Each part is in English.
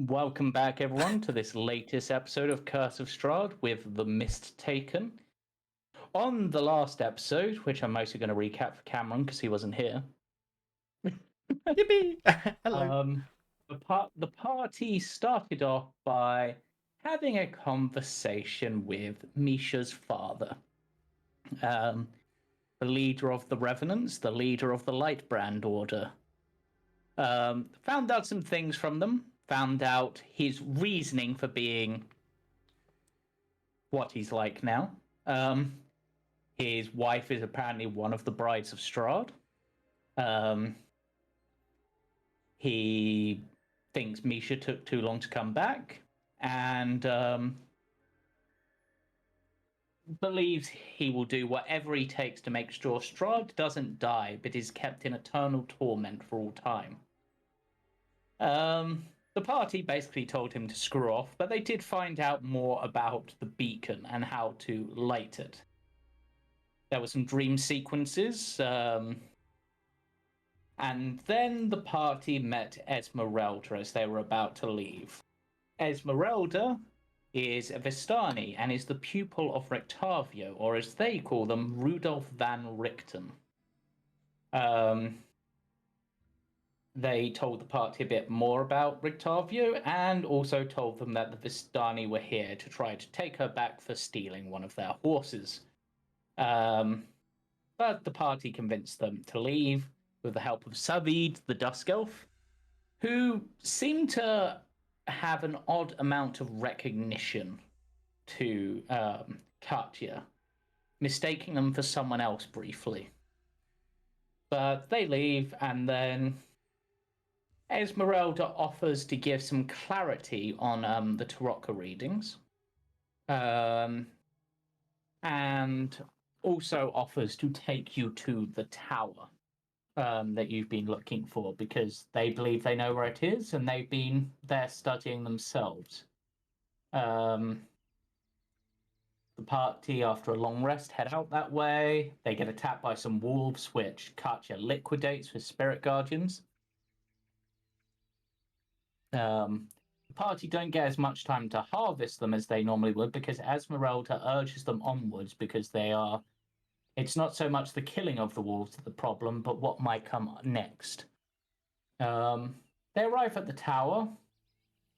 Welcome back, everyone, to this latest episode of Curse of Strahd with the Mist Taken. On the last episode, which I'm mostly going to recap for Cameron because he wasn't here. Yippee! Hello. The party started off by having a conversation with Misha's father, the leader of the Revenants, the leader of the Lightbrand Order. Found out some things from them. Found out his reasoning for being what he's like now. His wife is apparently one of the brides of Strahd. He thinks Misha took too long to come back, and believes he will do whatever he takes to make sure Strahd doesn't die, but is kept in eternal torment for all time. The party basically told him to screw off, but they did find out more about the beacon and how to light it. There were some dream sequences, and then the party met Esmeralda as they were about to leave. Esmeralda is a Vistani and is the pupil of Rectavio, or as they call them, Rudolf van Richten. They told the party a bit more about Rictavio and also told them that the Vistani were here to try to take her back for stealing one of their horses. But the party convinced them to leave with the help of Savid, the Dusk Elf, who seemed to have an odd amount of recognition to Katia, mistaking them for someone else briefly. But they leave, and then Esmeralda offers to give some clarity on the Tarocca readings, and also offers to take you to the tower that you've been looking for, because they believe they know where it is, and they've been there studying themselves. The party, after a long rest, head out that way. They get attacked by some wolves, which Katia liquidates with spirit guardians. The party don't get as much time to harvest them as they normally would, because Esmeralda urges them onwards, because it's not so much the killing of the wolves the problem, but what might come next. They arrive at the tower,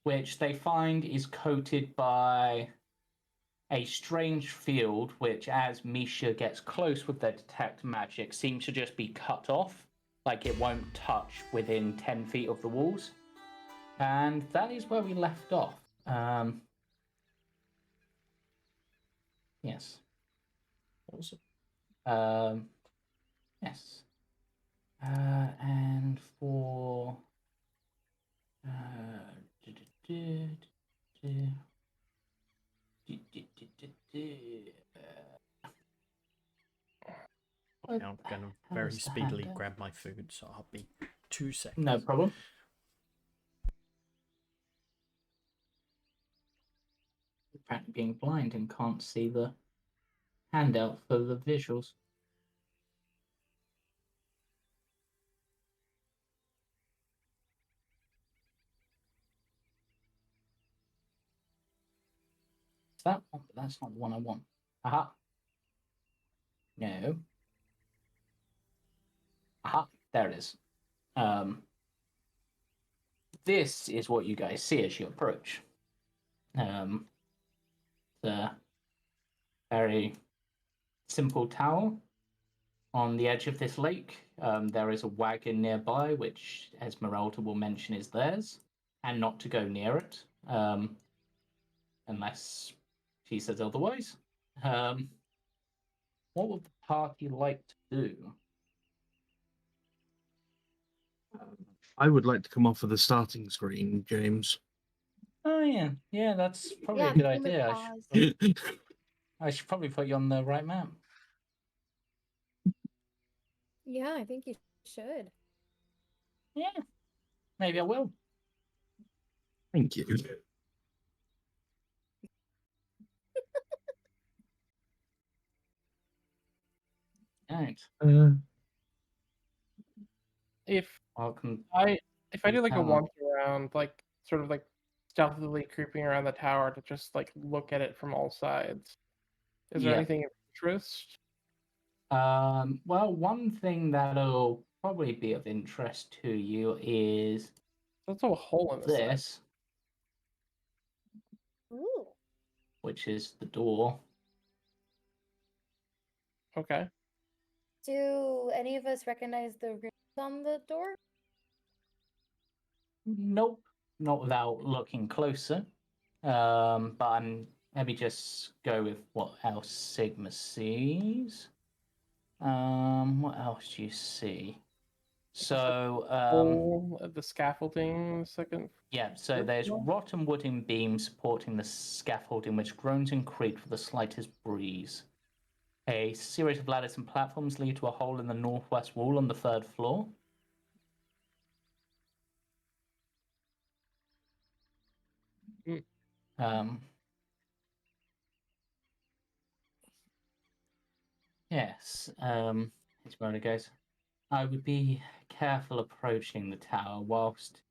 which they find is coated by a strange field, which, as Misha gets close with their detect magic, seems to just be cut off, like it won't touch within 10 feet of the walls. And that is where we left off. Yes. Awesome. Yes. And for I'm going to very speedily grab my food, so I'll be 2 seconds. No problem. Apparently being blind and can't see the handout for the visuals. It's that one, but that's not the one I want. Aha. No. Aha, there it is. This is what you guys see as you approach. The very simple tower on the edge of this lake. There is a wagon nearby, which Esmeralda will mention is theirs, and not to go near it, unless she says otherwise. What would the party like to do? I would like to come off of the starting screen, James. Oh yeah, that's probably a good idea. I should probably put you on the right map. Yeah, I think you should. Yeah, maybe I will. Thank you. Right. If Welcome. I do like a walk around, like sort of like stealthily creeping around the tower to just like look at it from all sides. Is there Yeah. anything of interest? Well, one thing that'll probably be of interest to you is There's a hole in this thing. this, Ooh. which is the door. Okay. Do any of us recognize the runes on the door? Nope, not without looking closer. But let me just go with what else Sigma sees. What else do you see? So, Hole at the scaffolding second. yeah, so First there's floor? rotten wooden beams supporting the scaffolding, which groans and creaks with the slightest breeze. A series of ladders and platforms lead to a hole in the northwest wall on the 3rd floor. Mm. Yes, here's where it goes. I would be careful approaching the tower whilst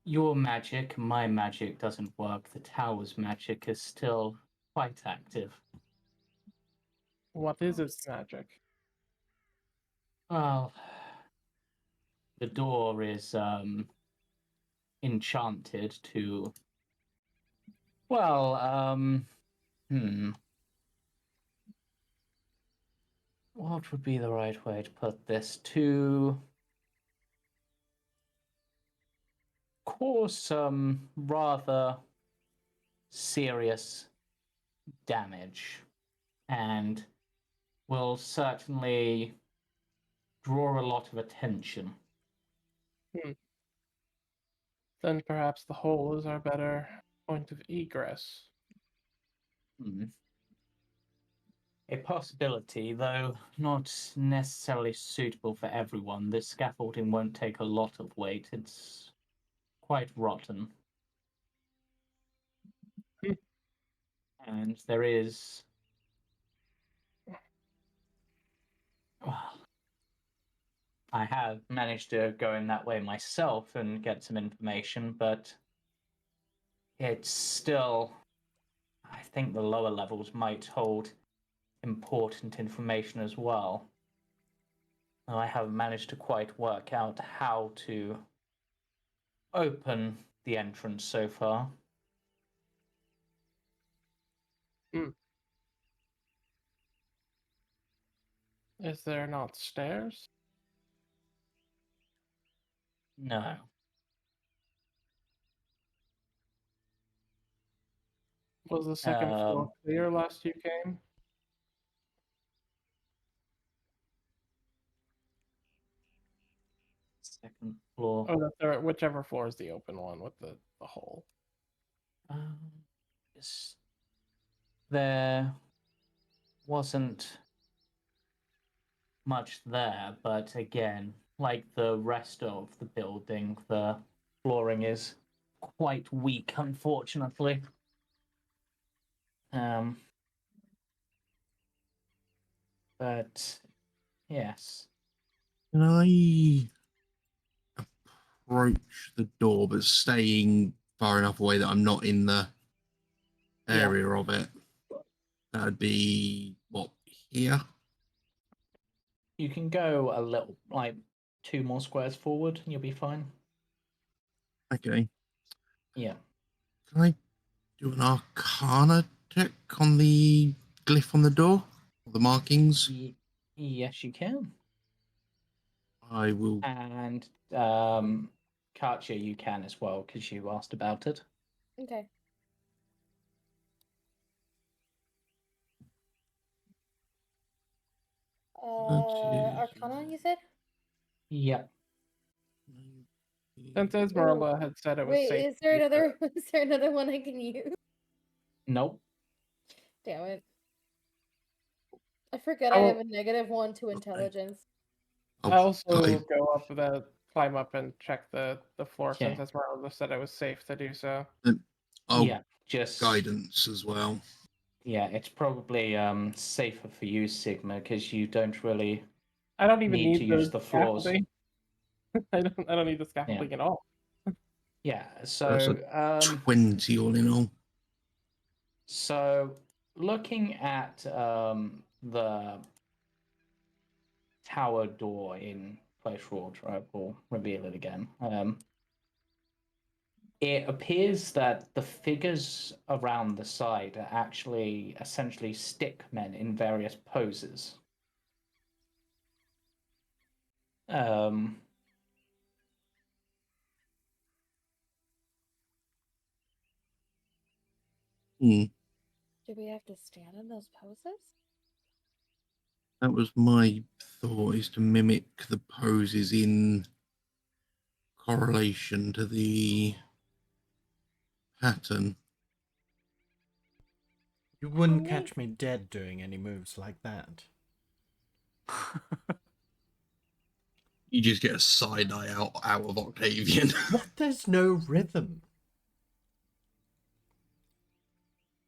your magic, my magic doesn't work. The tower's magic is still quite active. What is its magic? Well, the door is enchanted to. Well, what would be the right way to put this? To cause some rather serious damage, and will certainly draw a lot of attention. Then perhaps the hole is our better point of egress. A possibility, though not necessarily suitable for everyone. This scaffolding won't take a lot of weight. It's quite rotten. And there is... Well, I have managed to go in that way myself and get some information, but it's still... I think the lower levels might hold important information as well. I haven't managed to quite work out how to open the entrance so far. Is there not stairs? No. Was the second floor clear last you came? Second floor. Or the third, whichever floor is the open one with the hole. Yes. There wasn't much there, but again, like the rest of the building, the flooring is quite weak, unfortunately. But yes. Can I approach the door but staying far enough away that I'm not in the area of it? That'd be what, here? You can go a little, like 2 more squares forward, and you'll be fine. Okay. Yeah. Can I do an Arcana check on the glyph on the door? Or the markings? Yes, you can. I will. And Katia, you can as well, because you asked about it. Okay. Arcana, you said? Yeah. Since Esmeralda had said it was Wait, safe. is there another? Is there another one I can use? Nope. Damn it! I forget I have a -1 to intelligence. I also climb up and check the floor Okay. since Esmeralda said it was safe to do so. Yeah, just guidance as well. Yeah, it's probably safer for you, Sigma, because you don't really. I don't even need to need use the floors. scaffolding. I don't need the scaffolding at all. Yeah. That's So, a 20 all in all. so looking at the tower door in Place Wardrobe, will reveal it again. It appears that the figures around the side are actually essentially stick men in various poses. Um, Hmm. Do we have to stand in those poses? That was my thought, is to mimic the poses in correlation to the pattern. You wouldn't Oh, catch me dead doing any moves like that. You just get a side eye out of Octavian. What? There's no rhythm.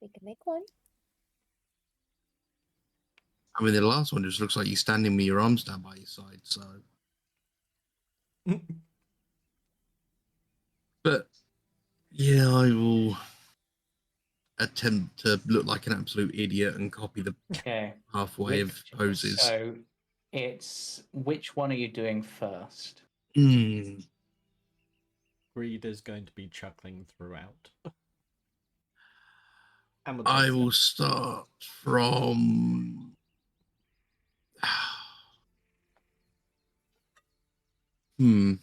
we can make one. I mean, the last one just looks like you standing with your arms down by your side. So, but yeah, I will attempt to look like an absolute idiot and copy the okay. halfway of poses. So it's which one are you doing first? Greed is going to be chuckling throughout. I will start from. Hmm.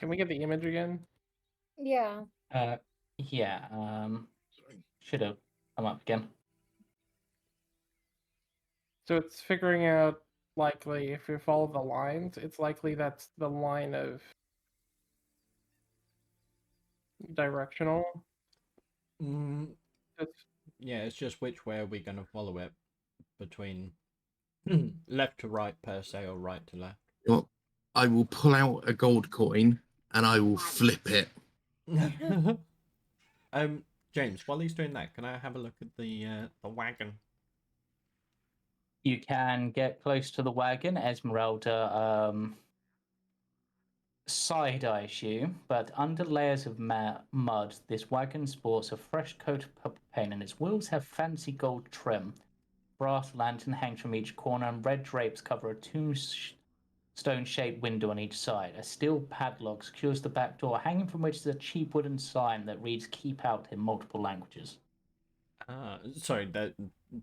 Can we get the image again? Yeah. Yeah. Should have come up again. So it's figuring out likely if you follow the lines, it's likely that's the line of directional. Yeah, it's just which way are we going to follow it between left to right per se or right to left. Well, I will pull out a gold coin and I will flip it. James, while he's doing that, can I have a look at the wagon? You can get close to the wagon. Esmeralda side eyes you, but under layers of mud, this wagon sports a fresh coat of purple paint, and its wheels have fancy gold trim. Brass lantern hangs from each corner, and red drapes cover a tombstone-shaped window on each side. A steel padlock secures the back door, hanging from which is a cheap wooden sign that reads "Keep Out" in multiple languages. Sorry,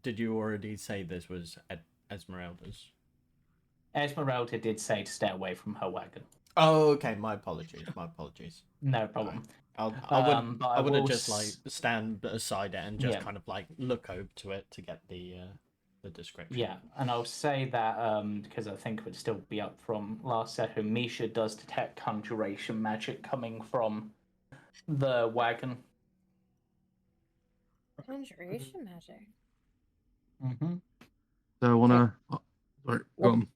did you already say this was Esmeralda's? Esmeralda did say to stay away from her wagon. Oh, okay. My apologies. My apologies. No problem. I would have just like stand beside it and just kind of like look over to it to get the description. Yeah, and I'll say that because I think it would still be up from last set. Who Misha does detect conjuration magic coming from the wagon. Conjuration magic. Mm-hmm. So I want to. Sorry, go on.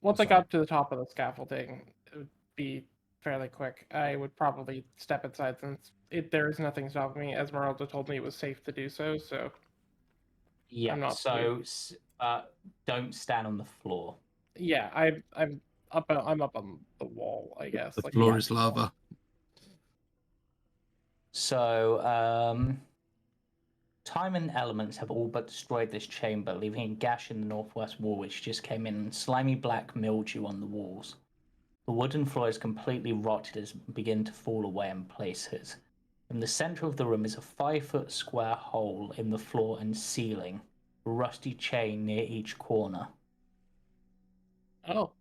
Once I got to the top of the scaffolding, it would be fairly quick. I would probably step inside since there is nothing stopping me. Esmeralda told me it was safe to do so, so. Yeah. I'm not So don't stand on the floor. Yeah, I'm up on the wall, I guess. The like floor is lava. So time and elements have all but destroyed this chamber, leaving a gash in the northwest wall, which just came in, and slimy black mildew on the walls. The wooden floor is completely rotted as it begins to fall away in places. In the center of the room is a 5-foot square hole in the floor and ceiling, a rusty chain near each corner. Oh.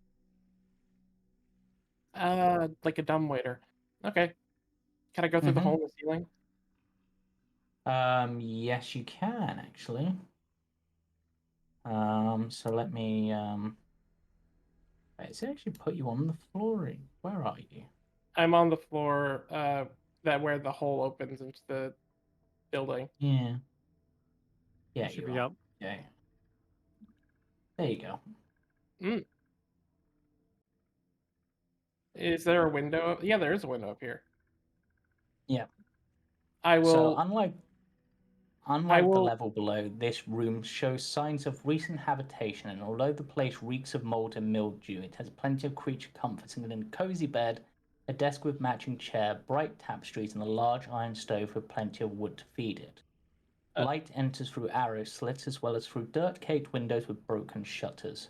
Like a dumbwaiter. Okay. Can I go through the hole in the ceiling? Yes, you can actually. So let me it's actually put you on the flooring. Where are you? I'm on the floor, that where the hole opens into the building. Yeah. Yeah, should you be are. up. Yeah. There you go. Is there a window? Yeah, there is a window up here. Yeah. I will. So Unlike the level below, this room shows signs of recent habitation, and although the place reeks of mold and mildew, it has plenty of creature comforts, including a cozy bed, a desk with matching chair, bright tapestries, and a large iron stove with plenty of wood to feed it. Light enters through arrow slits as well as through dirt-caked windows with broken shutters.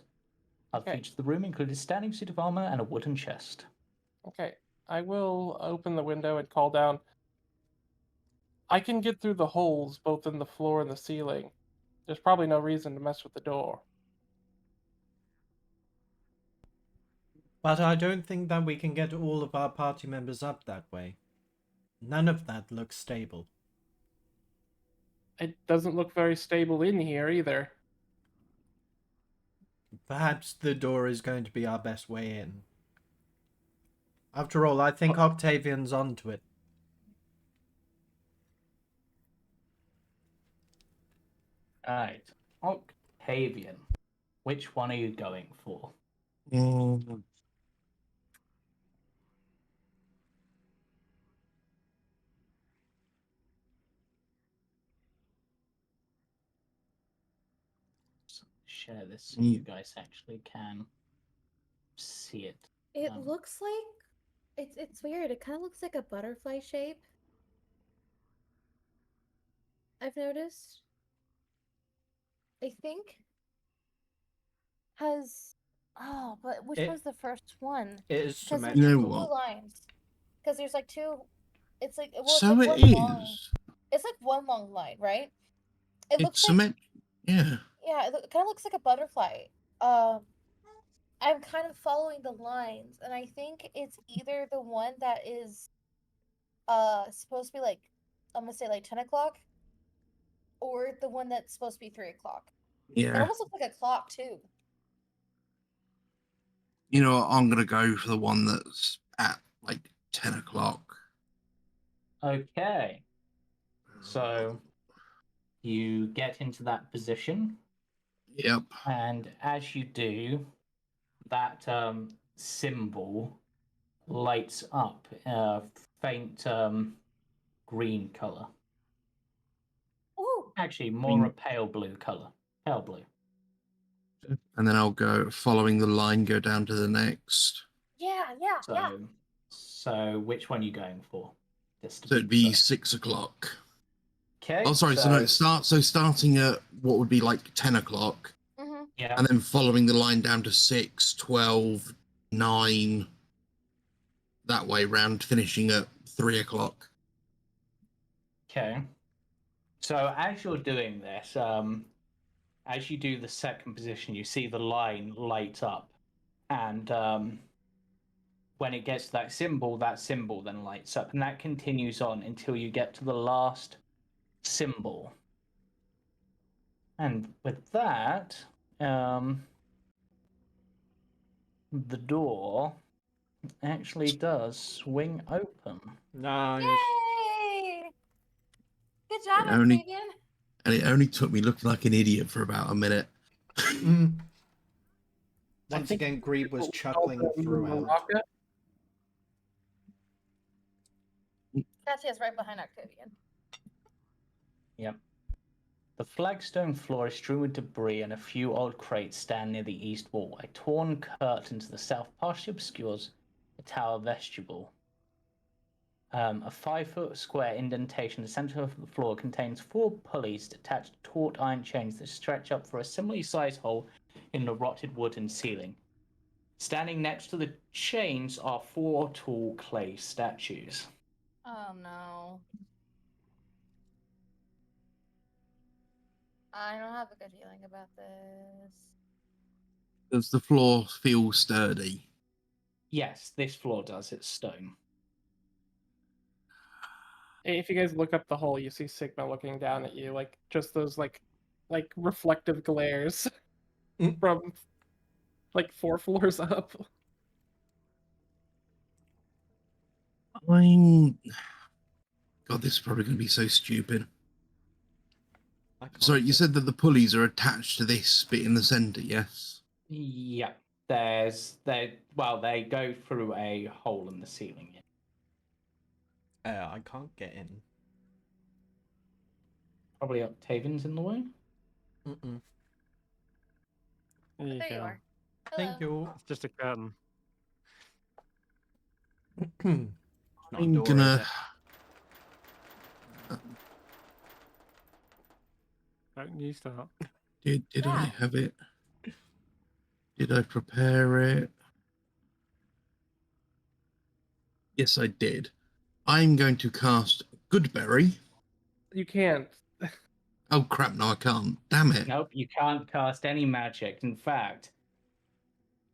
Other features of the room include a standing suit of armor and a wooden chest. Okay, I will open the window and call down. I can get through the holes both in the floor and the ceiling. There's probably no reason to mess with the door. But I don't think that we can get all of our party members up that way. None of that looks stable. It doesn't look very stable in here either. Perhaps the door is going to be our best way in. After all, I think Octavian's onto it. Alright, Octavian. Which one are you going for? Share this so you guys actually can see it. It looks like it's weird. It kind of looks like a butterfly shape. I've noticed. I think has but which one's the first one? It is Because there's symmetrical. two lines. Because there's like two. It's like So it's like it one is. long. It's like one long line, right? It It's looks like yeah. yeah. It kind of looks like a butterfly. I'm kind of following the lines, and I think it's either the one that is supposed to be like I'm gonna say like 10 o'clock, or the one that's supposed to be 3 o'clock. It Yeah. almost looks like a clock too. You know what? I'm gonna go for the one that's at like 10 o'clock. Okay. So you get into that position. Yep. And as you do, that symbol lights up a faint green color. Ooh. Actually, more a pale blue color. Pale blue. And then I'll go following the line, go down to the next. Yeah. So which one are you going for? So it'd be 6 o'clock. Okay. Oh, sorry. So no, starting at what would be like 10 o'clock. Mm-hmm. Yeah. And then following the line down to 6, 12, 9. That way round, finishing at 3 o'clock. Okay. So as you're doing this, as you do the second position, you see the line light up, and when it gets to that symbol then lights up, and that continues on until you get to the last symbol. And with that, the door actually does swing open. Nice. Yay! Good job, It only- Octavian. And it only took me looking like an idiot for about a minute. Once again, Grebe was chuckling throughout. Katia's right behind Octavian. Yep. The flagstone floor is strewn with debris, and a few old crates stand near the east wall. A torn curtain to the south partially obscures the tower vestibule. A 5-foot square indentation in the center of the floor contains 4 pulleys attached to taut iron chains that stretch up for a similarly sized hole in the rotted wooden ceiling. Standing next to the chains are 4 tall clay statues. Oh no. I don't have a good feeling about this. Does the floor feel sturdy? Yes, this floor does. It's stone. If you guys look up the hole, you see Sigma looking down at you, like just those like reflective glares from like 4 floors up. God, this is probably going to be so stupid. Sorry, you said that the pulleys are attached to this bit in the center, yes? Yeah, they go through a hole in the ceiling. I can't get in. Probably Octavian's in the way. Mm-mm. There you There you go. are. Hello. Thank you. It's just a curtain. Not a I'm door, gonna. is it? Don't you start. Did Yeah. I have it? Did I prepare it? Yes, I did. I'm going to cast Goodberry. You can't. Oh crap! No, I can't. Damn it! Nope, you can't cast any magic. In fact,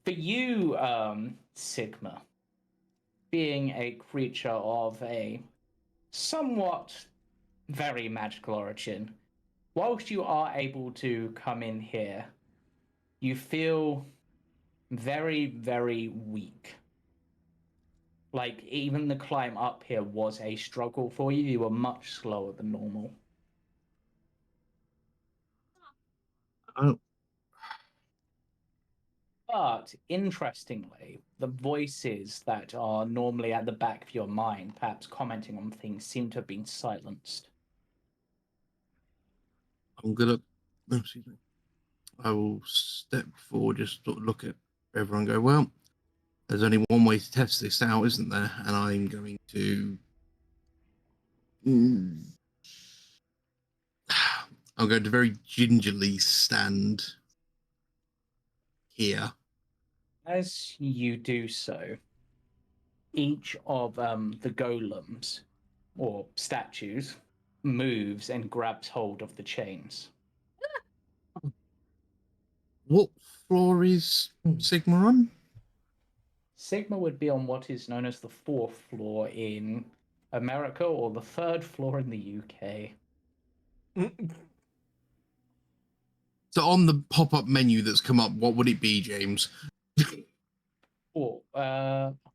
for you, Sigma, being a creature of a somewhat very magical origin, whilst you are able to come in here, you feel very, very weak. Like, even the climb up here was a struggle for you. You were much slower than normal. Oh, But, interestingly, the voices that are normally at the back of your mind, perhaps commenting on things, seem to have been silenced. I'm gonna. Oh, excuse me. I will step forward, just sort of look at everyone, and go, well, there's only one way to test this out, isn't there? And I'm going to. I'm going to very gingerly stand here. As you do so, each of the golems, or statues, moves and grabs hold of the chains. What floor is Sigma on? Sigma would be on what is known as the 4th floor in America, or the 3rd floor in the UK. So on the pop-up menu that's come up, what would it be, James? Oh,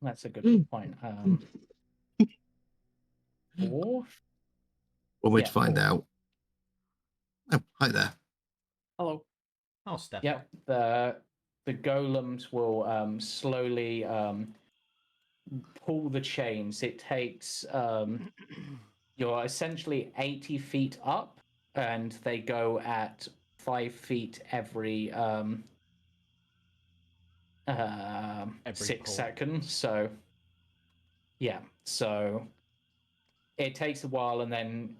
that's a good point. 4th? One way Yeah, to find 4th. out. Oh, hi there. Hello. I'll step Yep, the golems will slowly pull the chains. It takes you're essentially 80 feet up, and they go at 5 feet every Every 6 pull. seconds. So yeah, so it takes a while, and then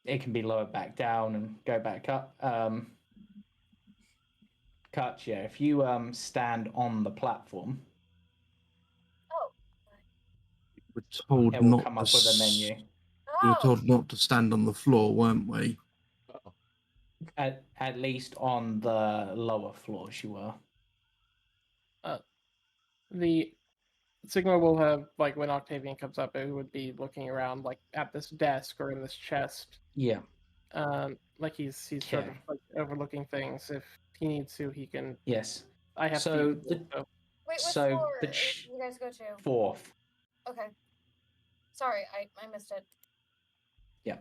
it can be lowered back down and go back up. Katia, if you stand on the platform, Oh. We're told it will not come to. up with a menu. We were Oh. told not to stand on the floor, weren't we? Uh-oh. At least on the lower floors, you were. The Sigma will have, like, when Octavian comes up, it would be looking around, like, at this desk or in this chest. Yeah. Like he's sort of Okay. like overlooking things. If he needs to, he can. Yes. I have So to. the Wait, which So floor the did you guys go to? 4th. Okay. Sorry, I missed it. Yeah.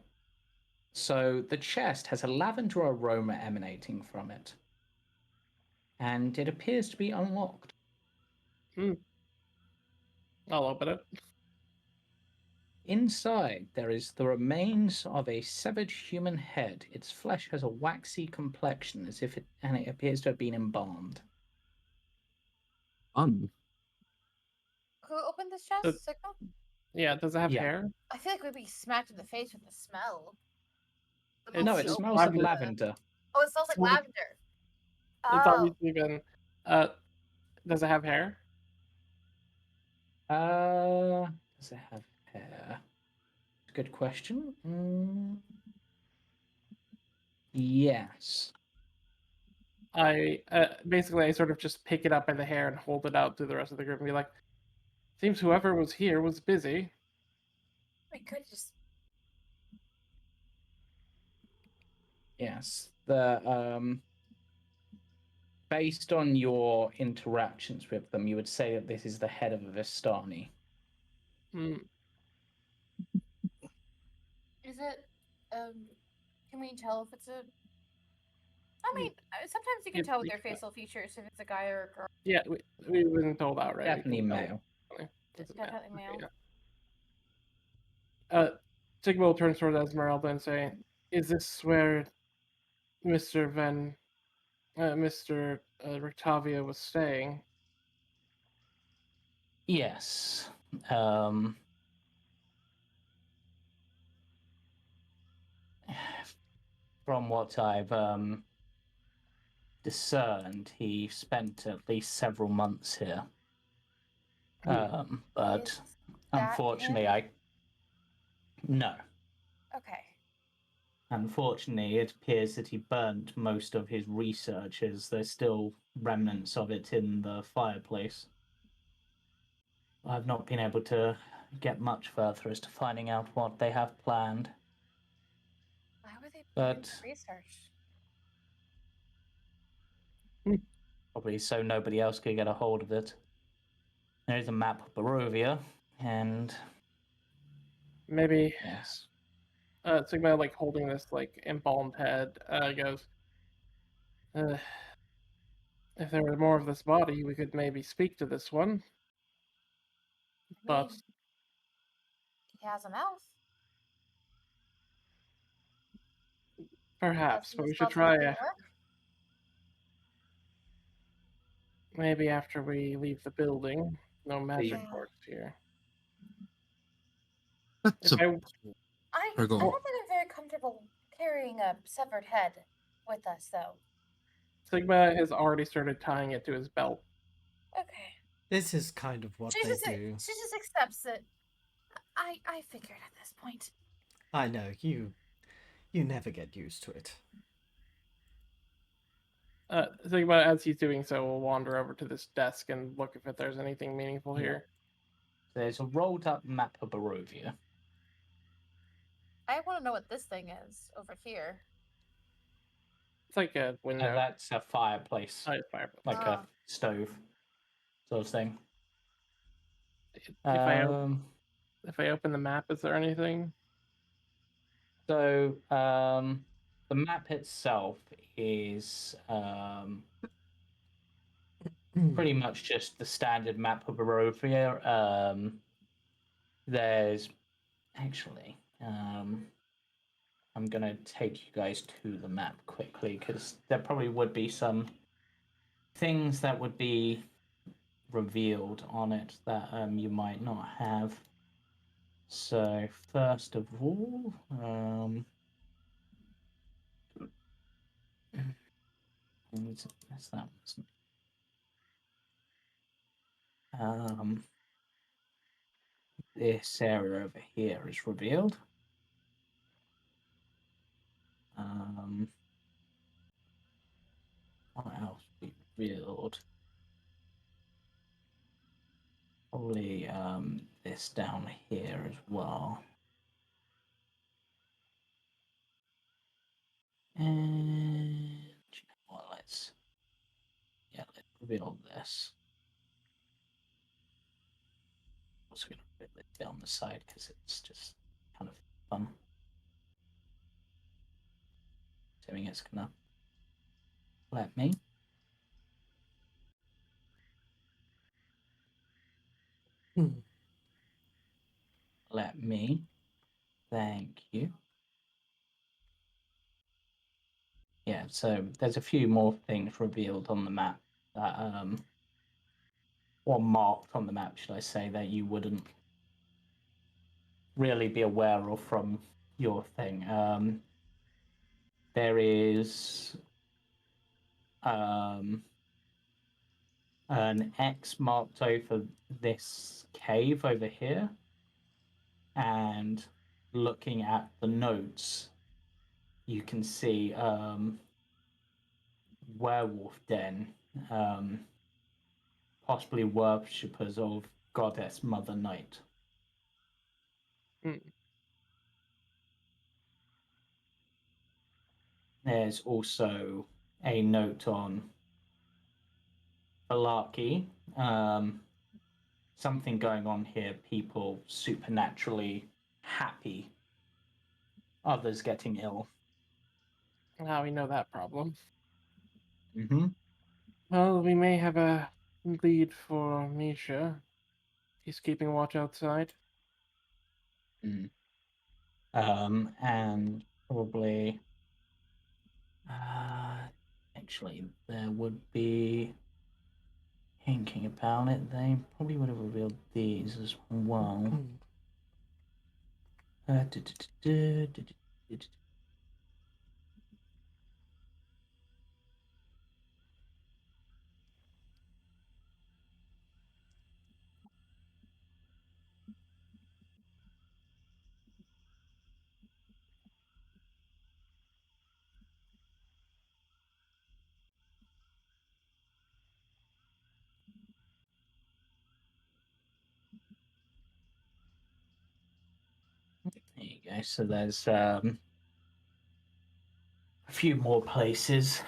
So the chest has a lavender aroma emanating from it, and it appears to be unlocked. I'll open it. Inside, there is the remains of a severed human head. Its flesh has a waxy complexion, and it appears to have been embalmed. Fun. Who opened this chest? Sigma? Yeah, does it have Yeah. hair? I feel like we'd be smacked in the face with the smell. The No, It's it most smells of lavender. lavender. Oh, it smells like Well, lavender. It's Oh. obviously been. Does it have hair? Does it have hair? Good question. Yes. I basically I sort of just pick it up by the hair and hold it out to the rest of the group and be like, "Seems whoever was here was busy." We could just. Yes. The based on your interactions with them, you would say that this is the head of a Vistani. Hmm. Is it? Can we tell if it's a? I mean, sometimes you can tell with their facial features if it's a guy or a girl. Yeah, we've been told outright. Definitely male. It's definitely male. Yeah. Sigma will turn toward Esmeralda and say, "Is this where Mr. Rictavia was staying?" Yes. From what I've discerned, he spent at least several months here. But Is that unfortunately, him? no. Okay. Unfortunately, it appears that he burnt most of his research, as there's still remnants of it in the fireplace. I've not been able to get much further as to finding out what they have planned. Why were they burning But research? probably so nobody else could get a hold of it. There's a map of Barovia, and Maybe yes. Sigma, like holding this like embalmed head, goes, "If there were more of this body, we could maybe speak to this one." I But mean, he has a mouth. perhaps, Does but he we should spell try anything work? maybe after we leave the building. No magic Yeah. works here. That's If a. I Sorry, go on. don't think I'm very comfortable carrying a severed head with us, though. Sigma has already started tying it to his belt. Okay. This is kind of what She they just do. she just accepts it. I figured at this point. I know, you never get used to it. Sigma, as he's doing so, will wander over to this desk and look if there's anything meaningful here. There's a rolled up map of Barovia. I want to know what this thing is over here. It's like a window. And that's a fireplace, Oh, it's fireplace. like a stove sort of thing. If I open the map, is there anything? So the map itself is pretty much just the standard map of Barovia. There's actually I'm gonna take you guys to the map quickly because there probably would be some things that would be revealed on it that you might not have. So first of all, that's that. This area over here is revealed. What else be revealed? Probably this down here as well. And well, let's reveal this. Also going to put it down the side because it's just kind of fun. Assuming it's gonna let me. Let me. Thank you. Yeah, so there's a few more things revealed on the map that or marked on the map, should I say, that you wouldn't really be aware of from your thing. There is an X marked over this cave over here, and looking at the notes, you can see werewolf den, possibly worshippers of goddess Mother Night. There's also a note on Balarki. Something going on here, people supernaturally happy, others getting ill. Now we know that problem. Mm-hmm. Well, we may have a lead for Misha. He's keeping watch outside. Mm. And probably actually there would be, thinking about it, they probably would have revealed these as well. There you go. So there's a few more places.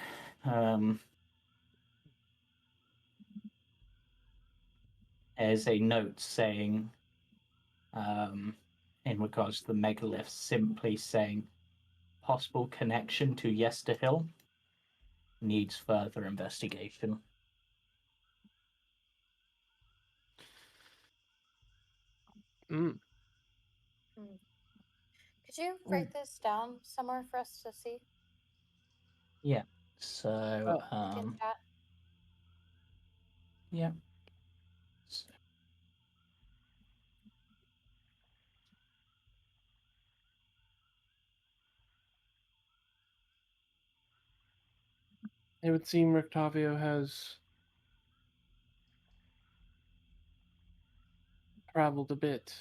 There's a note saying, in regards to the megalith, simply saying possible connection to Yester Hill needs further investigation. Mm. Could you write this down somewhere for us to see? Yeah. So, Get that. yeah. So, It would seem Octavio has traveled a bit.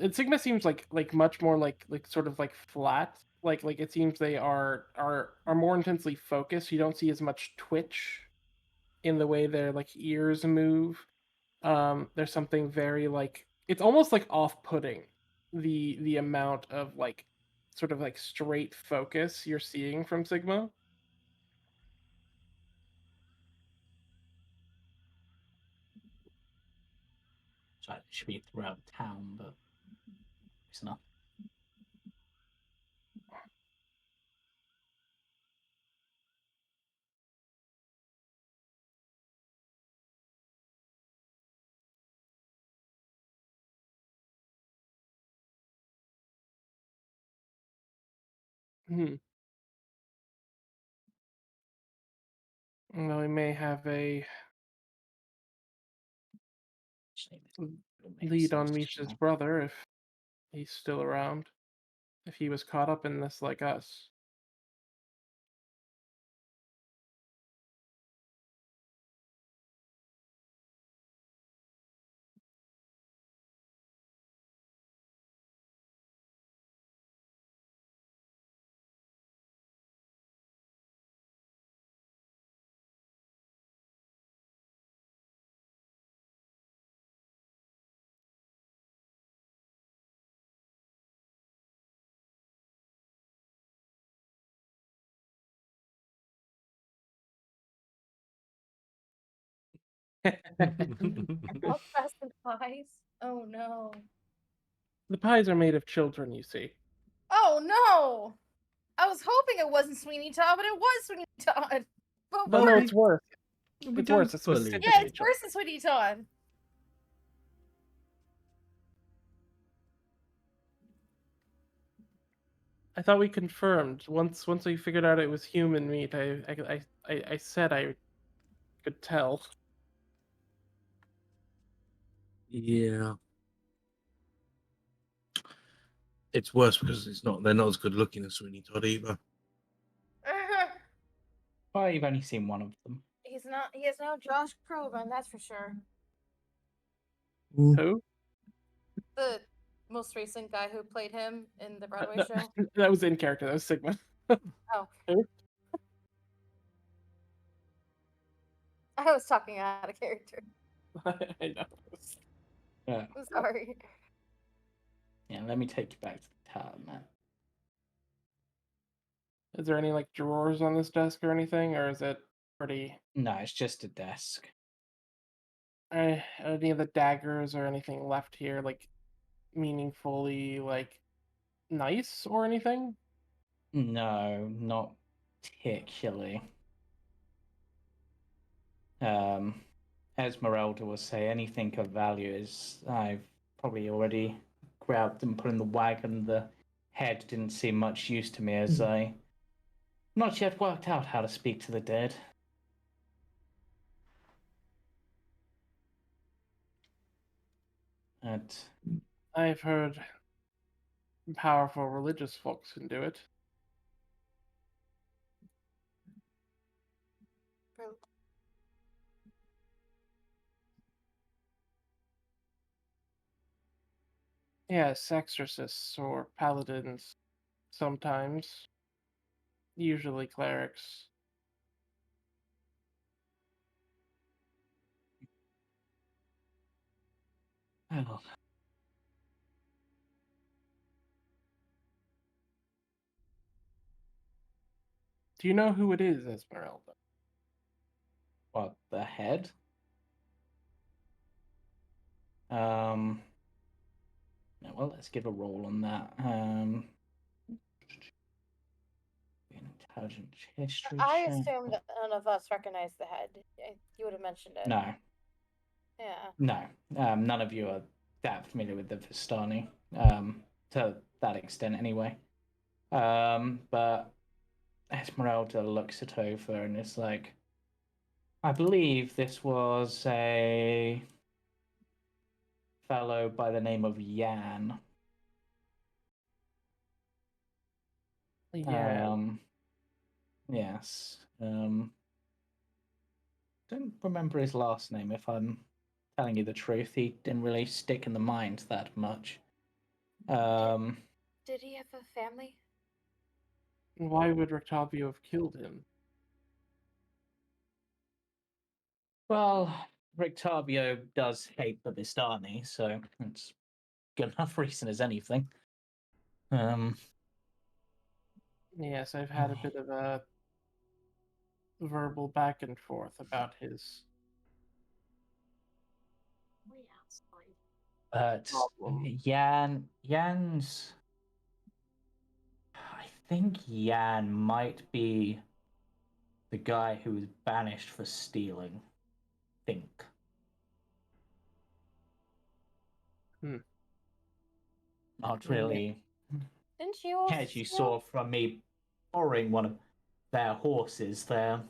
And Sigma seems like much more like sort of like flat. Like it seems they are more intensely focused. You don't see as much twitch in the way their like ears move. There's something very like, it's almost like off-putting, the amount of like sort of like straight focus you're seeing from Sigma. so it should be throughout town, but it's not. Hmm. Well, we may have a lead on Misha's brother if he's still around. If he was caught up in this like us. All fast and pies. Oh no. The pies are made of children, you see. Oh no! I was hoping it wasn't Sweeney Todd, but it was Sweeney Todd. But No, worse. it's worse. We It's don't worse. It's fully. specifically Yeah, it's children. worse than Sweeney Todd. I thought we confirmed once we figured out it was human meat. I said I could tell. Yeah. It's worse because they're not as good looking as Sweeney Todd either. Well, you've only seen one of them. He's not. He is no Josh Groban, that's for sure. Who? The most recent guy who played him in the Broadway show. That was in character. That was Sigma. Oh. Who? I was talking out of character. I know. Yeah. I'm sorry. Yeah, let me take you back to the town now. Is there any like drawers on this desk or anything, or is it pretty? No, it's just a desk. Any of the daggers or anything left here, like meaningfully like nice or anything? No, not particularly. Esmeralda will say anything of value is I've probably already grabbed and put in the wagon. The head didn't seem much use to me, as I not yet worked out how to speak to the dead. I've heard powerful religious folks can do it. Yes, exorcists or paladins sometimes. Usually clerics. Oh. Do you know who it is, Esmeralda? What, the head? No, well, let's give a roll on that. Intelligent history I check. assume that none of us recognize the head. You would have mentioned it. No. Yeah. No. None of you are that familiar with the Vistani. To that extent, anyway. But Esmeralda looks it over and is like, I believe this was a fellow by the name of Yan. Yeah. Yes. Don't remember his last name, if I'm telling you the truth. He didn't really stick in the mind that much. Did he have a family? Why would Octavio have killed him? Well, Rictavio does hate the Vistani, so it's good enough reason as anything. Yes, I've had a bit of a verbal back and forth about his But problem. Yan's... I think Yan might be the guy who was banished for stealing. Think. Not really. Didn't you also As you steal? saw from me borrowing one of their horses, they're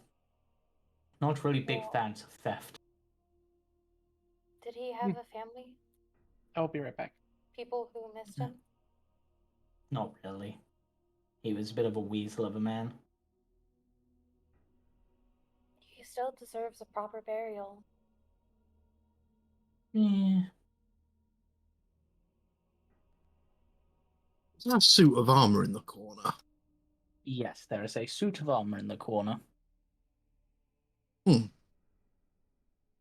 not really big fans of theft. Did he have a family? I'll be right back. People who missed him? Not really. He was a bit of a weasel of a man. He still deserves a proper burial. Yeah. Is that a suit of armor in the corner? Yes, there is a suit of armor in the corner. I'll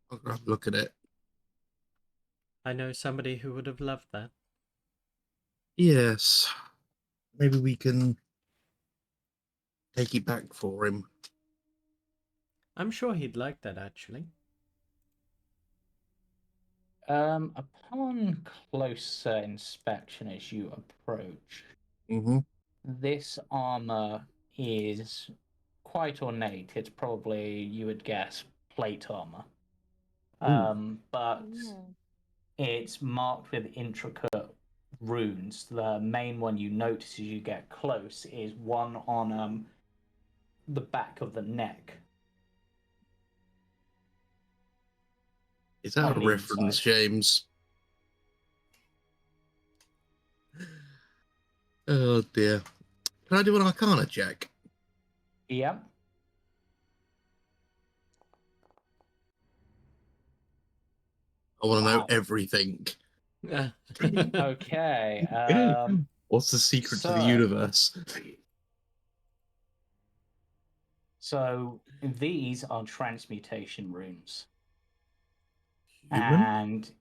grab a look at it. I know somebody who would have loved that. Yes. Maybe we can take it back for him. I'm sure he'd like that, actually. Upon closer inspection as you approach, this armor is quite ornate. It's probably, you would guess, plate armor. But it's marked with intricate runes. The main one you notice as you get close is one on the back of the neck. Is that a reference, James? Oh dear. Can I do an Arcana check? Yeah. I want to know everything. Okay. What's the secret to the universe? So these are transmutation runes. Human? And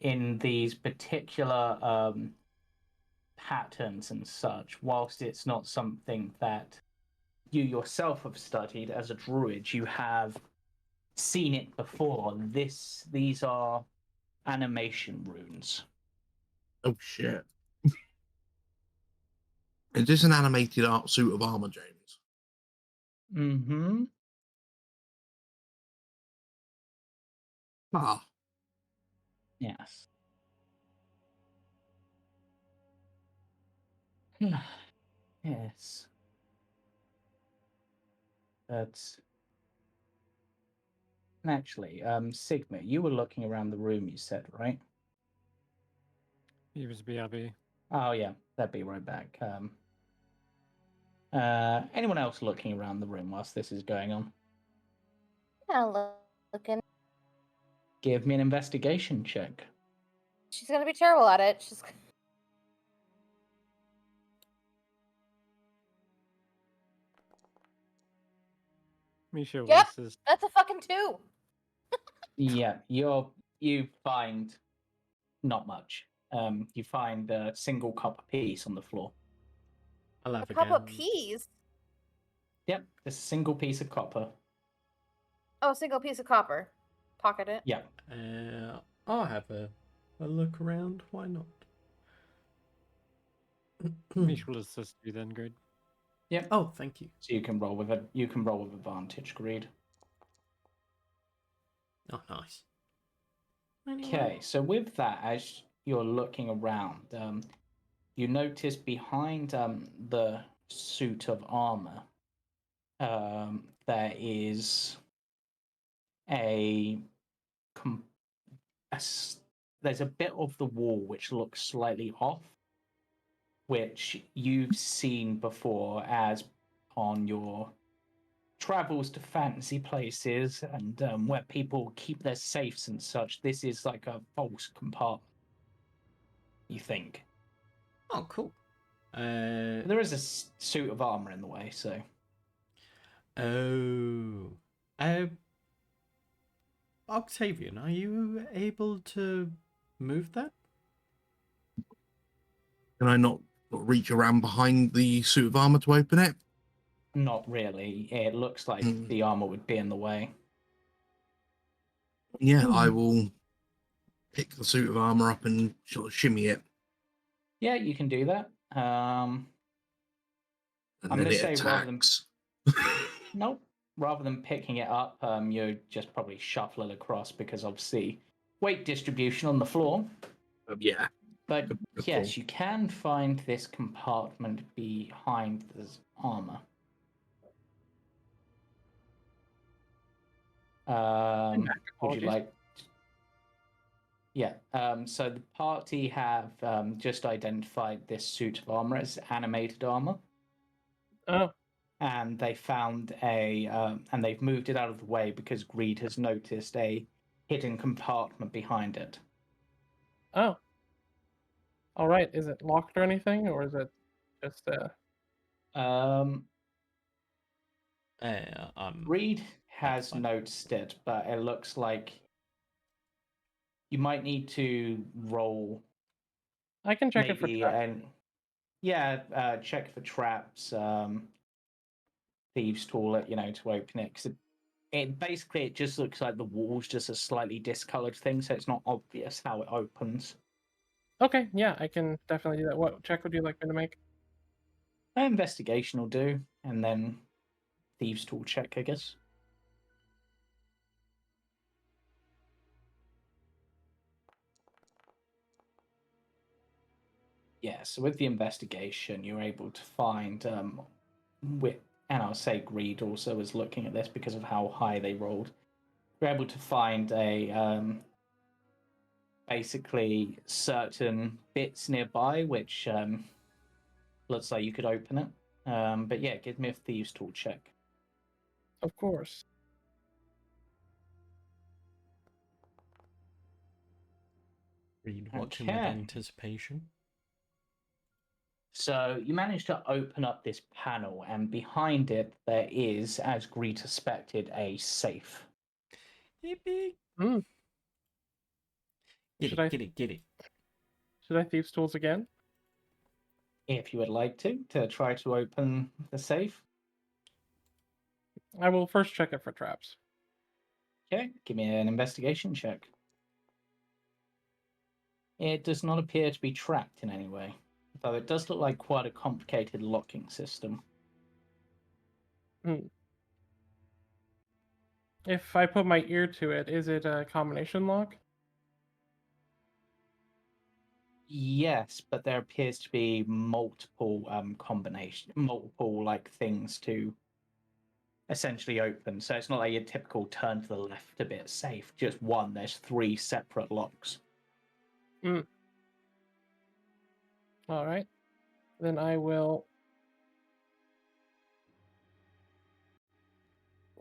in these particular patterns and such, whilst it's not something that you yourself have studied as a druid, you have seen it before. These are animation runes. Oh shit. Is this an animated art suit of armor, James? Mm-hmm. Ah. Yes. Yes. But actually, Sigma, you were looking around the room, you said, right? He was BRB. Oh, yeah, that'd be right back. Anyone else looking around the room whilst this is going on? Yeah, looking. Give me an investigation check. She's gonna be terrible at it. She's. Misha will Yep. assist. That's a fucking 2. Yeah, you find not much. You find a single copper piece on the floor. I'll A have cup of again. peas. Yep, a single piece of copper. Oh, a single piece of copper. Pocket it. Yeah. I'll have a look around. Why not? Misha will assist you then, Grid. Yep. Oh, thank you. So you can roll with advantage, Greed. Oh, nice. Okay, so with that, as you're looking around, you notice behind the suit of armor, there is there's a bit of the wall which looks slightly off, which you've seen before as on your travels to fancy places and where people keep their safes and such. This is like a false compartment, you think. Oh, cool. There is a suit of armor in the way, so. Oh. Octavian, are you able to move that? Can I not reach around behind the suit of armor to open it? Not really. It looks like the armor would be in the way. Yeah, I will pick the suit of armor up and sort of shimmy it. Yeah, you can do that. And I'm then going to it say attacks. nope. Rather than picking it up, you just probably shuffle it across because obviously weight distribution on the floor. Yeah. But Good yes, call. you can find this compartment behind the armor. Would you like? Yeah. So the party have just identified this suit of armor as animated armor. Oh. And they found and they've moved it out of the way because Greed has noticed a hidden compartment behind it. Oh. All right. Is it locked or anything, or is it just Greed has noticed it, but it looks like you might need to roll. I can check it for traps. Check for traps. Thieves' tool, to open it, because it just looks like the wall's just a slightly discolored thing, so it's not obvious how it opens. Okay, yeah, I can definitely do that. What check would you like me to make? Investigation will do, and then Thieves' tool check, I guess. Yeah, so with the investigation, you're able to find, and I'll say Greed also was looking at this because of how high they rolled. You're able to find basically certain bits nearby, which looks like you could open it. But yeah, give me a Thieves' tool check. Of course. Read watching with anticipation. So you manage to open up this panel, and behind it there is, as Greed suspected, a safe. Yippee! Get it. Should I Thieves' tools again? If you would like to try to open the safe. I will first check it for traps. Okay, give me an investigation check. It does not appear to be trapped in any way, though it does look like quite a complicated locking system. If I put my ear to it, is it a combination lock? Yes, but there appears to be multiple multiple like things to essentially open. So it's not like your typical turn to the left a bit safe. Just one. There's 3 separate locks. All right. Then I will.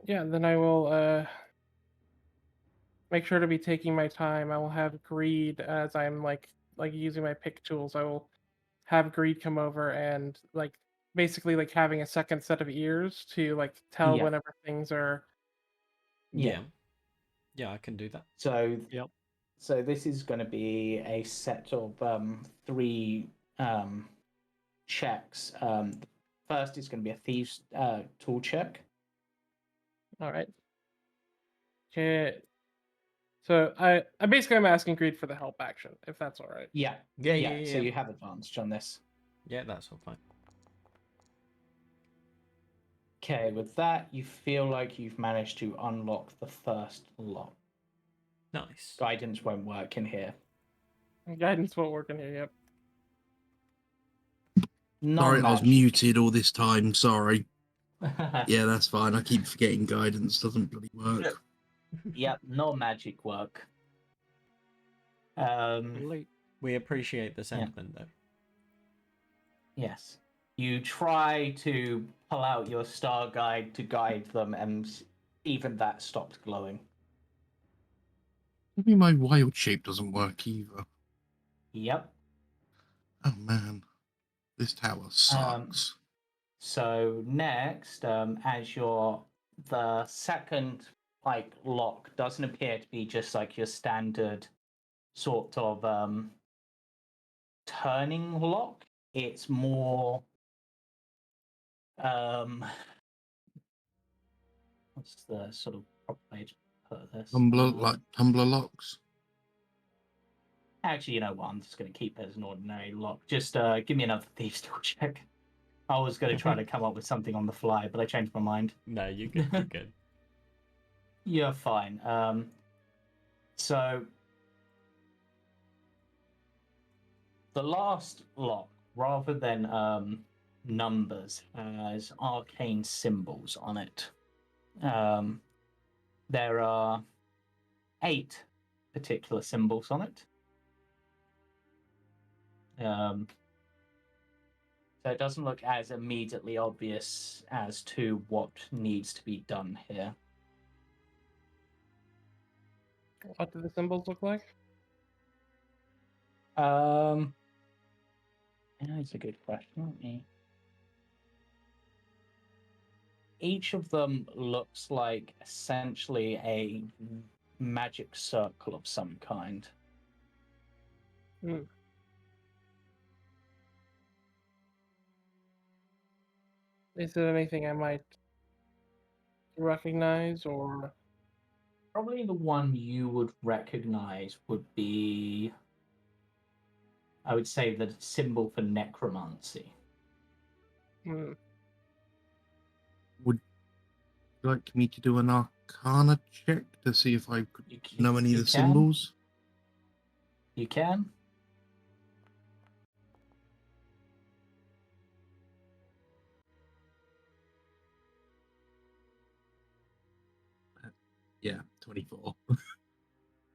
Yeah. Then I will make sure to be taking my time. I will have Greed as I'm like using my pick tools. I will have Greed come over and like basically like having a second set of ears to like tell Yeah. whenever things are. Yeah. Yeah, I can do that. So Yep. So this is going to be a set of 3 checks. First is going to be a thieves tool check. All right. Okay. So I basically I'm asking Greed for the help action, if that's all right. Yeah. Yeah. So you have advantage on this. Yeah, that's all fine. Okay, with that, you feel like you've managed to unlock the first lock. Nice. Guidance won't work in here. Guidance won't work in here. Yep. Sorry, I was Non-magic. muted all this time. Sorry. Yeah, that's fine. I keep forgetting guidance doesn't bloody work. Yep, no magic work. Late. We appreciate the sentiment, though. Yes. You try to pull out your star guide to guide them, and even that stopped glowing. Maybe my wild shape doesn't work either. Yep. Oh man, this tower sucks. So next, as the second like lock doesn't appear to be just like your standard sort of turning lock. It's more what's the sort of proper way to put this? Tumbler locks. Actually, you know what? I'm just going to keep it as an ordinary lock. Just give me another thieves tool check. I was going to try to come up with something on the fly, but I changed my mind. No, you're good. You're good. You're fine. So the last lock, rather than numbers, has arcane symbols on it. There are 8 particular symbols on it. So it doesn't look as immediately obvious as to what needs to be done here. What do the symbols look like? Yeah, that's a good question. Each of them looks like essentially a magic circle of some kind. Is there anything I might recognize or? Probably the one you would recognize would be, I would say, the symbol for necromancy. Would you like me to do an arcana check to see if I could know any of the symbols? You can. Yeah, 24.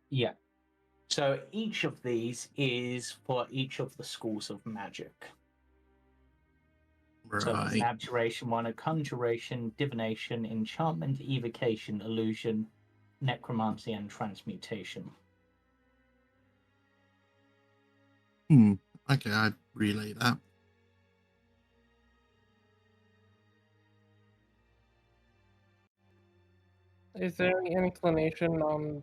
Yeah. So each of these is for each of the schools of magic. Right. So there's an abjuration one, a conjuration, divination, enchantment, evocation, illusion, necromancy, and transmutation. Okay, I'd relay that. Is there any inclination on,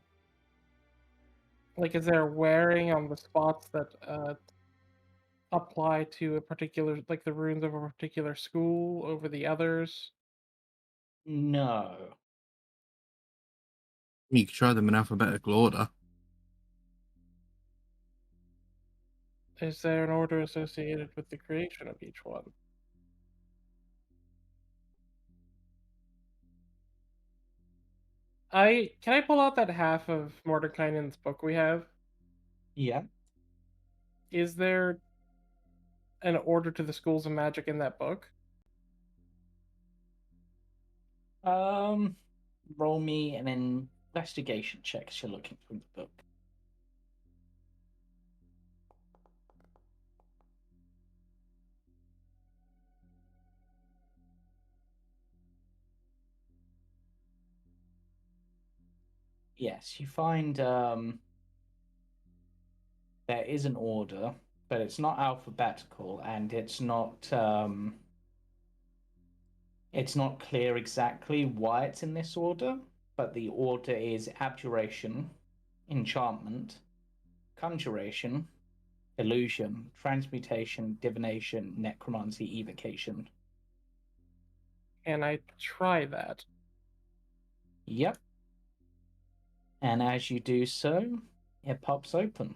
like, is there wearing on the spots that apply to a particular, like the runes of a particular school over the others? No. You could try them in alphabetical order. Is there an order associated with the creation of each one? Can I pull out that half of Mordekainen's book we have? Yeah. Is there an order to the schools of magic in that book? Roll me an investigation check as you're looking through the book. Yes, you find there is an order, but it's not alphabetical, and it's not clear exactly why it's in this order, but the order is abjuration, enchantment, conjuration, illusion, transmutation, divination, necromancy, evocation. And I try that. Yep. And as you do so, it pops open.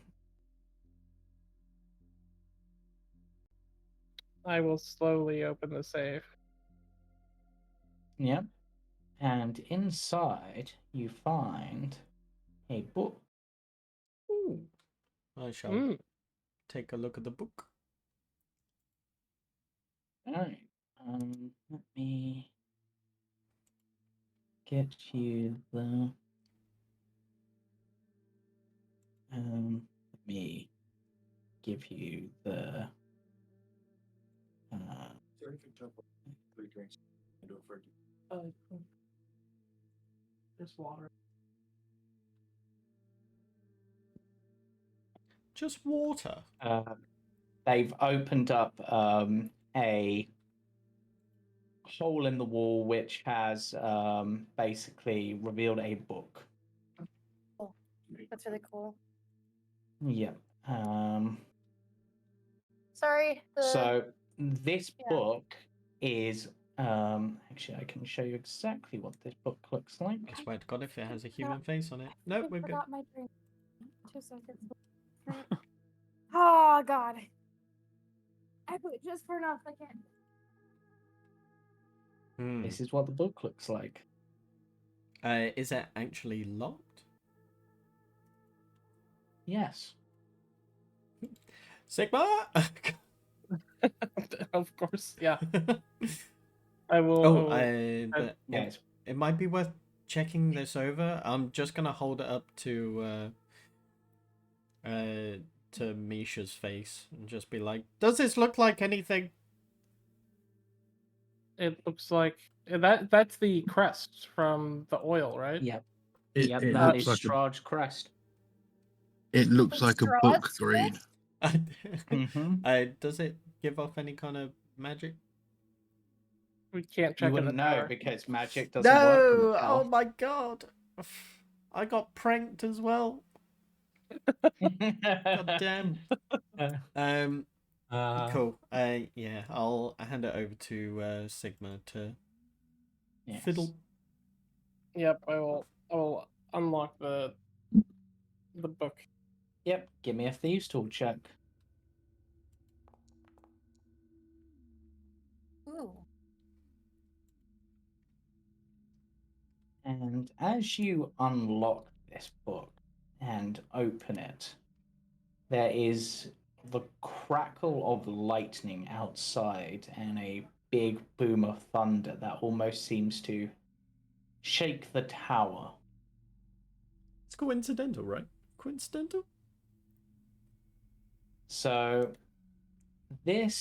I will slowly open the safe. Yep. And inside, you find a book. Ooh. I shall take a look at the book. All right. Let me get you the. Let me give you the. Just water. Just water. They've opened up a hole in the wall which has basically revealed a book. Oh, that's really cool. Yep. Sorry. So this book is actually I can show you exactly what this book looks like. I swear to God, if it has a human face on it. Nope, we're good. I forgot my drink. 2 seconds. Oh God. I put just for enough. I can't. This is what the book looks like. Is it actually locked? Yes. Sigma? Of course, yeah. I will. Oh, but yes. It might be worth checking this over. I'm just gonna hold it up to Misha's face and just be like, "Does this look like anything?" It looks like that's the crest from the oil, right? Yep. It that looks is like Strahd's crest. it looks like a book, Strahd's Green. Does it give off any kind of magic? We can't check You in the wouldn't know tower. because magic doesn't work in the No! tower. Oh my God! I got pranked as well. God damn. Cool. Yeah, I'll hand it over to Sigma to fiddle. Yep, I will unlock the book. Yep, give me a thieves tool check. Ooh. And as you unlock this book and open it, there is the crackle of lightning outside and a big boom of thunder that almost seems to shake the tower. It's coincidental, right? Coincidental? So the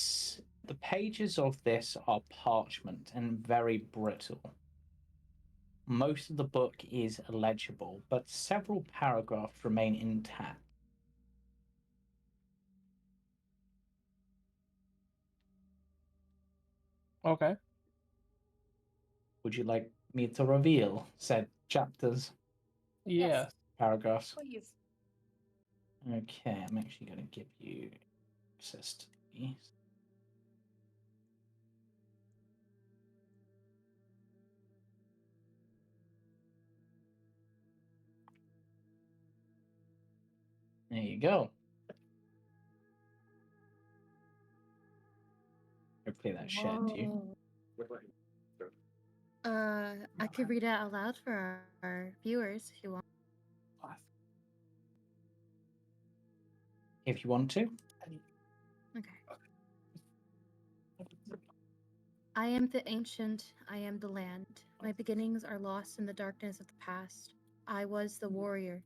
pages of this are parchment and very brittle. Most of the book is illegible, but several paragraphs remain intact. Okay. Would you like me to reveal said chapters? Yes. Paragraphs? Please. Okay, I'm actually going to give you access to these. There you go. Hopefully that shared to you. I could read it out loud for our viewers if you want. If you want to. I am the ancient, I am the land. My beginnings are lost in the darkness of the past. I was the warrior.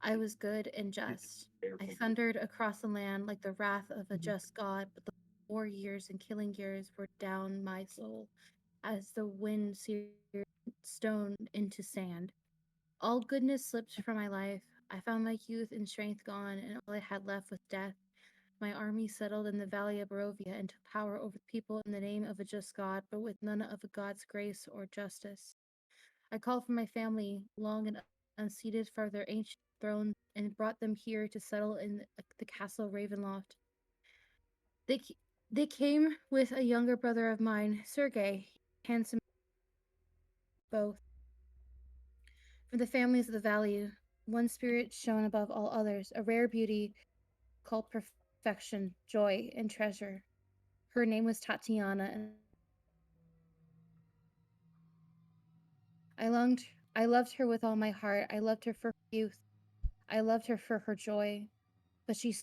I was good and just. I thundered across the land like the wrath of a just God, but the war years and killing years were down my soul, as the wind seared stone into sand. All goodness slipped from my life. I found my youth and strength gone, and all I had left was death. My army settled in the valley of Barovia and took power over the people in the name of a just God, but with none of a God's grace or justice. I called for my family, long and unseated for their ancient throne, and brought them here to settle in the castle Ravenloft. They they came with a younger brother of mine, Sergei, handsome both. From the families of the valley, one spirit shone above all others, a rare beauty called perfection, joy, and treasure. Her name was Tatiana, and I loved her with all my heart. I loved her for her youth. I loved her for her joy. But she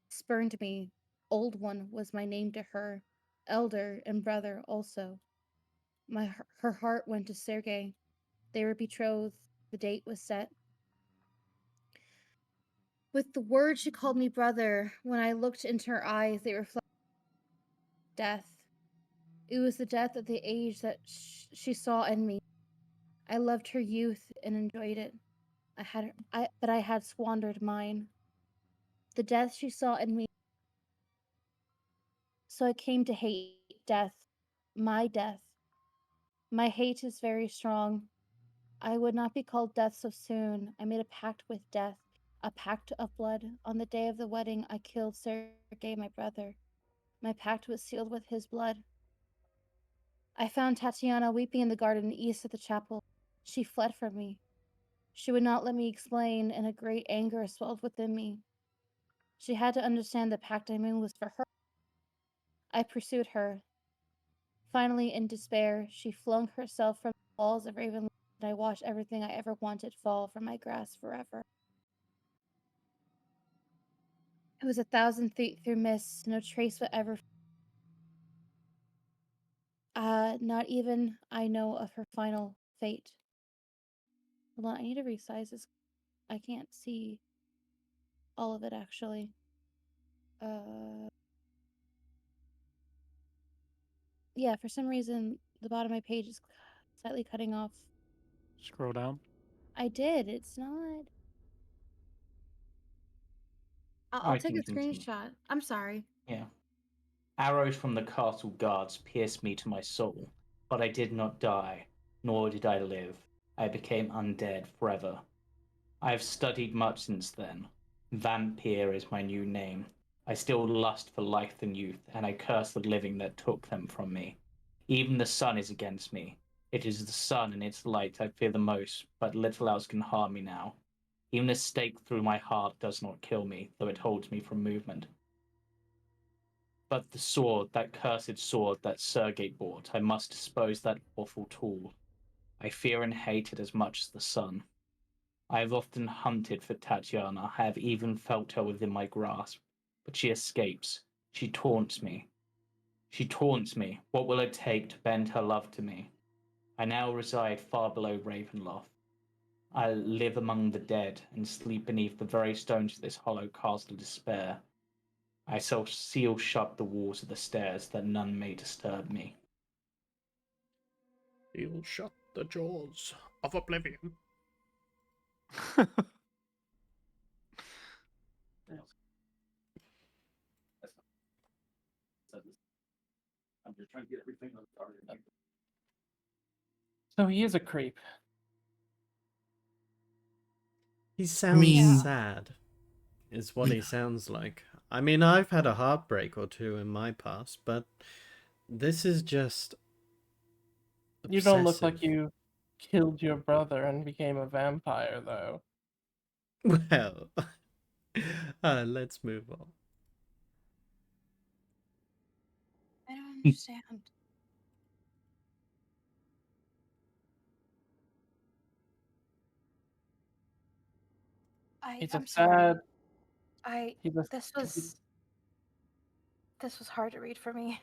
spurned me. Old One was my name to her. Elder and brother also. Her heart went to Sergei. They were betrothed. The date was set. With the word she called me brother, when I looked into her eyes, they reflected death. It was the death of the age that she saw in me. I loved her youth and enjoyed it. But I had squandered mine. The death she saw in me, so I came to hate death. My death. My hate is very strong. I would not be called death so soon. I made a pact with death, a pact of blood. On the day of the wedding, I killed Sergei, my brother. My pact was sealed with his blood. I found Tatiana weeping in the garden east of the chapel. She fled from me. She would not let me explain, and a great anger swelled within me. She had to understand the pact I made was for her. I pursued her. Finally, in despair, she flung herself from the walls of Ravenloft, and I watched everything I ever wanted fall from my grasp forever. It was 1,000 feet through mist, no trace whatever. Not even I know of her final fate. Hold on, I need to resize this. I can't see all of it actually. Yeah, for some reason the bottom of my page is slightly cutting off. Scroll down. I did. It's not. I'll take a screenshot. I'm sorry. Yeah. Arrows from the castle guards pierced me to my soul, but I did not die, nor did I live. I became undead forever. I have studied much since then. Vampire is my new name. I still lust for life and youth, and I curse the living that took them from me. Even the sun is against me. It is the sun and its light I fear the most, but little else can harm me now. Even a stake through my heart does not kill me, though it holds me from movement. But the sword, that cursed sword that Sergei bought, I must dispose that awful tool. I fear and hate it as much as the sun. I have often hunted for Tatiana. I have even felt her within my grasp. But she escapes. She taunts me. She taunts me. What will it take to bend her love to me? I now reside far below Ravenloft. I live among the dead and sleep beneath the very stones of this hollow castle of despair. I shall seal shut the walls of the stairs that none may disturb me. Seal shut the jaws of oblivion. I'm just trying to get everything on the target. So he is a creep. He sounds mean- sad, is what he sounds like. I mean, I've had a heartbreak or two in my past, but this is just obsessive. You don't look like you killed your brother and became a vampire, though. Well, let's move on. I don't understand. I'm sad. This was hard to read for me.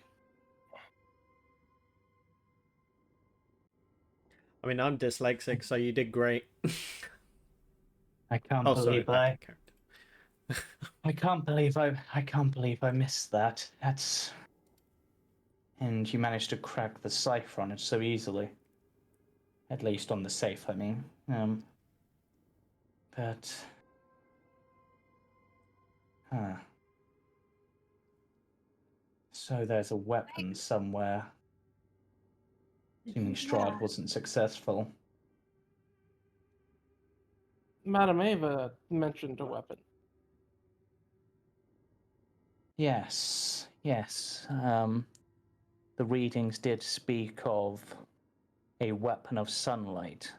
I mean, I'm dyslexic, so you did great. I can't Oh, sorry, believe back in character. I can't believe I missed that. That's and you managed to crack the cipher on it so easily. At least on the safe, I mean. But so there's a weapon somewhere. Assuming Strahd Yeah. wasn't successful. Madame Ava mentioned a weapon. Yes. The readings did speak of a weapon of sunlight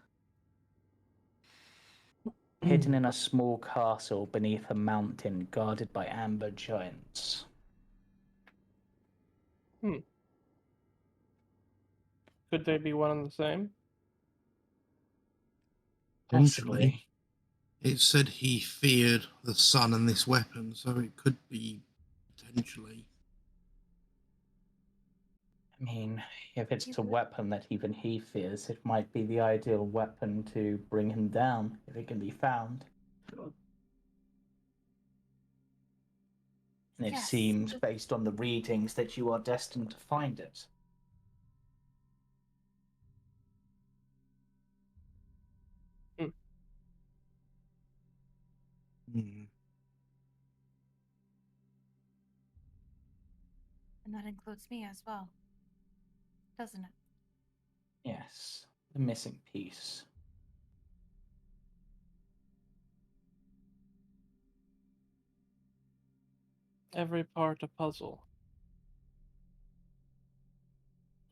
hidden in a small castle beneath a mountain guarded by amber giants. Could they be one and the same? Possibly. It said he feared the sun and this weapon, so it could be potentially. I mean, if it's a weapon that even he fears, it might be the ideal weapon to bring him down if it can be found. And it Yes. seems, based on the readings, that you are destined to find it. Hmm. And that includes me as well, doesn't it? Yes, the missing piece. Every part a puzzle.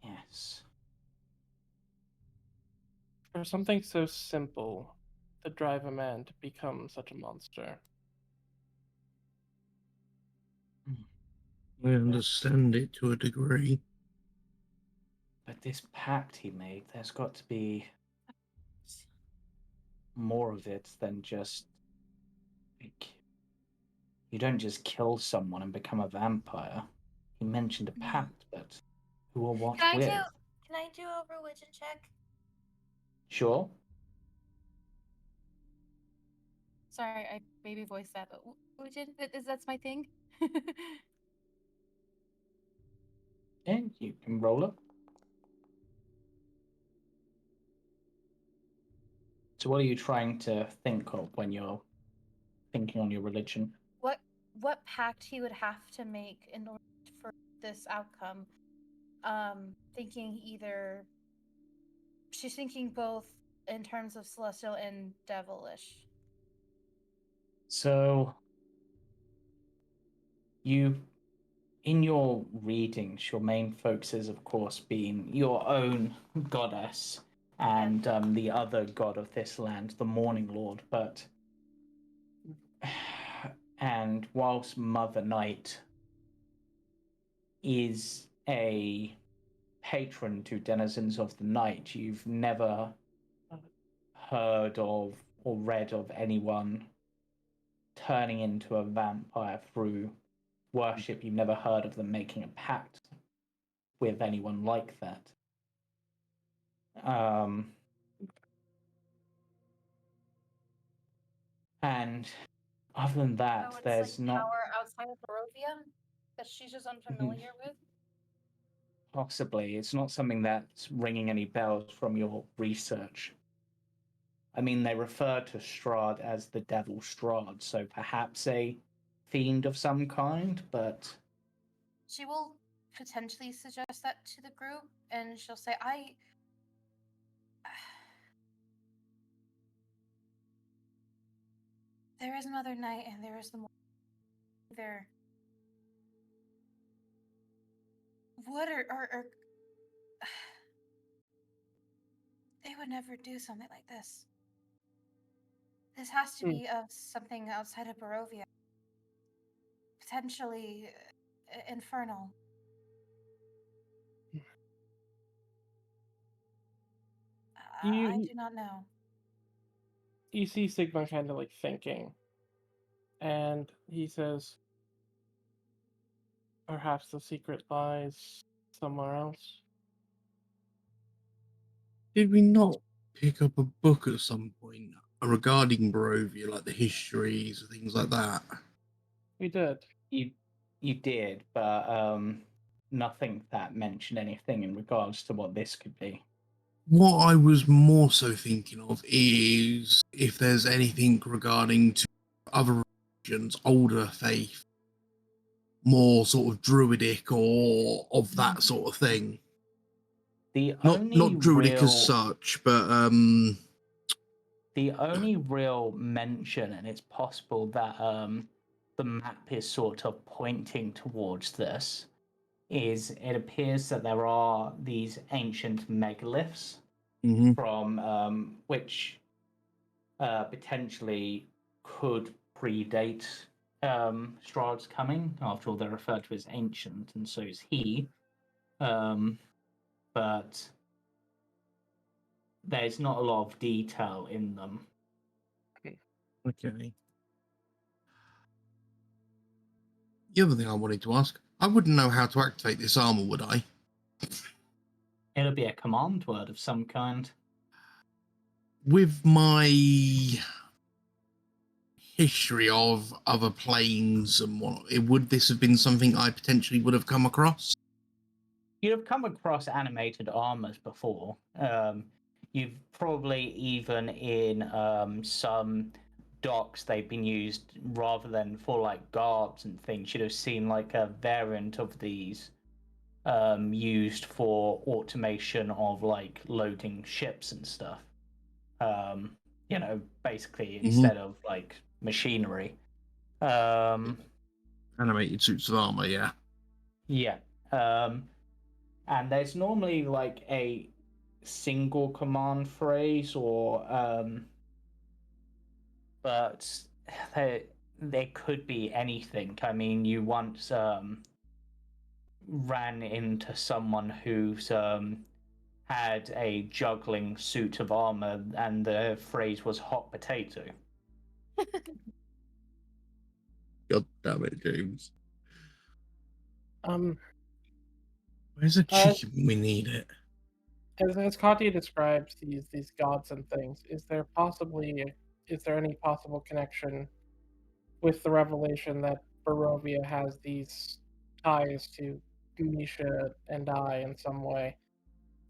Yes. For something so simple to drive a man to become such a monster. I understand it to a degree. But this pact he made, there's got to be more of it than just. Like, you don't just kill someone and become a vampire. He mentioned a pact, but who or what Can with? I do a religion check? Sure. Sorry, I baby voiced that, but religion, that's my thing. Yeah, you can roll it. So what are you trying to think of when you're thinking on your religion? What pact he would have to make in order for this outcome? Thinking either she's thinking both in terms of celestial and devilish. So you, in your readings, your main focus is, of course, being your own goddess and the other god of this land, the Morning Lord. But and whilst Mother Night is a patron to denizens of the night, you've never heard of or read of anyone turning into a vampire through worship. You've never heard of them making a pact with anyone like that. And other than that, So it's there's like not power outside of Barovia that she's just unfamiliar with. possibly. It's not something that's ringing any bells from your research. I mean, they refer to Strahd as the Devil Strahd, so perhaps a fiend of some kind, but She will potentially suggest that to the group, and she'll say, there is Mother Night and there is the morning. There would or they would never do something like this. This has to be of something outside of Barovia. Potentially infernal. I do not know. You see Sigma kind of like thinking, and he says, perhaps the secret lies somewhere else. Did we not pick up a book at some point regarding Barovia, like the histories and things like that? We did. You did, but nothing that mentioned anything in regards to what this could be. What I was more so thinking of is if there's anything regarding to other religions, older faith, more sort of druidic or of that sort of thing. The Not only druidic real, as such, but the only real mention, and it's possible that the map is sort of pointing towards this, is it appears that there are these ancient megaliths mhm. from which potentially could predate Strahd's coming. After all, they're referred to as ancient, and so is he. But there's not a lot of detail in them. Okay. The other thing I wanted to ask, I wouldn't know how to activate this armor, would I? It'll be a command word of some kind. With my history of other planes and what, would this have been something I potentially would have come across? You'd have come across animated armors before. You've probably even in some docks they've been used rather than for like guards and things. You'd have seen like a variant of these used for automation of like loading ships and stuff. Basically instead of like machinery. Animated suits of armor, yeah. Yeah. And there's normally like a single command phrase but there could be anything. I mean, you once ran into someone who's had a juggling suit of armor and the phrase was hot potato. God damn it, James. Where's the chicken when we need it? As Katia describes these gods and things, is there any possible connection with the revelation that Barovia has these ties to Misha and I in some way?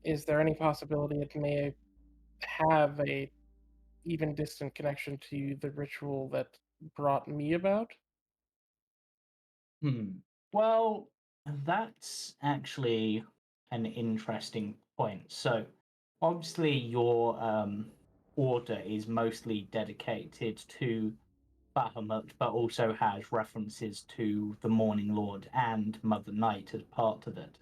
Is there any possibility it may have a even distant connection to the ritual that brought me about? Well, that's actually an interesting point. So, obviously, your order is mostly dedicated to Bahamut, but also has references to the Morning Lord and Mother Night as part of it.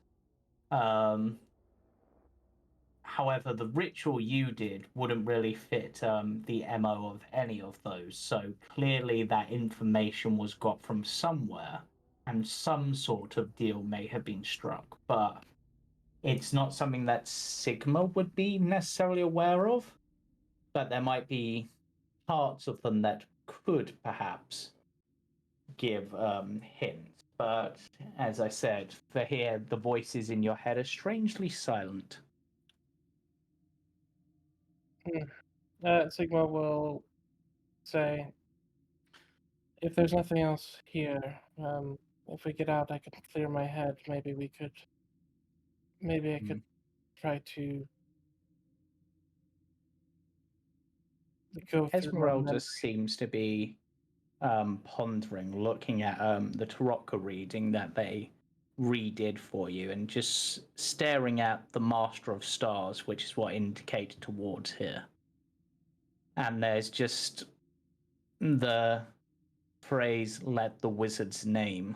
However, the ritual you did wouldn't really fit the MO of any of those. So clearly, that information was got from somewhere, and some sort of deal may have been struck. But it's not something that Sigma would be necessarily aware of. But there might be parts of them that could perhaps give hints. But as I said, for here, the voices in your head are strangely silent. Sigma will say, if there's nothing else here, if we get out, I could clear my head. Maybe I could try to go through my Esmeralda memory. seems to be pondering, looking at the Tarokka reading that they redid for you, and just staring at the Master of Stars, which is what indicated towards here. And there's just the phrase, let the wizard's name,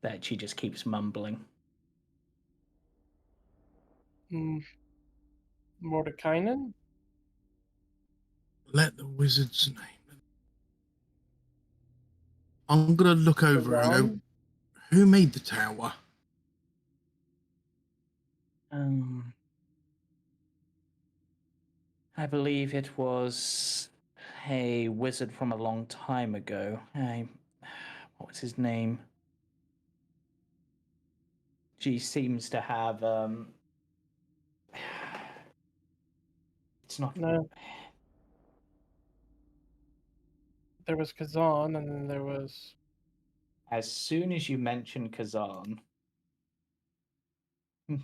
that she just keeps mumbling. Mordekainen? Let the wizard's name. I'm gonna look over and go, who made the tower? I believe it was a wizard from a long time ago. What was his name? She seems to have It's not. No. There was Kazan, and then there was. As soon as you mention Kazan,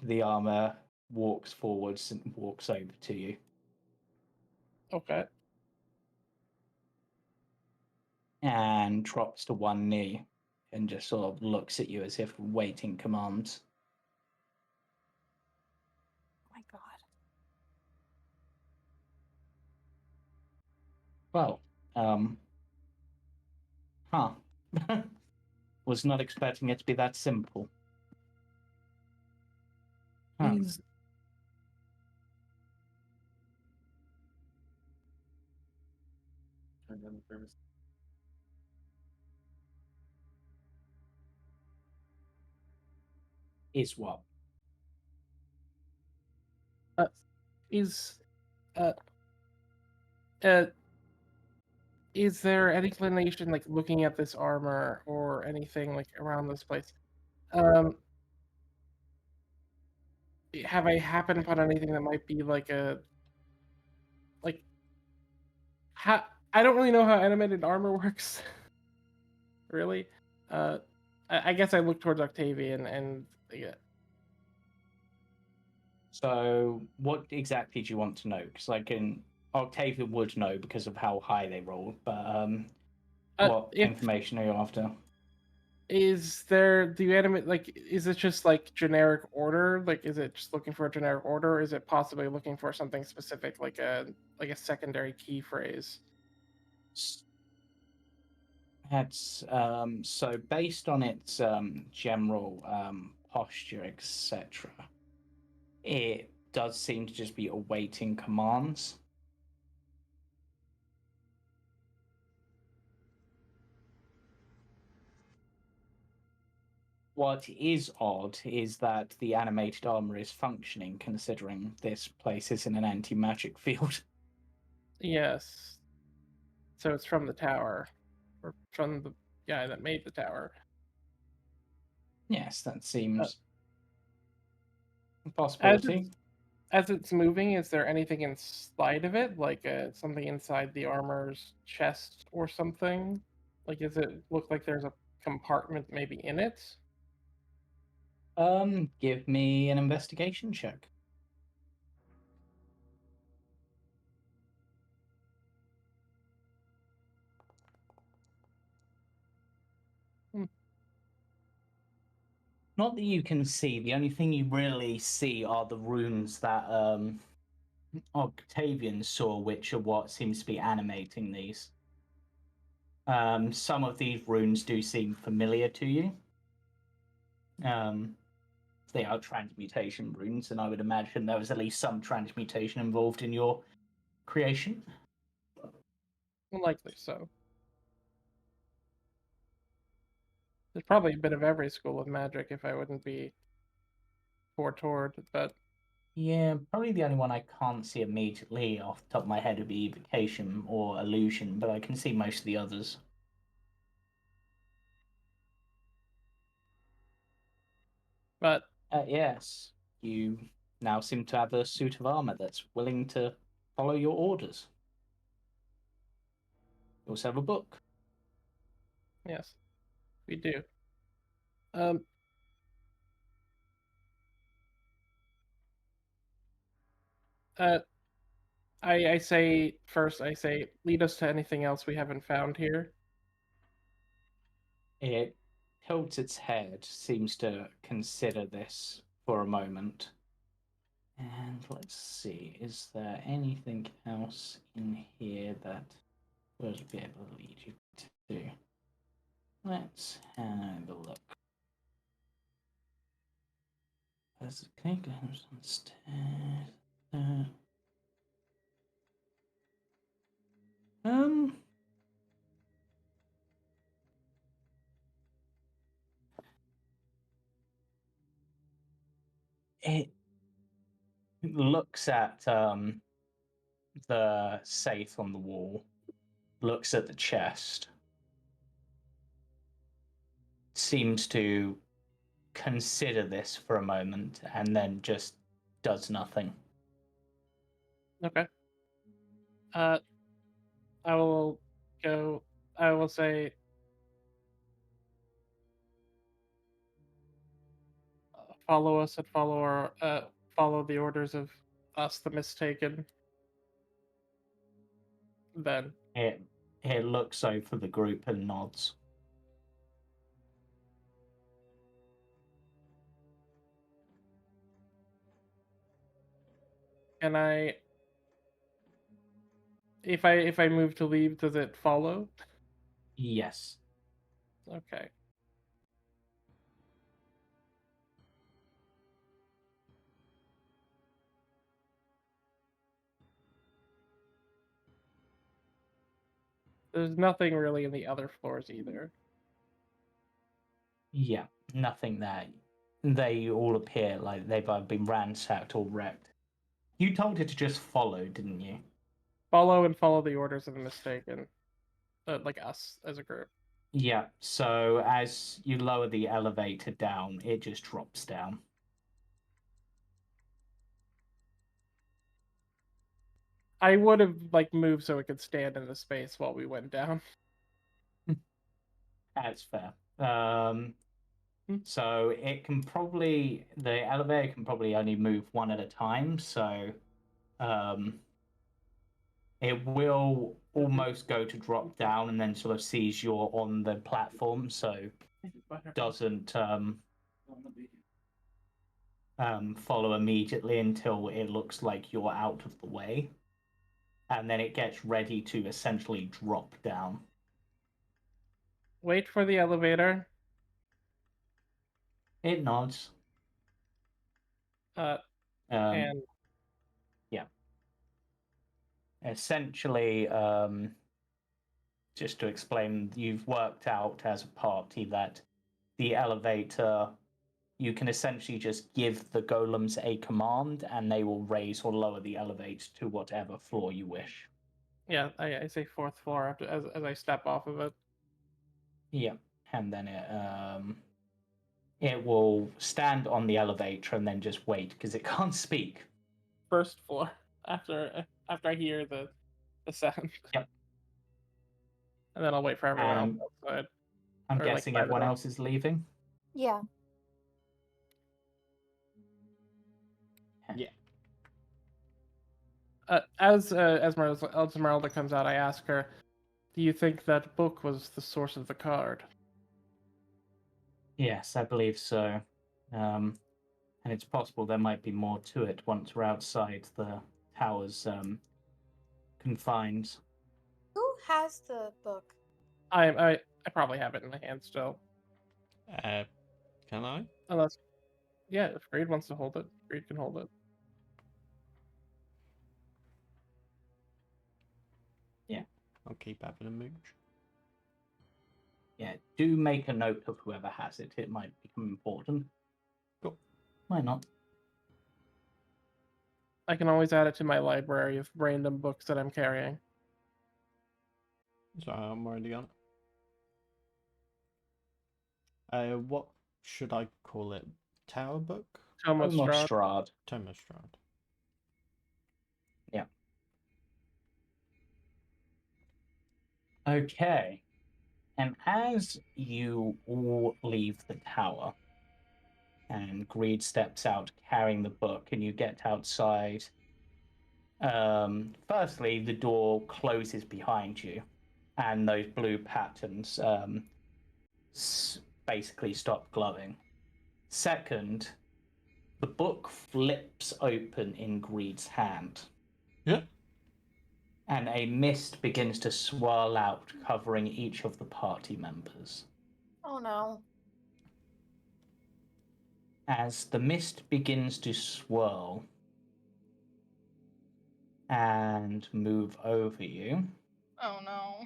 the armor walks forwards and walks over to you. Okay. And drops to one knee and just sort of looks at you as if waiting commands. Oh my god. Well, was not expecting it to be that simple. Huh. Is what? Is is there any inclination, like looking at this armor or anything like around this place? Have I happened upon anything that might be like a like how I don't really know how animated armor works. Really? I guess I look towards Octavian and yeah. So, what exactly do you want to know? Because Octavian would know because of how high they rolled, but what information are you after? Is there do you animate like is it just like generic order? Like is it just looking for a generic order, or is it possibly looking for something specific like a secondary key phrase? That's so based on its general posture, etc. It does seem to just be awaiting commands. What is odd is that the animated armor is functioning, considering this place is in an anti-magic field. Yes. So it's from the tower, or from the guy that made the tower. Yes, that seems a possibility. As it's moving, is there anything inside of it, like something inside the armor's chest or something? Like, does it look like there's a compartment maybe in it? Give me an investigation check. Not that you can see. The only thing you really see are the runes that Octavian saw, which are what seems to be animating these. Some of these runes do seem familiar to you. They are transmutation runes, and I would imagine there was at least some transmutation involved in your creation. Likely so. There's probably a bit of every school of magic if I wouldn't be toward, but Yeah, probably the only one I can't see immediately off the top of my head would be evocation or illusion, but I can see most of the others. Yes, you now seem to have a suit of armor that's willing to follow your orders. You also have a book. yes, we do. I say first, I say, lead us to anything else we haven't found here. It tilts its head, seems to consider this for a moment. And let's see, is there anything else in here that would be able to lead you to? Let's have a look. Okay, goes on stairs. It looks at the safe on the wall, looks at the chest, seems to consider this for a moment, and then just does nothing. Okay. I will go. I will say. Follow us and follow the orders of us, the mistaken. Then It looks over the group and nods. can I? If I move to leave, does it follow? Yes. Okay. There's nothing really in the other floors either. Yeah, nothing there. They all appear like they've either been ransacked or wrecked. You told it to just follow, didn't you? Follow the orders of the mistaken. Like us as a group. Yeah, so as you lower the elevator down, it just drops down. I would have like moved so it could stand in the space while we went down. That's fair. So it can probably, the elevator can probably only move one at a time, so it will almost go to drop down and then sort of sees you're on the platform, so doesn't follow immediately until it looks like you're out of the way. And then it gets ready to essentially drop down. Wait for the elevator. It nods. And yeah. Essentially, just to explain, you've worked out as a party that the elevator, you can essentially just give the golems a command and they will raise or lower the elevator to whatever floor you wish. yeah, I say fourth floor after as I step off of it. Yeah, and then it will stand on the elevator and then just wait because it can't speak. First floor after I hear the sound. Yep. And then I'll wait for everyone else outside. I'm Or, like, guessing by the everyone door. else is leaving. Yeah. Yeah. As Esmeralda comes out, I ask her, "Do you think that book was the source of the card?" Yes, I believe so. And it's possible there might be more to it once we're outside the tower's confines. Who has the book? I probably have it in my hand still. Can I? Unless, yeah, if Greed wants to hold it, Greed can hold it. Yeah. I'll keep having a mooch. Yeah, do make a note of whoever has it. It might become important. Cool. Why not? I can always add it to my library of random books that I'm carrying. So I'm already on it. What should I call it? Tower book? Tome of Strahd. Strahd. Tome of Strahd. Yeah. Okay. And as you all leave the tower, and Greed steps out carrying the book, and you get outside, firstly, the door closes behind you, and those blue patterns basically stop glowing. Second, the book flips open in Greed's hand. Yeah. And a mist begins to swirl out, covering each of the party members. Oh no. As the mist begins to swirl and move over you, Oh no.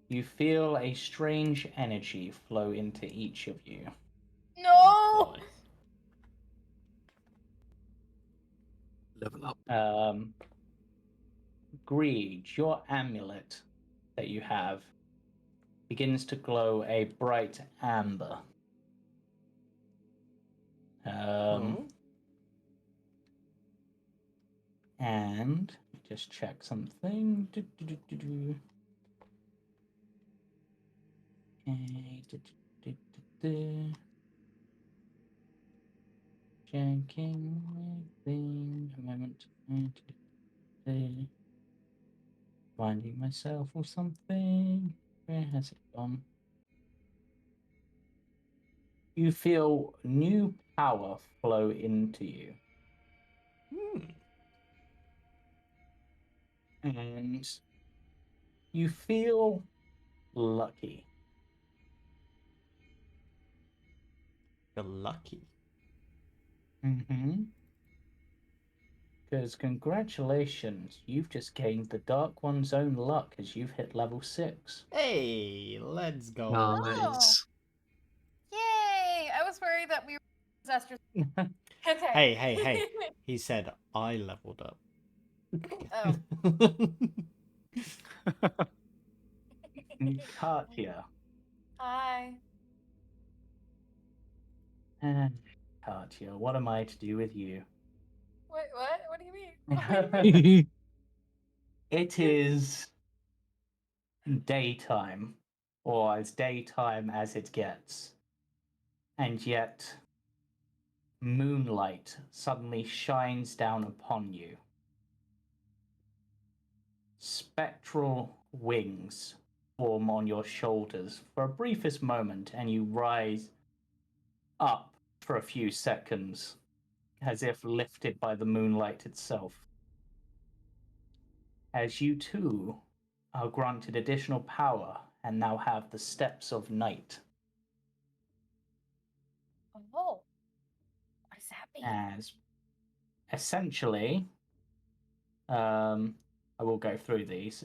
you feel a strange energy flow into each of you. No. Level up. Greed, your amulet that you have begins to glow a bright amber. And And just check something. Okay. Checking everything. A moment. Finding myself or something. Where has it gone? You feel new power flow into you. And you feel lucky. You're lucky. Mm-hmm. Because congratulations, you've just gained the Dark One's own luck as you've hit level 6. Hey, let's go. Nice. Yay! I was worried that we were disasters. Okay. Hey. He said I leveled up. Oh. Katia. Hi. Katia, what am I to do with you? Wait, what? What do you mean? It is daytime, or as daytime as it gets. And yet, moonlight suddenly shines down upon you. Spectral wings form on your shoulders for a briefest moment, and you rise up for a few seconds, as if lifted by the moonlight itself. As you too are granted additional power and now have the steps of night. Oh. What does that mean? As essentially, I will go through these.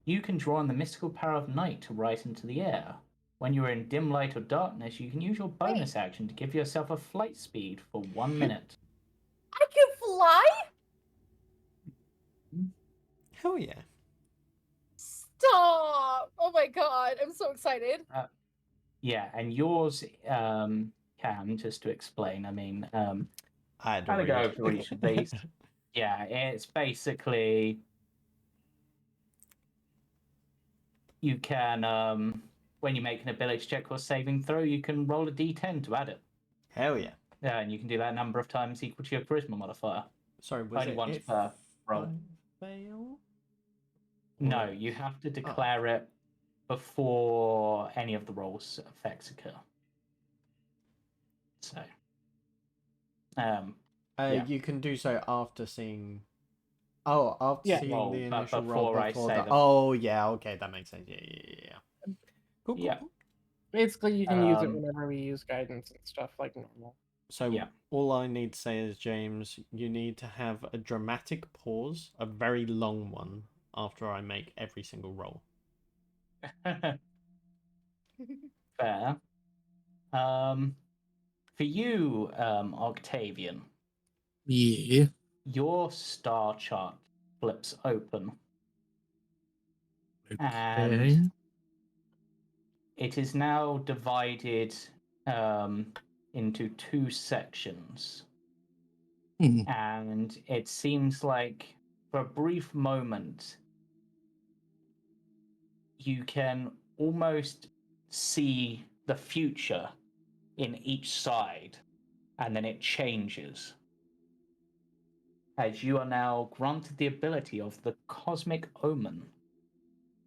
You can draw on the mystical power of night to rise into the air. When you are in dim light or darkness, you can use your bonus action to give yourself a flight speed for 1 minute. I can fly? Hell yeah. Stop! Oh my god, I'm so excited. Yeah, and yours, Cam, just to explain, I mean, I had to kind of go read. over each of these. Yeah, it's basically you can, when you make an ability check or saving throw, you can roll a d10 to add it. Hell yeah. Yeah, and you can do that a number of times equal to your charisma modifier. Sorry, was Only it once if per roll. I fail? No, Or- you have to declare it before any of the rolls effects occur. So, yeah. You can do so after seeing. Oh, after Yeah. seeing Roll, the but initial before roll I before say the. them. Oh yeah, okay, that makes sense. Yeah. Cool. Yeah. Basically, you can use it Um, whenever we use guidance and stuff like normal. So Yeah. all I need to say is, James, you need to have a dramatic pause, a very long one, after I make every single roll. Fair. For you, Octavian, Yeah. your star chart flips open, Okay. and it is now divided into 2 sections. Hmm. And it seems like for a brief moment, you can almost see the future in each side, and then it changes. As you are now granted the ability of the Cosmic Omen,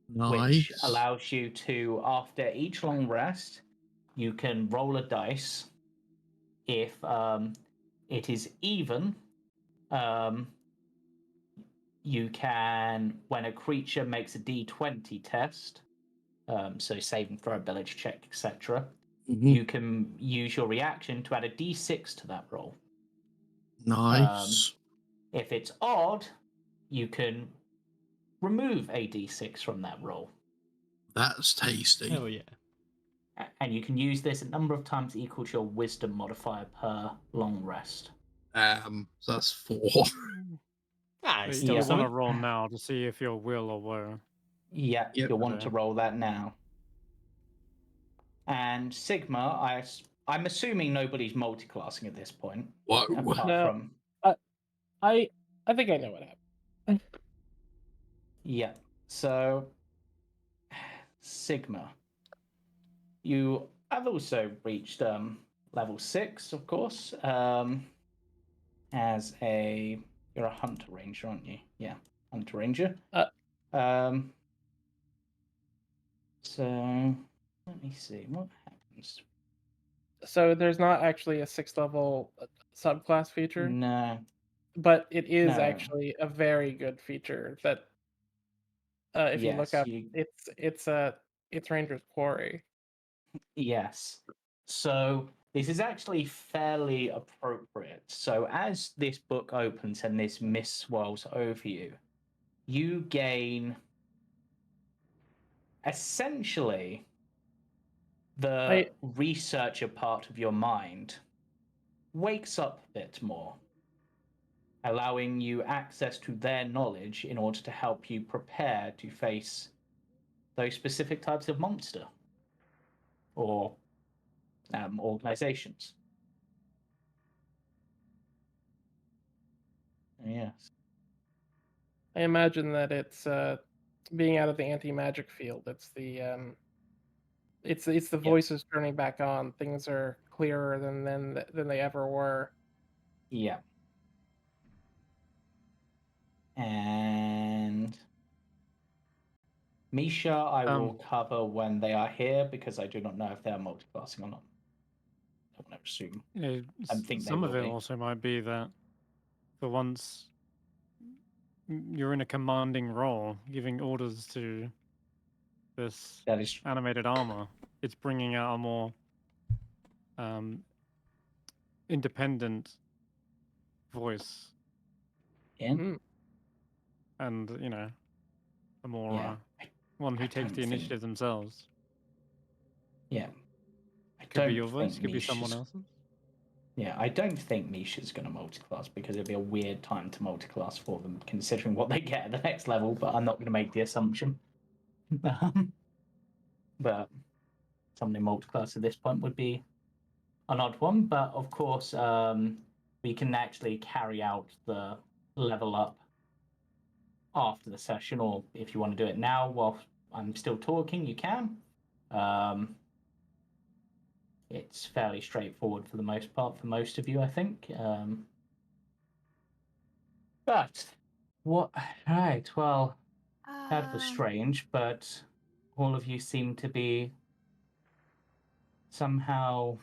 which Nice. allows you to, after each long rest, you can roll a dice. If it is even, you can, when a creature makes a d20 test, so saving throw, ability check, etc., Mhm. you can use your reaction to add a d6 to that roll. Nice. If it's odd, you can remove a d6 from that roll. That's tasty. Hell yeah. And you can use this a number of times equal to your wisdom modifier per long rest. So that's 4. Ah, So it's you still Yeah. want to something. roll now to see if your will or woe. Yeah, Yep. you'll want Okay. to roll that now. And Sigma, I'm assuming nobody's multiclassing at this point. Whoa. Apart No. from I think I know what happened. Yeah. So, Sigma, you have also reached level 6, of course. As you're a hunter ranger, aren't you? Yeah, hunter ranger. Um. So let me see what happens. So there's not actually a 6th level subclass feature, No. but it is No. actually a very good feature that if you look Yes. up, it's Ranger's Quarry. Yes. So this is actually fairly appropriate. So as this book opens and this mist swirls over you, you gain essentially the researcher part of your mind wakes up a bit more, allowing you access to their knowledge in order to help you prepare to face those specific types of monster or organizations. Yes. I imagine that it's being out of the anti-magic field. It's the Yep. voices turning back on. Things are clearer than they ever were. Yeah. And Misha, I will cover when they are here because I do not know if they are multiclassing or not. I'm going to assume. I think they some of will it be. also might be that for once you're in a commanding role, giving orders to this That is animated armor. It's bringing out a more independent voice. in. Mm. And, you know, a more Yeah. one who I takes don't the think- initiative themselves. Yeah. I Could be don't your voice, think could be someone Misha's- else's. Yeah, I don't think Misha's going to multiclass because it'd be a weird time to multiclass for them, considering what they get at the next level. But I'm not going to make the assumption. But somebody multiclass at this point would be an odd one. But of course, we can actually carry out the level up after the session, or if you want to do it now while I'm still talking, you can. It's fairly straightforward for the most part for most of you, I think. But what? Right. Well, that was strange, but all of you seem to be somehow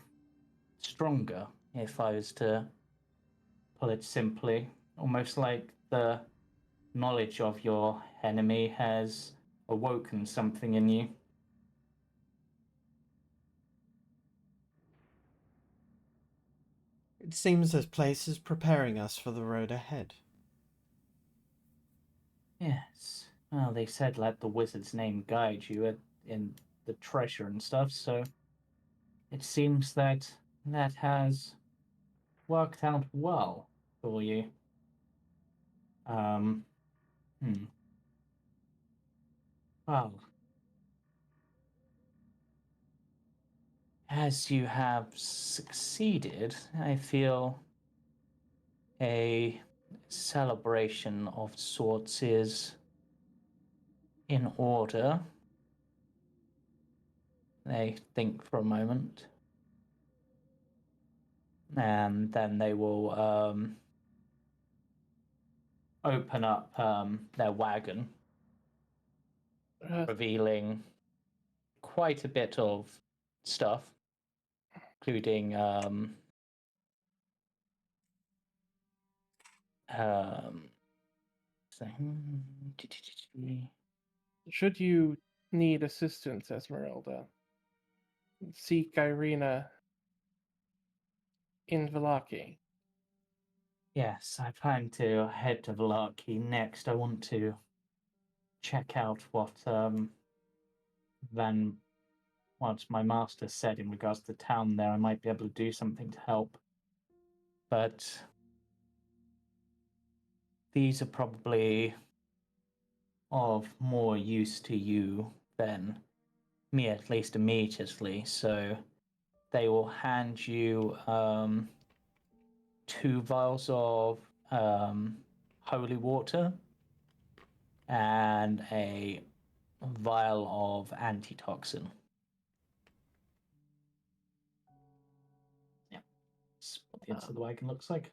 stronger, if I was to put it simply. Almost like the knowledge of your enemy has awoken something in you. It seems this place is preparing us for the road ahead. Yes. Well, they said let the wizard's name guide you in the treasure and stuff, so it seems that that has worked out well for you. Hmm. Well, as you have succeeded, I feel a celebration of sorts is in order. They think for a moment, and then they will open up their wagon, revealing quite a bit of stuff, including Should you need assistance, Esmeralda, seek Irina in Vallaki. Yes, I plan to head to Vallaki next. I want to check out what my master said in regards to the town there. I might be able to do something to help. But these are probably of more use to you than me, at least immediately. So they will hand you 2 vials of holy water and a vial of antitoxin. Yeah, that's what the inside of the wagon looks like.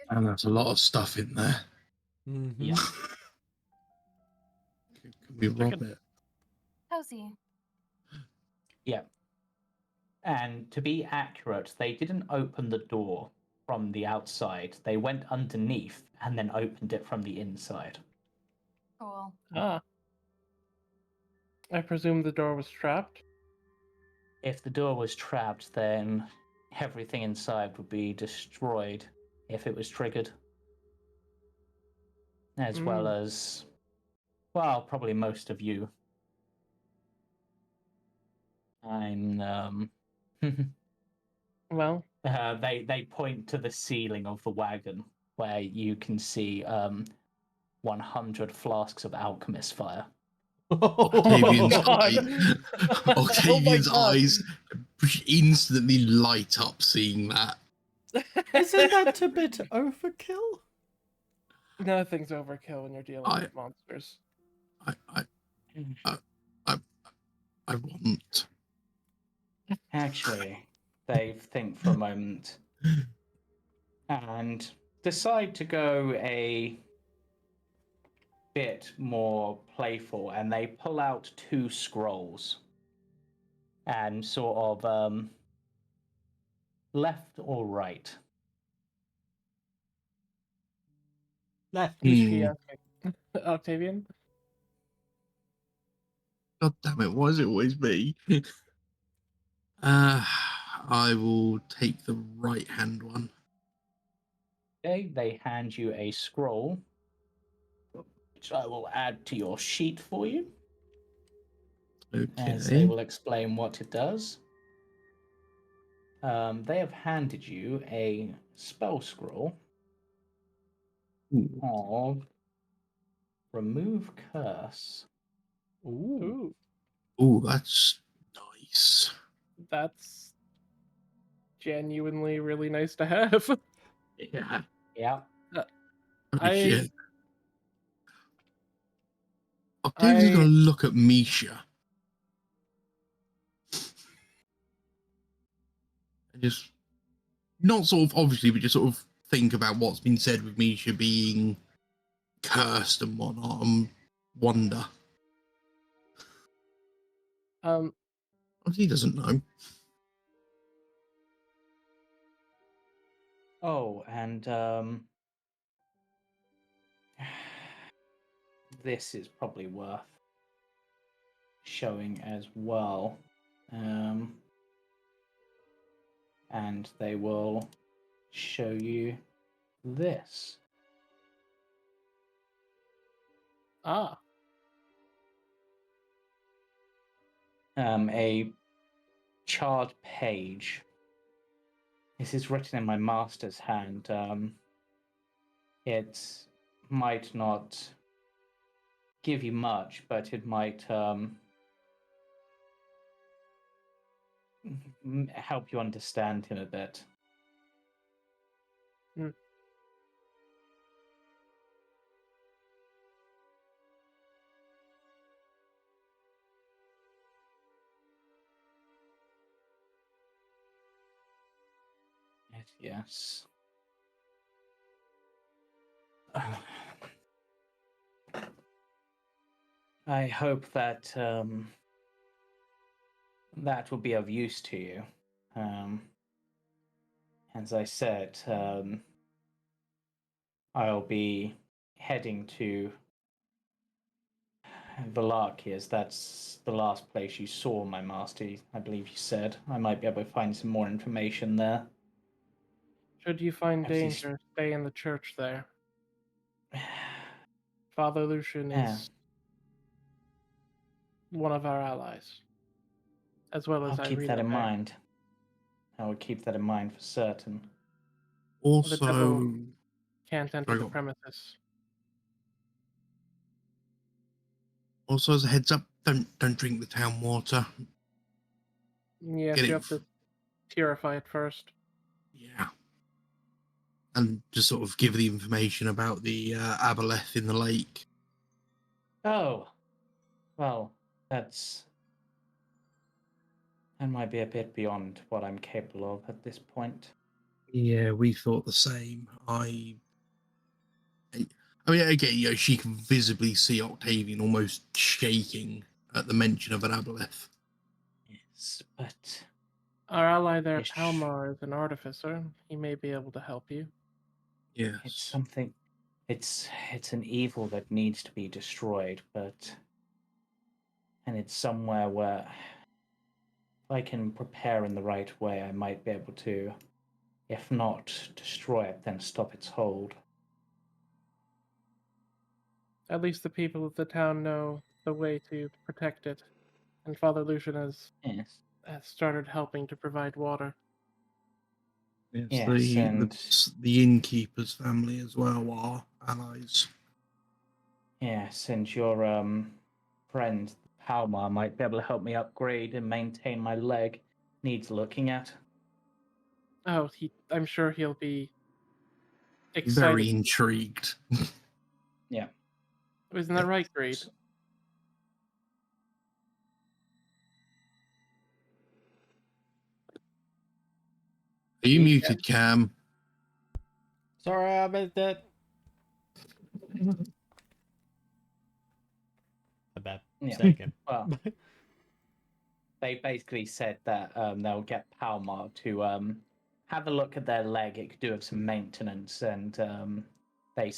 And there's a lot of stuff in there. Mm-hmm. Yeah. Can we rob it? Cozy. Yeah. And to be accurate, they didn't open the door from the outside. They went underneath and then opened it from the inside. Cool. Ah. I presume the door was trapped. If the door was trapped, then everything inside would be destroyed if it was triggered. As well as, well, probably most of you. I'm, Well, they point to the ceiling of the wagon where you can see 100 flasks of alchemist fire. Octavian's, Oh my Octavian's God. eyes instantly light up seeing that. Isn't that a bit overkill? Nothing's overkill when you're dealing I- with monsters. I want. Actually, they think for a moment and decide to go a bit more playful, and they pull out 2 scrolls and sort of left or right. Left. Who's she asking? Octavian? God damn it, why is it always me? I will take the right hand one. Okay, they hand you a scroll, which I will add to your sheet for you, as they Okay. will explain what it does. They have handed you a spell scroll Ooh. of Remove Curse. Ooh, Ooh, that's nice. that's genuinely really nice to have. Yeah. Yeah. Holy I- shit. Octavian's gonna look at Misha. And just not sort of obviously, but just sort of think about what's been said with Misha being cursed and whatnot and wonder. Obviously he doesn't know. Oh, and this is probably worth showing as well. And they will show you this. Ah, A charred page. This is written in my master's hand. It might not give you much, but it might help you understand him a bit. Yes. I hope that that will be of use to you. As I said, I'll be heading to Valakias. That's the last place you saw my master, I believe you said. I might be able to find some more information there. should you find Perhaps he's- danger, stay in the church there. Father Lucian Yeah. is one of our allies, as well as I'll keep Irina that in there. mind. I will keep that in mind for certain. Also, devil Can't enter Sorry, the go on. premises. also as a heads up, don't drink the town water. Yes, Get you it. have to purify it first. Yeah. and just sort of give the information about the aboleth in the lake. Oh, well, that might be a bit beyond what I'm capable of at this point. Yeah, we thought the same. I mean, again, she can visibly see Octavian almost shaking at the mention of an aboleth. Yes, but Our ally there, Ish. Palmar, is an artificer. He may be able to help you. Yes. it's something. It's an evil that needs to be destroyed, and it's somewhere where if I can prepare in the right way, I might be able to, if not destroy it, then stop its hold. At least the people of the town know the way to protect it. And Father Lucian has Yes. started helping to provide water. Yes, Yes, and the innkeeper's family as well are allies. yes, and your friend Palma might be able to help me upgrade and maintain my leg. Needs looking at. Oh, I'm sure he'll be excited. Very intrigued. Yeah. Isn't that right, Greed? Are you Yeah. muted, Cam? Sorry about that. A bad Yeah. second. Well, they basically said that they'll get Palma to have a look at their leg. It could do with some maintenance, and they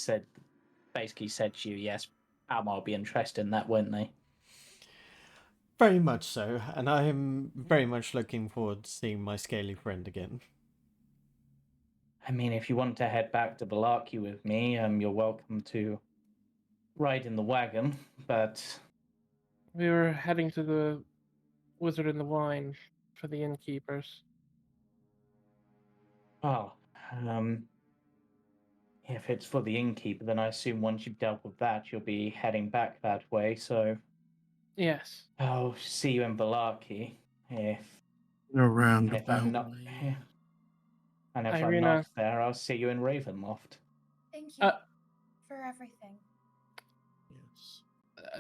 basically said to you, yes, Palma will be interested in that, won't they? Very much so, and I am very much looking forward to seeing my scaly friend again. I mean, if you want to head back to Balarki with me, you're welcome to ride in the wagon, but We were heading to the Wizard in the Wine for the innkeepers. oh, if it's for the innkeeper, then I assume once you've dealt with that, you'll be heading back that way. So Yes. I'll see you in Balarki if Around if I'm not way. here. And if I'm Irina. not there, I'll see you in Ravenloft. Thank you for everything. Yes.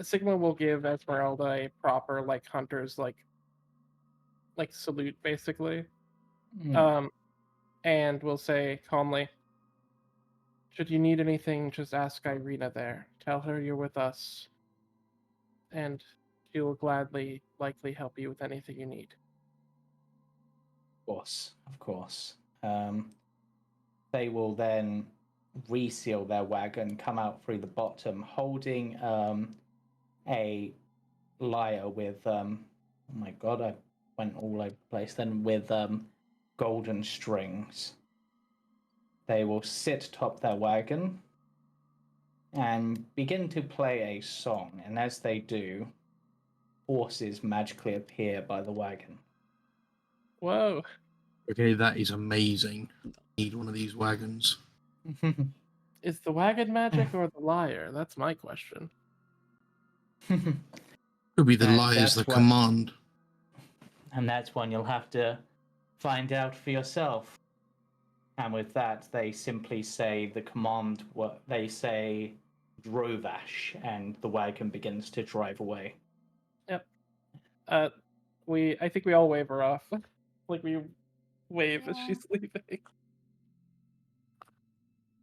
Sigma will give Esmeralda a proper hunter's salute, basically. And will say calmly, should you need anything, just ask Irina there. Tell her you're with us, and she will likely help you with anything you need. Of course. They will then reseal their wagon, come out through the bottom, holding a lyre with oh my god, I went all over the place. Then with golden strings. They will sit atop their wagon and begin to play a song, and as they do, horses magically appear by the wagon. Whoa. Okay, that is amazing. Need one of these wagons. Is the wagon magic or the lyre? That's my question. Could be the And liars, the that's what- command. And that's one you'll have to find out for yourself. And with that, they simply say the command, they say Drovash, and the wagon begins to drive away. Yep. I think we all wave her off. We wave as she's leaving.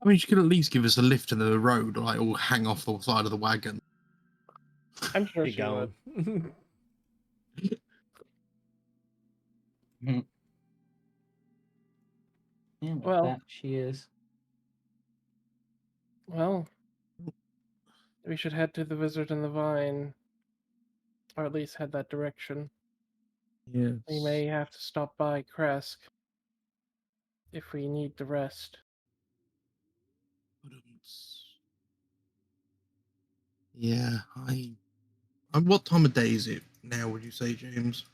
I mean, she could at least give us a lift in the road, or hang off the side of the wagon. I'm sure Keep she would. going. Yeah, with Well- that she is. Well, we should head to the Wizard in the Vine, or at least head that direction. Yes. We may have to stop by Kresk if we need to rest. Yeah, And what time of day is it now, would you say, James?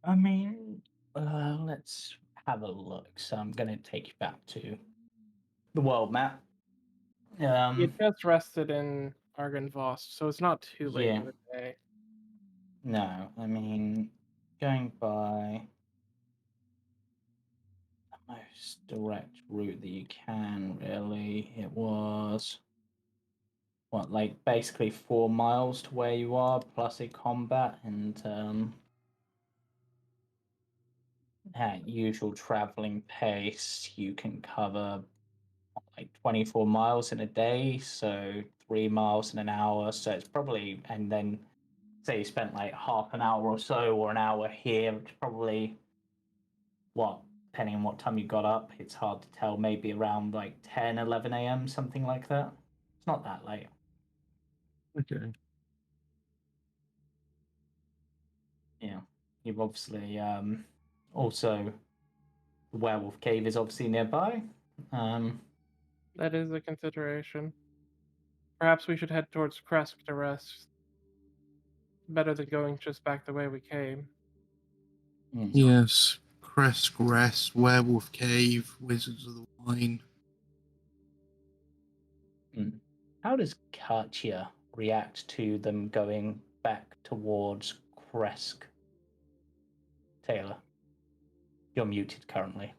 I mean, let's have a look. So I'm going to take you back to the world map. You just rested in Argynvost, so it's not too late Yeah. in the day. No, I mean, going by most direct route that you can, really. It was what, like basically 4 miles to where you are, plus a combat, and at usual traveling pace, you can cover like 24 miles in a day, so 3 miles in an hour. So it's probably, and then say you spent like half an hour or so, or an hour here, it's probably what, depending on what time you got up, it's hard to tell, maybe around like 10, 11 a.m., something like that. It's not that late. Okay. Yeah. You've obviously also, the werewolf cave is obviously nearby. That is a consideration. Perhaps we should head towards Kresk to rest. Better than going just back the way we came. Yes. Crest Rest, Werewolf Cave, Wizards of the Wine. How does Katia react to them going back towards Kresk? Taylor, you're muted currently.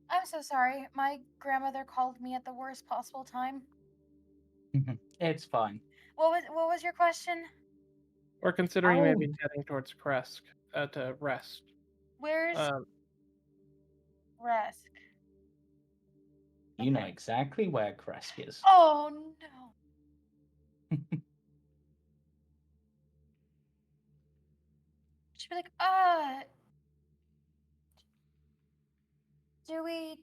I'm so sorry. My grandmother called me at the worst possible time. It's fine. What was your question? We're considering maybe How- heading towards Kresk to rest. Where's Resk? You know exactly where Kresk is. Oh no. She'd be like, do we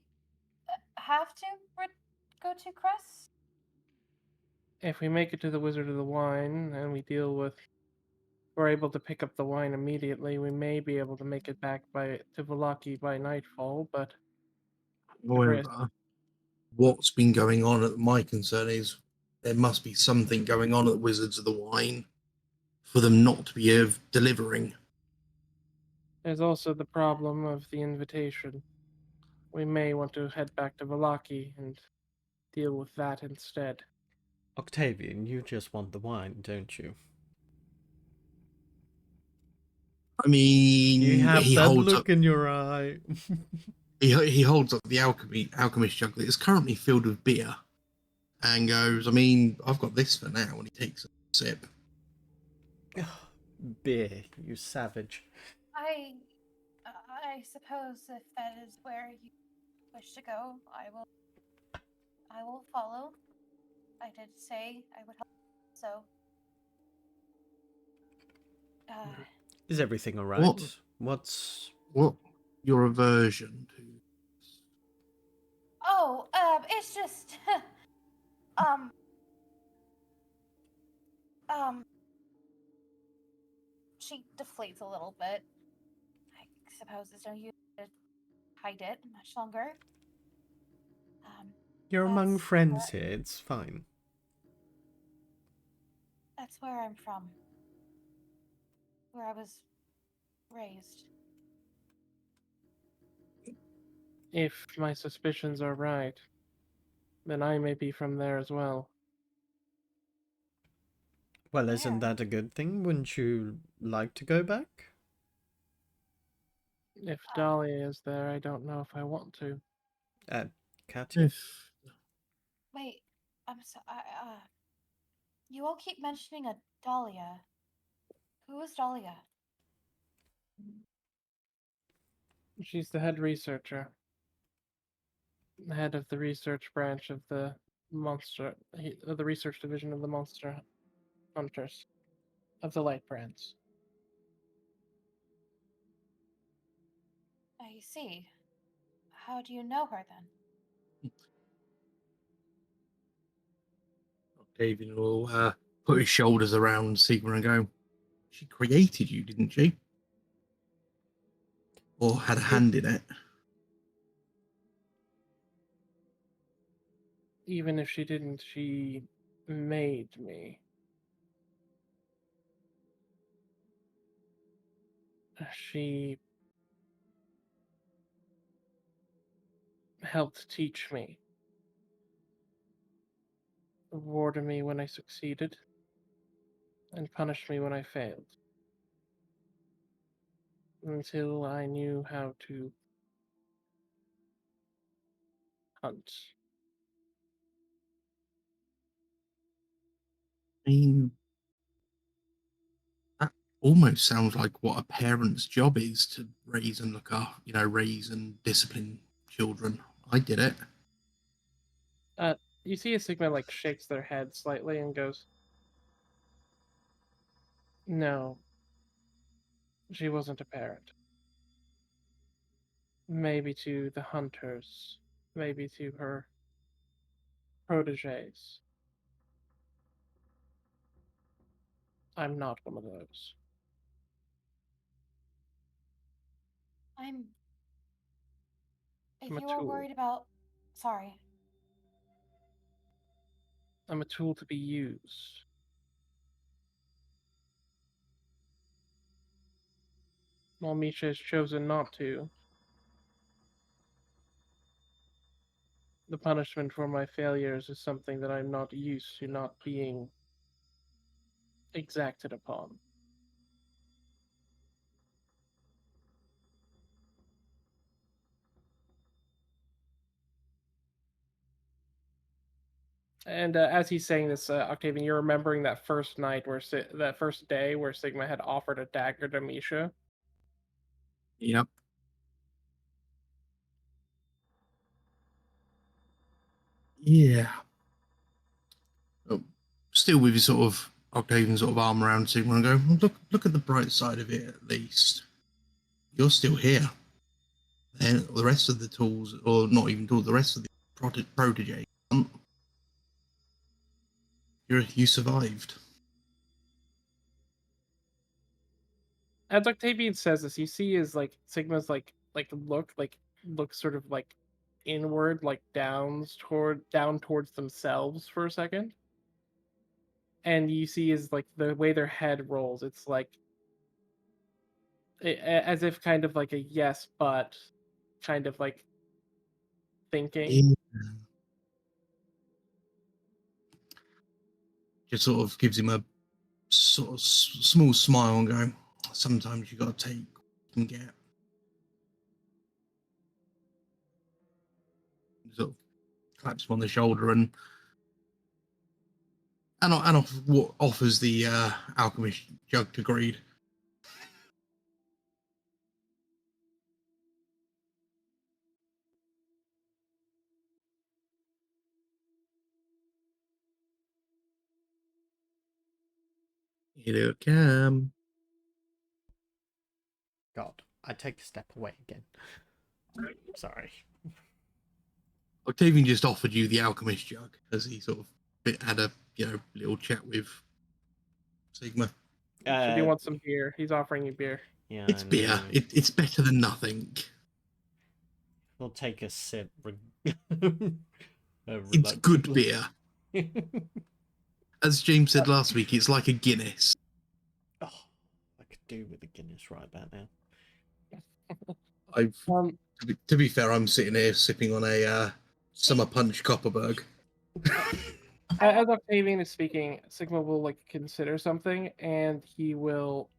have to go to Crest? If we make it to the Wizard of the Wine and we're able to pick up the wine immediately, we may be able to make it back to Vallaki by nightfall, but However, what's been going on, my concern is there must be something going on at Wizards of the Wine for them not to be delivering. there's also the problem of the invitation. We may want to head back to Vallaki and deal with that instead. Octavian, you just want the wine, don't you? I mean, You have he that holds look up. in your eye. He holds up the alchemist jug that is currently filled with beer, and goes, "I mean, I've got this for now." And he takes a sip. Beer, you savage. I suppose if that is where you wish to go, I will follow. I did say I would help, so. Is everything alright? What's... What your aversion to? Oh, it's just, um, she deflates a little bit. I suppose there's no use to hide it much longer. You're among That's friends here, it's fine. That's where I'm from. Where I was raised. If my suspicions are right, then I may be from there as well. Well, isn't that a good thing? Wouldn't you like to go back? If Dahlia is there, I don't know if I want to. Katia? Wait, I'm so you all keep mentioning a Dahlia. Who is Dahlia? She's the head researcher. The head of the research branch of the the research division of the monster hunters of the Light Brands. I see. How do you know her then? Octavian will put his shoulders around Sigma and go, "She created you, didn't she? Or had a hand in it?" Even if she didn't, she made me. She helped teach me. rewarded me when I succeeded, and punished me when I failed. Until I knew how to hunt. I mean, that almost sounds like what a parent's job is, to raise and look after, raise and discipline children. I did it. You see a Sigma like shakes their head slightly and goes, "No, she wasn't a parent. Maybe to the hunters, maybe to her proteges. I'm not one of those." I'm. If I'm a you are tool. worried about. Sorry. I'm a tool to be used. While Misha has chosen not to, the punishment for my failures is something that I'm not used to not being exacted upon. And as he's saying this, Octavian, you're remembering that first night that first day where Sigma had offered a dagger to Misha. Yep. Yeah. Oh, still with your sort of Octavian sort of arm around Sigma and go, well, look at the bright side of it at least. You're still here. And the rest of the tools, or not even tools, the rest of the protege, you survived. As Octavian says this, you see is like Sigma's look sort of like inward, like down towards themselves for a second. And you see is like the way their head rolls, it's like as if kind of like a yes but kind of like thinking. Yeah. Just sort of gives him a sort of small smile and go, sometimes you got to take what you can get. Sort of claps him on the shoulder and offers the alchemist jug to Greed. Here it come. God, I take a step away again. Sorry. Octavian just offered you the alchemist jug as he sort of had a little chat with Sigma. So do you want some beer? He's offering you beer. Yeah, It's beer. It's better than nothing. We'll take a sip. It's good beer. As James said last week, it's like a Guinness. Oh, I could do with a Guinness right about now. To be fair, I'm sitting here sipping on a summer punch Copperberg. As Octavian is speaking, Sigma will like consider something, and he will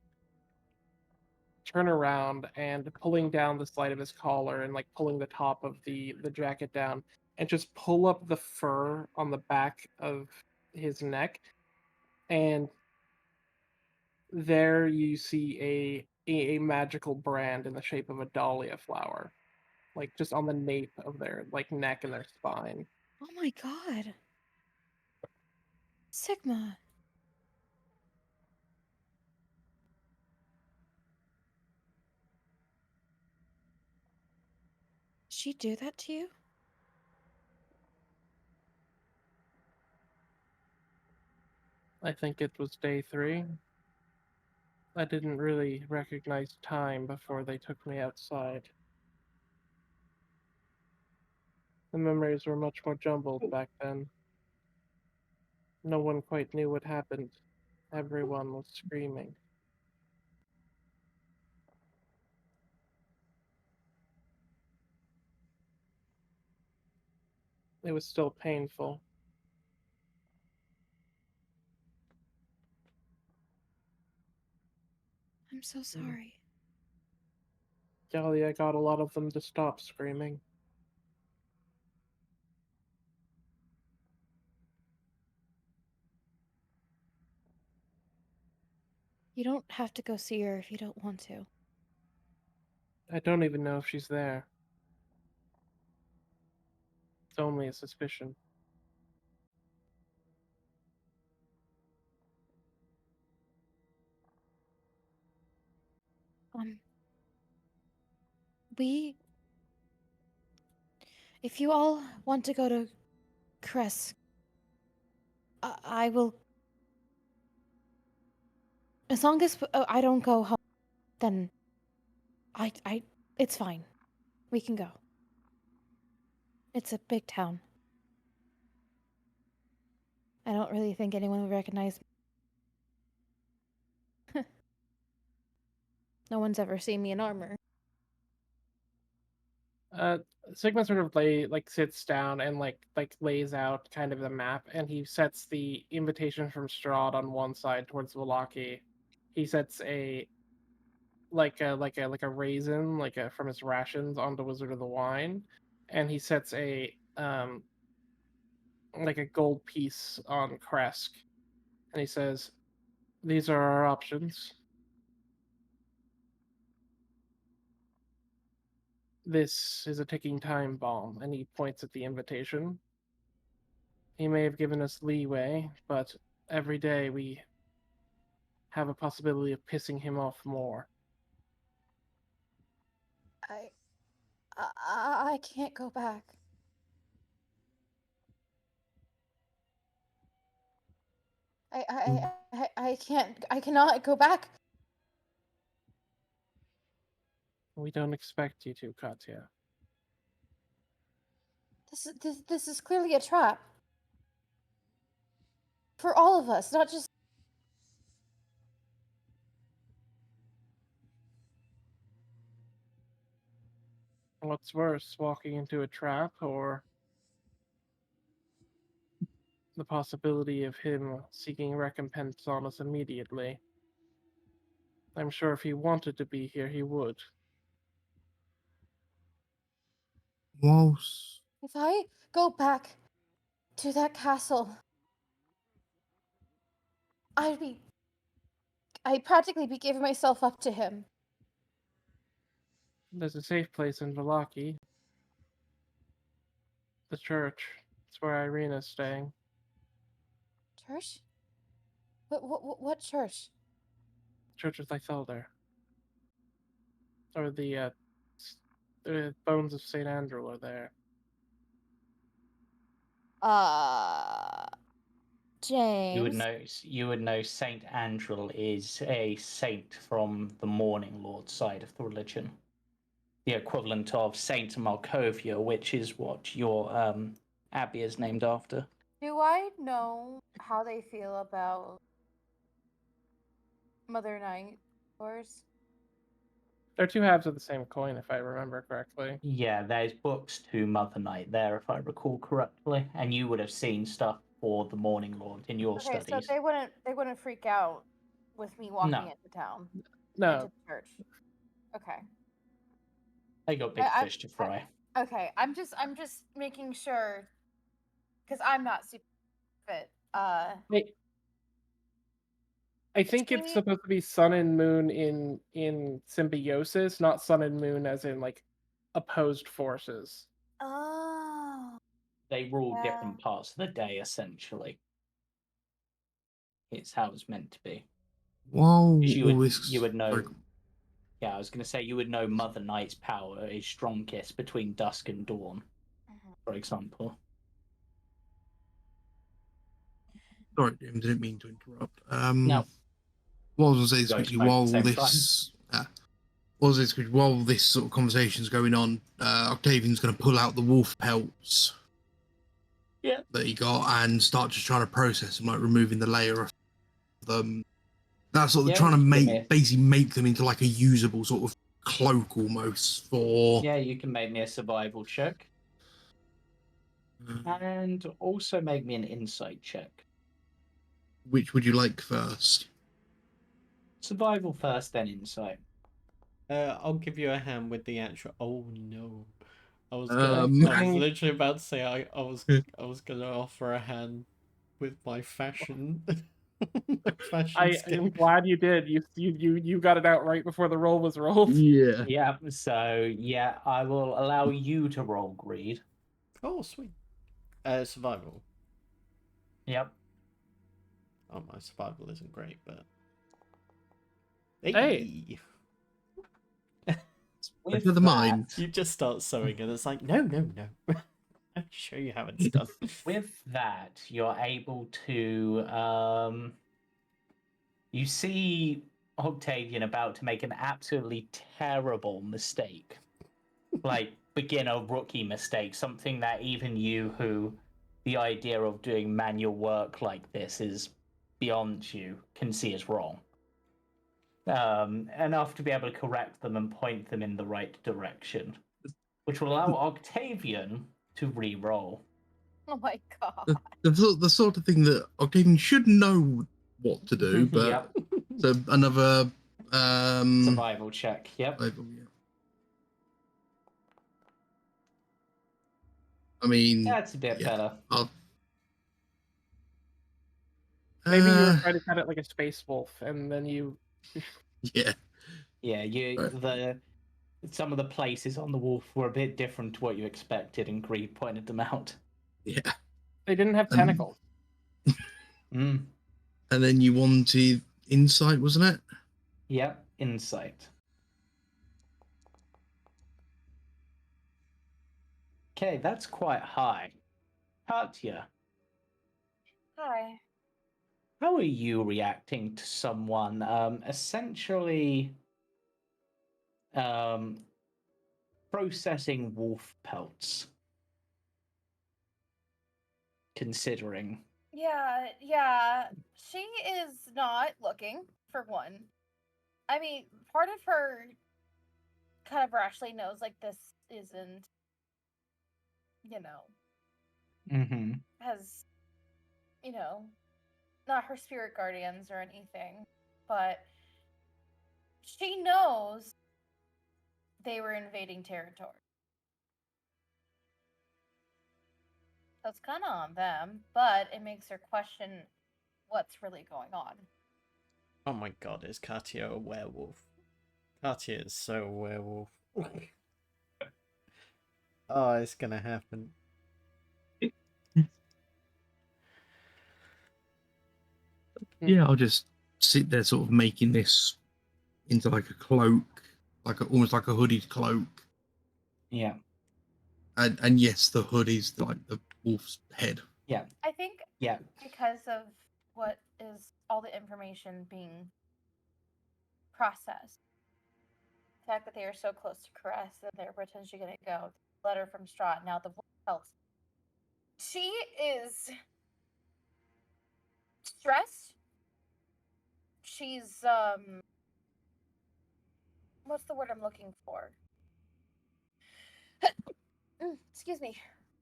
turn around and pulling down the side of his collar and like pulling the top of the jacket down and just pull up the fur on the back of his neck, and there you see a magical brand in the shape of a dahlia flower, like just on the nape of their like neck and their spine. Oh my god. Sigma. Did she do that to you? I think it was day 3. I didn't really recognize time before they took me outside. The memories were much more jumbled back then. No one quite knew what happened. Everyone was screaming. It was still painful. so sorry. Katia got a lot of them to stop screaming. You don't have to go see her if you don't want to. I don't even know if she's there. It's only a suspicion. If you all want to go to Cress, I will. As long as I don't go home, then it's fine. We can go. It's a big town. I don't really think anyone will recognize me. No one's ever seen me in armor. Sigma sort of sits down and lays out kind of the map, and he sets the invitation from Strahd on one side towards Vallaki. He sets a raisin from his rations onto Wizard of the Wine, and he sets a gold piece on Kresk, and he says, "These are our options. This is a ticking time bomb," and he points at the invitation. He may have given us leeway, but every day we have a possibility of pissing him off more. I can't go back. I can't. I cannot go back. We don't expect you to, Katia. This is clearly a trap. For all of us, not just. What's worse, walking into a trap or the possibility of him seeking recompense on us immediately? I'm sure if he wanted to be here, he would. Whilst If I go back to that castle, I'd practically be giving myself up to him. There's a safe place in Vallaki. The church. It's where Irina's staying. Church? What church? Church of Lythelder. Or the bones of St. Andrew are there. James. You would know Saint Andrel is a saint from the Morning Lord side of the religion. The equivalent of Saint Malkovia, which is what your abbey is named after. Do I know how they feel about Mother Night Wars? They're two halves of the same coin, if I remember correctly. Yeah, there's books to Mother Night there, if I recall correctly, and you would have seen stuff for the Morning Lord in your Okay, studies. so they wouldn't freak out with me walking No. into town. No. Into the church. Okay. They got big fish to fry. Okay, I'm just making sure because I'm not super fit. I think it's supposed to be sun and moon in symbiosis, not sun and moon as in opposed forces. Oh. They rule different parts of the day, essentially. It's how it's meant to be. while You all would, this, you would know. sorry, Yeah, I was going to say you would know Mother Night's power is strongest between dusk and dawn, for example. sorry, James, I didn't mean to interrupt. No. What I was going to say is Guys quickly spoke at while the same this, what was this? While this sort of conversation's going on, Octavian's going to pull out the wolf pelts. Yeah. That he got and start just trying to process them, like removing the layer of them. That's sort of trying to basically make them into like a usable sort of cloak almost for. Yeah, you can make me a survival check. And also make me an insight check. Which would you like first? Survival first, then insight. I'll give you a hand with the actual. Oh no, I was Um, literally about to say I was gonna offer a hand with my fashion, my fashion I skill. am glad you did. You got it out right before the roll was rolled. yeah. Yeah, so yeah, I will allow you to roll greed. Oh sweet. Survival. Yep. Oh, my survival isn't great, but Hey. With Never mind. you just start sewing, and it's like, no. I'll show you how it's done. with that, you're able to you see Octavian about to make an absolutely terrible mistake. Like beginner rookie mistake, something that even you who the idea of doing manual work like this is beyond you can see as wrong. Enough to be able to correct them and point them in the right direction, which will allow Octavian to re-roll. Oh my god. The sort of thing that Octavian should know what to do, but Yep. so another Survival check. Yep. survival, yeah. I mean, That's a bit yeah. better. Maybe you were trying to cut it like a space wolf, and then you. Yeah. Yeah, some of the places on the wolf were a bit different to what you expected, and Greed pointed them out. Yeah. They didn't have tentacles. Mm. And then you wanted insight, wasn't it? Yep, insight. Okay, that's quite high. Katia, Hi. how are you reacting to someone essentially processing wolf pelts? Considering. Yeah. She is not looking, for one. I mean, part of her kind of rashly knows, like, this isn't, Mm-hmm. has, not her spirit guardians or anything, but she knows they were invading territory. So it's kind of on them, but it makes her question what's really going on. Oh my god, is Katia a werewolf? Katia is so a werewolf. Oh, it's gonna happen. Yeah, I'll just sit there sort of making this into like a cloak, almost like a hooded cloak. Yeah. And yes, the hood is like the wolf's head. Yeah. I think Yeah. because of what is all the information being processed, the fact that they are so close to Caress and they're potentially going to go, letter from Strahd, now the wolf pelts. She is stressed. She's what's the word I'm looking for? Excuse me.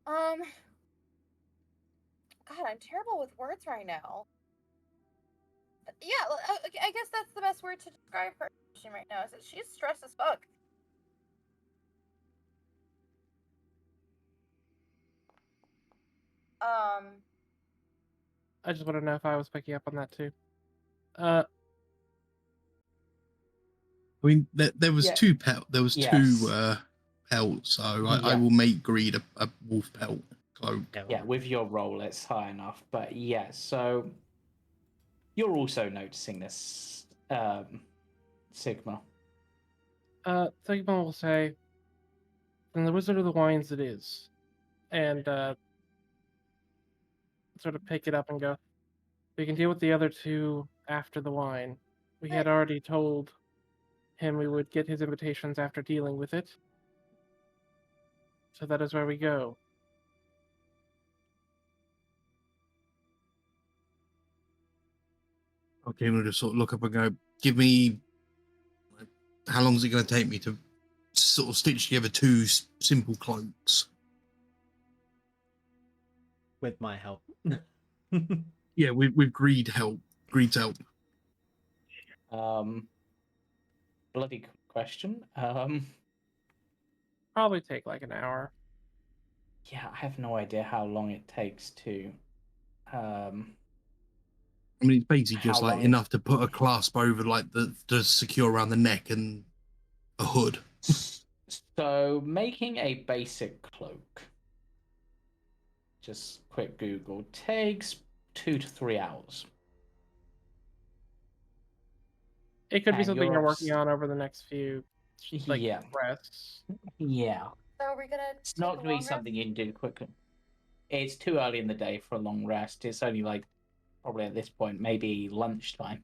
God, I'm terrible with words right now. Yeah, I guess that's the best word to describe her right now. Is that she's stressed as fuck. I just want to know if I was picking up on that too. I mean, there was Yeah. two pelt. There was Yes. two pelts. So I Yeah. will make Greed a wolf pelt cloak. Yeah, with your roll, it's high enough. But yeah, so you're also noticing this, Sigma. Sigma will say, "Then the Wizard of the Wines it is," and sort of pick it up and go, "We can deal with the other two after the wine. We had already told him we would get his invitations after dealing with it. So that is where we go." Okay, I'm gonna just sort of look up and go. Give me. How long is it going to take me to sort of stitch together two simple cloaks? With my help. Yeah, with Greed's help. Bloody question. Probably take like an hour. Yeah, I have no idea how long it takes to. I mean, it's basically How just like long enough to put a clasp over, like the to secure around the neck and a hood. So making a basic cloak, just quick Google, takes 2 to 3 hours. It could be And something you're you're working on over the next few like Yeah. rests. Yeah. So are we gonna It's take not a going to be long something rest? you can do quickly. It's too early in the day for a long rest. It's only like probably at this point, maybe lunchtime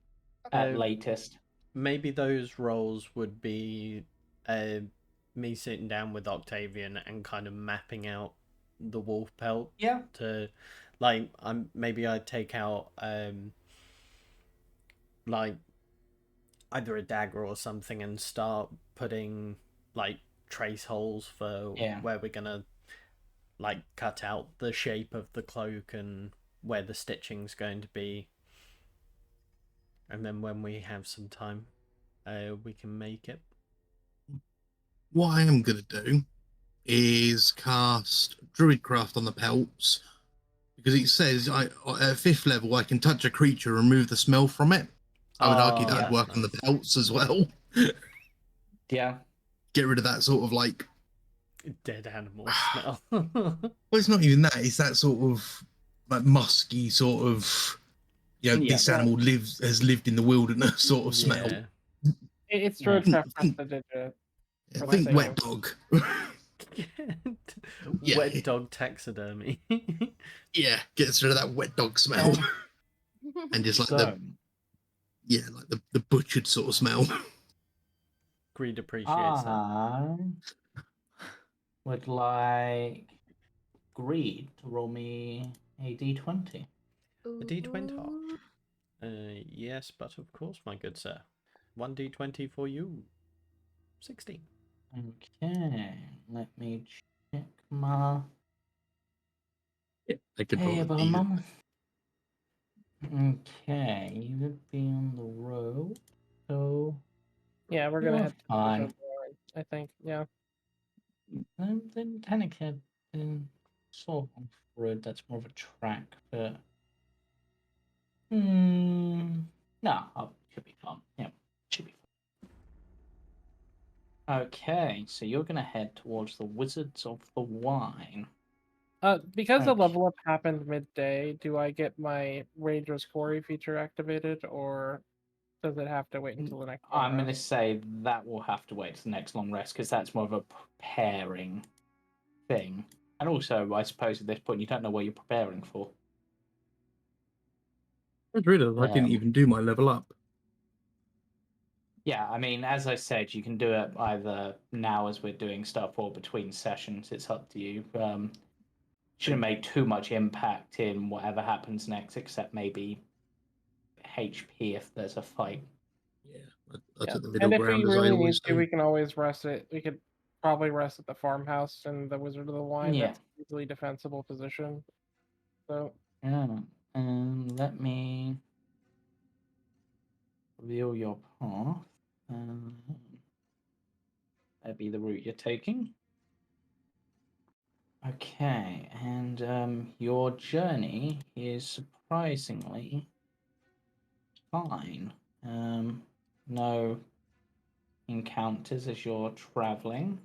at Uh, latest. maybe those roles would be me sitting down with Octavian and kind of mapping out the wolf pelt Yeah. to, like, maybe I'd take out like either a dagger or something and start putting like trace holes for Yeah. where we're gonna like cut out the shape of the cloak and where the stitching's going to be, and then when we have some time we can make it. What I am going to do is cast Druidcraft on the pelts, because it says at 5th level I can touch a creature, remove the smell from it. I would argue that would Yeah. work on the pelts as well. Yeah. Get rid of that sort of like, Dead animal smell. well, it's not even that. It's that sort of like musky sort of, Yeah. this animal has lived in the wilderness sort of smell. Yeah. It's Yeah. Druidcraft Think- prestidigit. Yeah, For the think sake wet of- dog. Wet Yeah. dog taxidermy. Yeah, gets rid of that wet dog smell. And just like So, the butchered sort of smell. Greed appreciates that. I would like Greed to roll me a d20. A d20. Ooh. Yes, but of course, my good sir. 1d20 for you. 16. Okay, let me check my I could roll table, a D. mum. Okay, you would be on the road, so Yeah, we're gonna you're head to fine. Misha, I think. Yeah. Then technically, sort of road. That's more of a track, but no, should be fun. Yeah, should be fun. Okay, so you're gonna head towards the Wizards of the Wine. Because the Okay. level up happened midday, do I get my Ranger's Quarry feature activated, or does it have to wait until the next long I'm gonna rest? say that will have to wait to the next long rest because that's more of a preparing thing. And also, I suppose at this point you don't know what you're preparing for. I realised I didn't even do my level up. Yeah, I mean, as I said, you can do it either now as we're doing stuff or between sessions. It's up to you. Shouldn't make too much impact in whatever happens next, except maybe HP if there's a fight. Yeah, I Yeah. took the middle And if we ground as I really need always to, do. we can always rest it. We could probably rest at the farmhouse in the Wizard of the Wine. Yeah. That's an easily defensible position. So Yeah, and let me reveal your path. That'd be the route you're taking. Okay, and your journey is surprisingly fine. No encounters as you're traveling.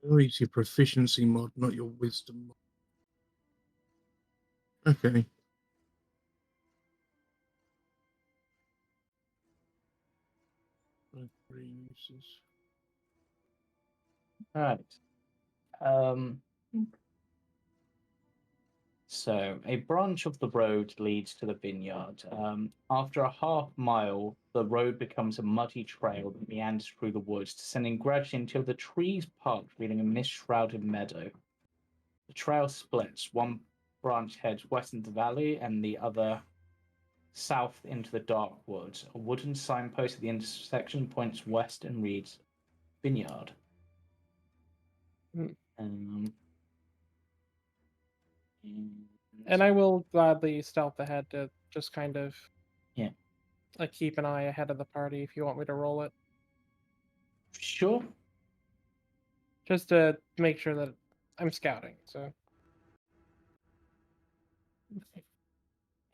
It's your proficiency mod, not your wisdom mod. Okay. Right. So, a branch of the road leads to the vineyard. After a half mile, the road becomes a muddy trail that meanders through the woods, descending gradually until the trees part, revealing a mist-shrouded meadow. The trail splits. One branch heads west into the valley, and the other south into the dark woods. A wooden signpost at the intersection points west and reads "Vineyard." Mm. And I will gladly stealth ahead to just kind of like keep an eye ahead of the party if you want me to roll it, Sure. just to make sure that I'm scouting. So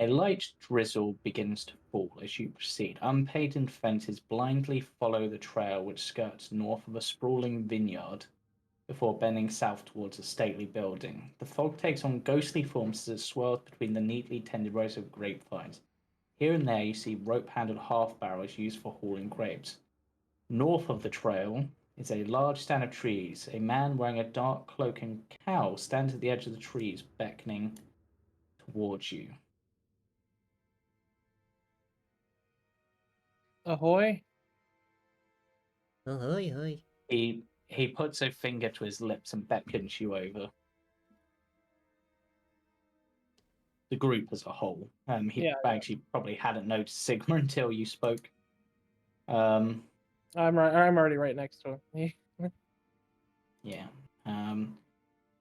A light drizzle begins to fall as you proceed. Unpainted fences blindly follow the trail which skirts north of a sprawling vineyard before bending south towards a stately building. The fog takes on ghostly forms as it swirls between the neatly tended rows of grapevines. Here and there you see rope-handled half-barrels used for hauling grapes. North of the trail is a large stand of trees. A man wearing a dark cloak and cowl stands at the edge of the trees, beckoning towards you. ahoy! Ahoy, hoy. He puts a finger to his lips and beckons you over. The group as a whole. He actually probably hadn't noticed Sigma until you spoke. I'm already right next to him. Yeah.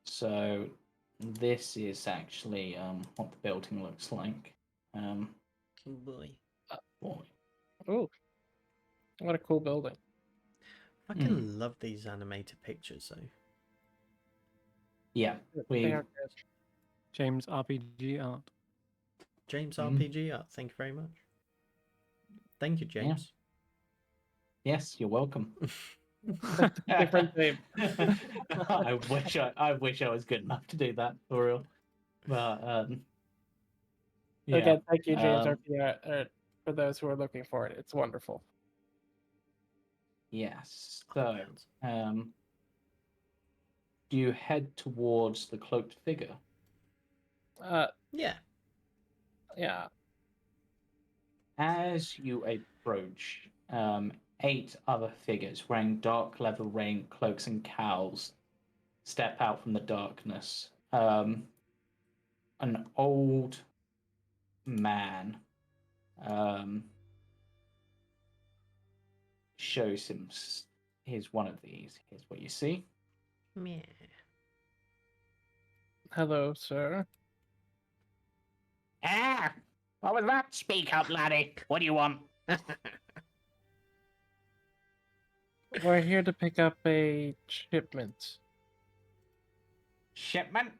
So this is actually what the building looks like. Oh boy. Boy. Oh, what a cool building! I fucking love these animated pictures, though. Yeah. They are good. James RPG art. James RPG art. Thank you very much. Thank you, James. Yes, you're welcome. Different name. I wish I was good enough to do that for real. But yeah. Again, thank you, James RPG, for those who are looking for it. It's wonderful. Yes. So do you head towards the cloaked figure? Yeah. Yeah. As you approach, 8 other figures wearing dark leather rain cloaks and cowls step out from the darkness. An old man shows him. Here's one of these. Here's what you see. Yeah. Hello, sir. Ah! What was that? Speak up, laddie. What do you want? We're here to pick up a shipment. Shipment?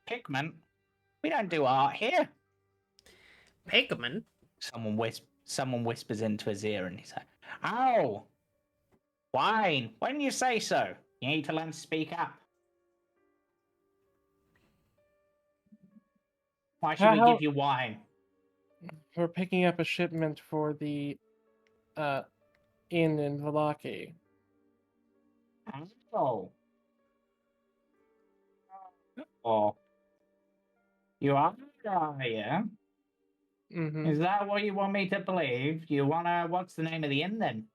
Pigment? We don't do art here. Pigment? Someone whispers into his ear and he's like, "Oh! Wine! Why didn't you say so? You need to learn to speak up. Why should we give you wine?" We're picking up a shipment for the inn in Valaki. Oh. Oh. You are yeah? Mm-hmm. Is that what you want me to believe? You wanna... What's the name of the inn, then?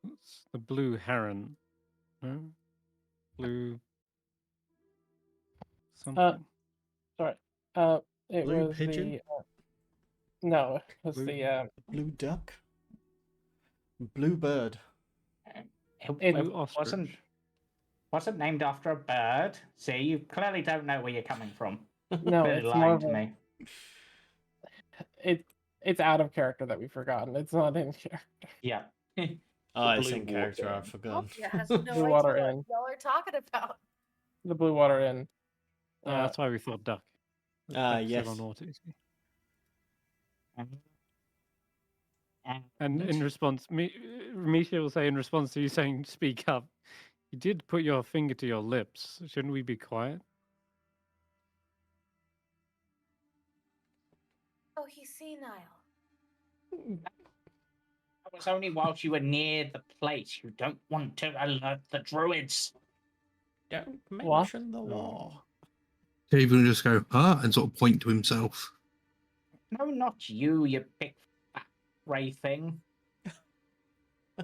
It's the Blue Heron. No? Blue... something. Sorry. It Blue was pigeon? no, it was Blue- the Blue duck? Blue bird. It Blue ostrich. wasn't named after a bird. See, you clearly don't know where you're coming from. no. Really It's lying more to of me. it's out of character that we've forgotten. It's not in character. Yeah. Oh, it's blue in character. water. I've forgotten. Katia has no Blue idea Water what Inn. y'all are talking about. The Blue Water Inn. Yeah, that's why we thought duck. Yes. Sail on water, you see. And And in response, Misha will say in response to you saying "speak up," you did put your finger to your lips. Shouldn't we be quiet? Oh, he's senile. that was only whilst you were near the place. You don't want to alert the druids. Don't What? mention the war. Dave will just go, and sort of point to himself. No, not you, you big fat grey thing.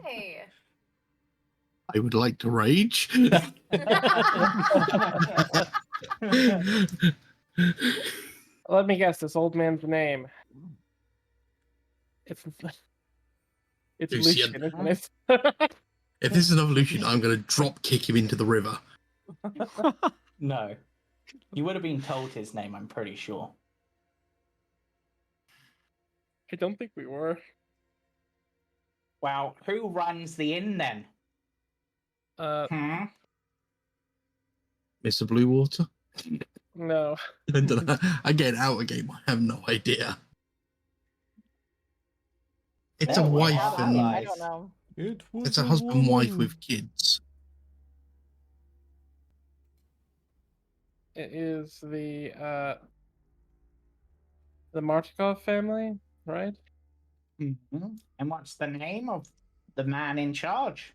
Hey. I would like to rage. Let me guess this old man's name. It's Lucian. Lucian, isn't it? If this is an evolution, I'm going to drop kick him into the river. No. You would have been told his name, I'm pretty sure. I don't think we were. Well, who runs the inn then? Hmm? Mr. Bluewater? No. I don't know. Again, out of game, I have no idea. It's a Oh, wife wow. and I don't know. It was it's a husband wife woman. with kids. It is the Martikov family, right? Mm-hmm. And what's the name of the man in charge?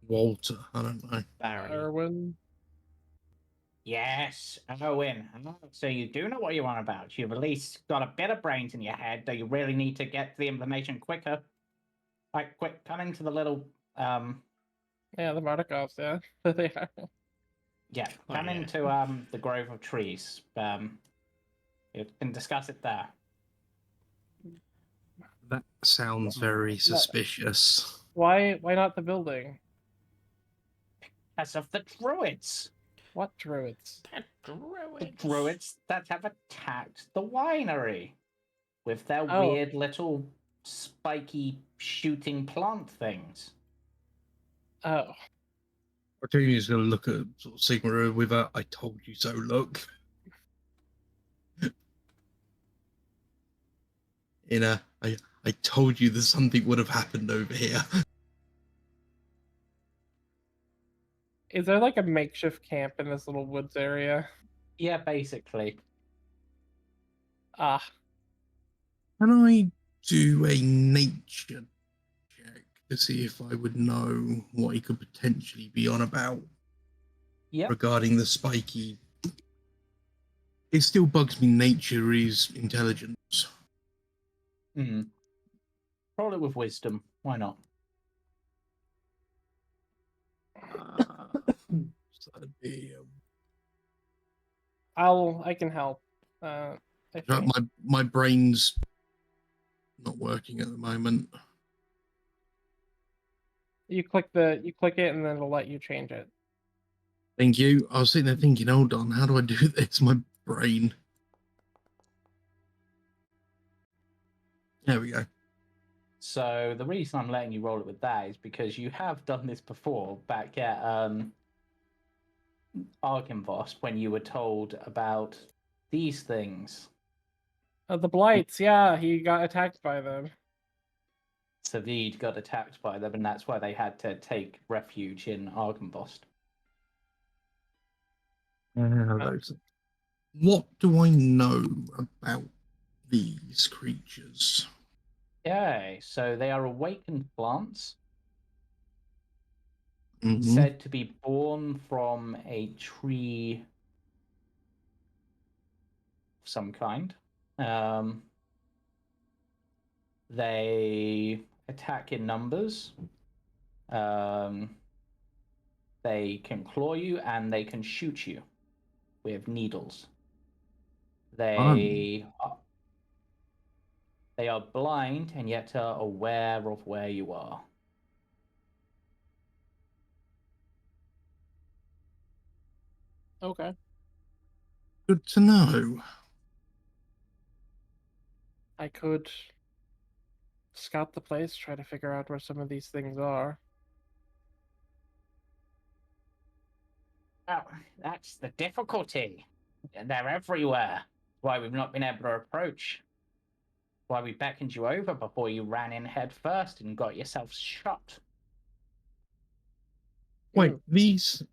Walter, I don't know. Barry. Erwin. Yes, Owen. Oh, so you do know what you're on about. You've at least got a bit of brains in your head, though you really need to get the information quicker. Like, quick, come into the little, Yeah, the Martikovs, yeah. They are. yeah, Oh, come yeah. into, the grove of trees. You can discuss it there. That sounds very suspicious. Why not the building? As of the druids. What druids? The druids that have attacked the winery with their Oh. weird little spiky shooting plant things. Oh. Octavian's going to look at sort of Sigma with a "I told you so" look. In a I told you that something would have happened over here. Is there like a makeshift camp in this little woods area? Yeah, basically. Ah, Can I do a nature check to see if I would know what he could potentially be on about Yep. regarding the spiky? It still bugs me. Nature is intelligence. Hmm. Roll it with wisdom. Why not? So that'd be, I can help. I think. my brain's not working at the moment. You click it and then it'll let you change it. Thank you. I was sitting there thinking, hold on, how do I do this? My brain. There we go. So the reason I'm letting you roll it with that is because you have done this before back at Argynvost when you were told about these things. The blights, yeah, he got attacked by them. Savid got attacked by them, and that's why they had to take refuge in Argynvost. What do I know about these creatures? Okay, so they are awakened plants, Mhm. said to be born from a tree of some kind. They attack in numbers. They can claw you and they can shoot you with needles. They are blind and yet are aware of where you are. Okay. Good to know. I could scout the place, try to figure out where some of these things are. Oh, that's the difficulty. They're everywhere. Why we've not been able to approach. Why we beckoned you over before you ran in head first and got yourself shot. Wait, these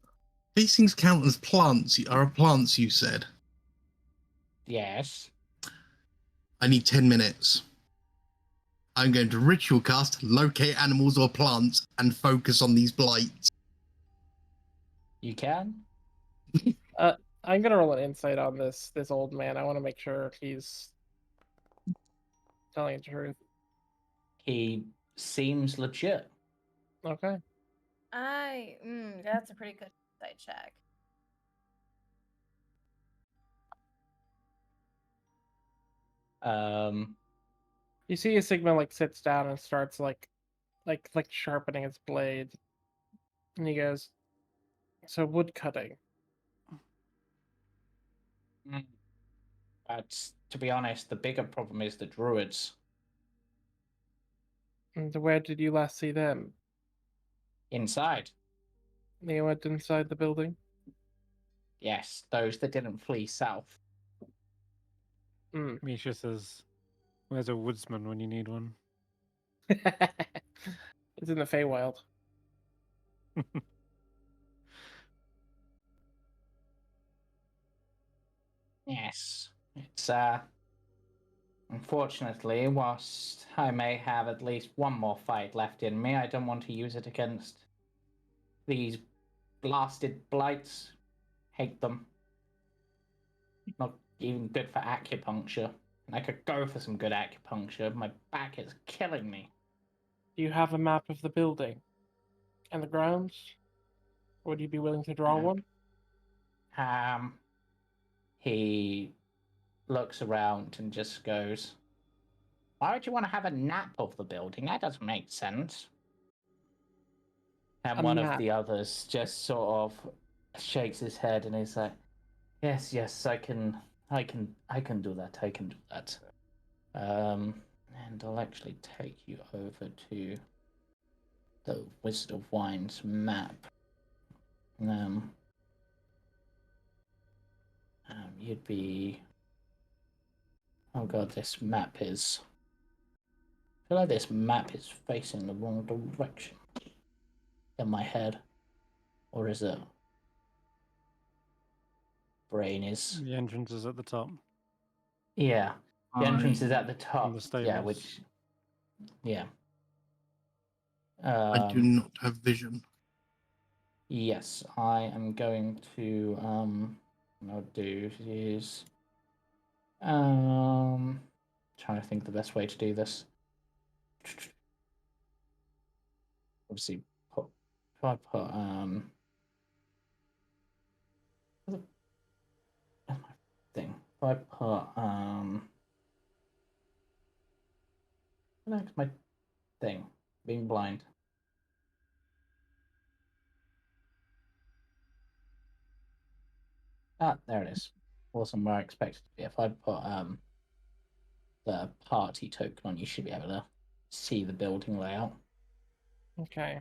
things count as plants? Are plants, you said? Yes. I need 10 minutes. I'm going to ritual cast, locate animals or plants, and focus on these blights. You can? I'm gonna roll an insight on this old man. I want to make sure he's telling the truth. He seems legit. Okay. That's a pretty good insight check. You see a Sigma like sits down and starts like sharpening its blade. And he goes, So wood cutting. But to be honest, the bigger problem is the druids And where did you last see them? inside. They went inside the building. Yes, those that didn't flee south. Misha says, "Where's a woodsman when you need one?" It's in the Feywild. Yes, it's unfortunately, whilst I may have at least one more fight left in me, I don't want to use it against these blasted blights. Hate them. Not even good for acupuncture. And I could go for some good acupuncture. My back is killing me. Do you have a map of the building and the grounds? Would you be willing to draw one? He looks around and just goes, "Why would you want to have a nap of the building? That doesn't make sense." And A one of map. the others just sort of shakes his head and he's like, "Yes, I can do that. I can do that." And I'll actually take you over to the Wizard of Wine's map. You'd be. Oh god, this map is. I feel like this map is facing the wrong direction in my head. Or is it? Brain is. The entrance is at the top. Yeah. The entrance is at the top. the stables. Yeah, which. Yeah. I do not have vision. Yes, I am going to. What I'll do is. Trying to think the best way to do this. Obviously, if I put thing. If I put that's my thing. Being blind. There it is. Wasn't where I expected to be. If I put the party token on, you should be able to see the building layout. Okay.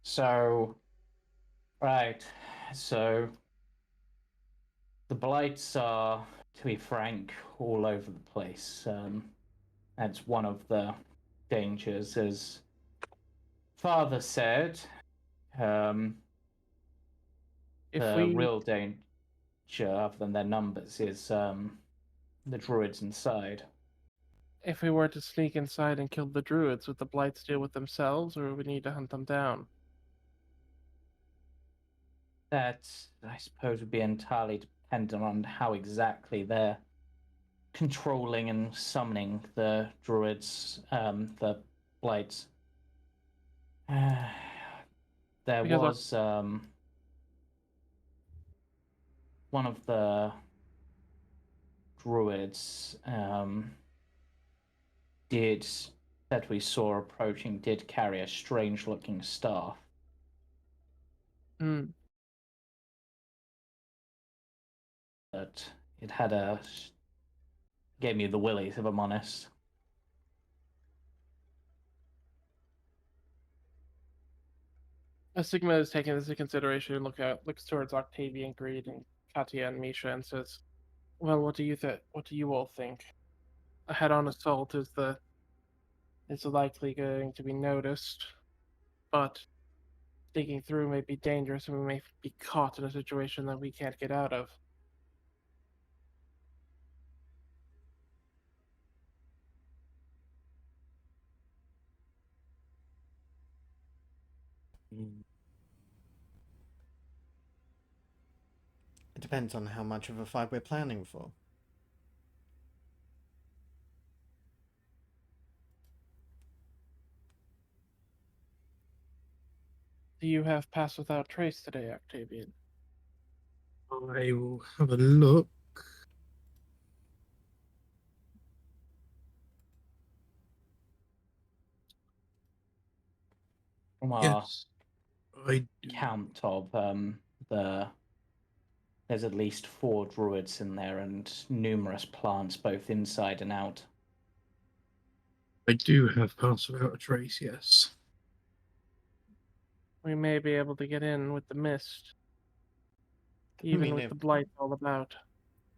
So right. So the blights are, to be frank, all over the place. That's one of the dangers, as Father said. The real danger, other than their numbers, is the druids inside. If we were to sneak inside and kill the druids, would the blights deal with themselves, or would we need to hunt them down? That, I suppose, would be entirely dependent on how exactly they're controlling and summoning the druids, the blights. There Because was one of the druids that we saw approaching did carry a strange looking staff. But it had gave me the willies, if I'm honest. Sigma is taking this into consideration and looks towards Octavian, Greed, and Katia and Misha and says, "Well, what do you all think? A head-on assault is likely going to be noticed, but sneaking through may be dangerous, and we may be caught in a situation that we can't get out of." It depends on how much of a fight we're planning for. Do you have Pass Without Trace today, Octavian? I will have a look. from our Yes, I do. count of there's at least 4 druids in there and numerous plants both inside and out. I do have Pass Without a Trace, yes. We may be able to get in with the mist, even mean, with if- the blight all about.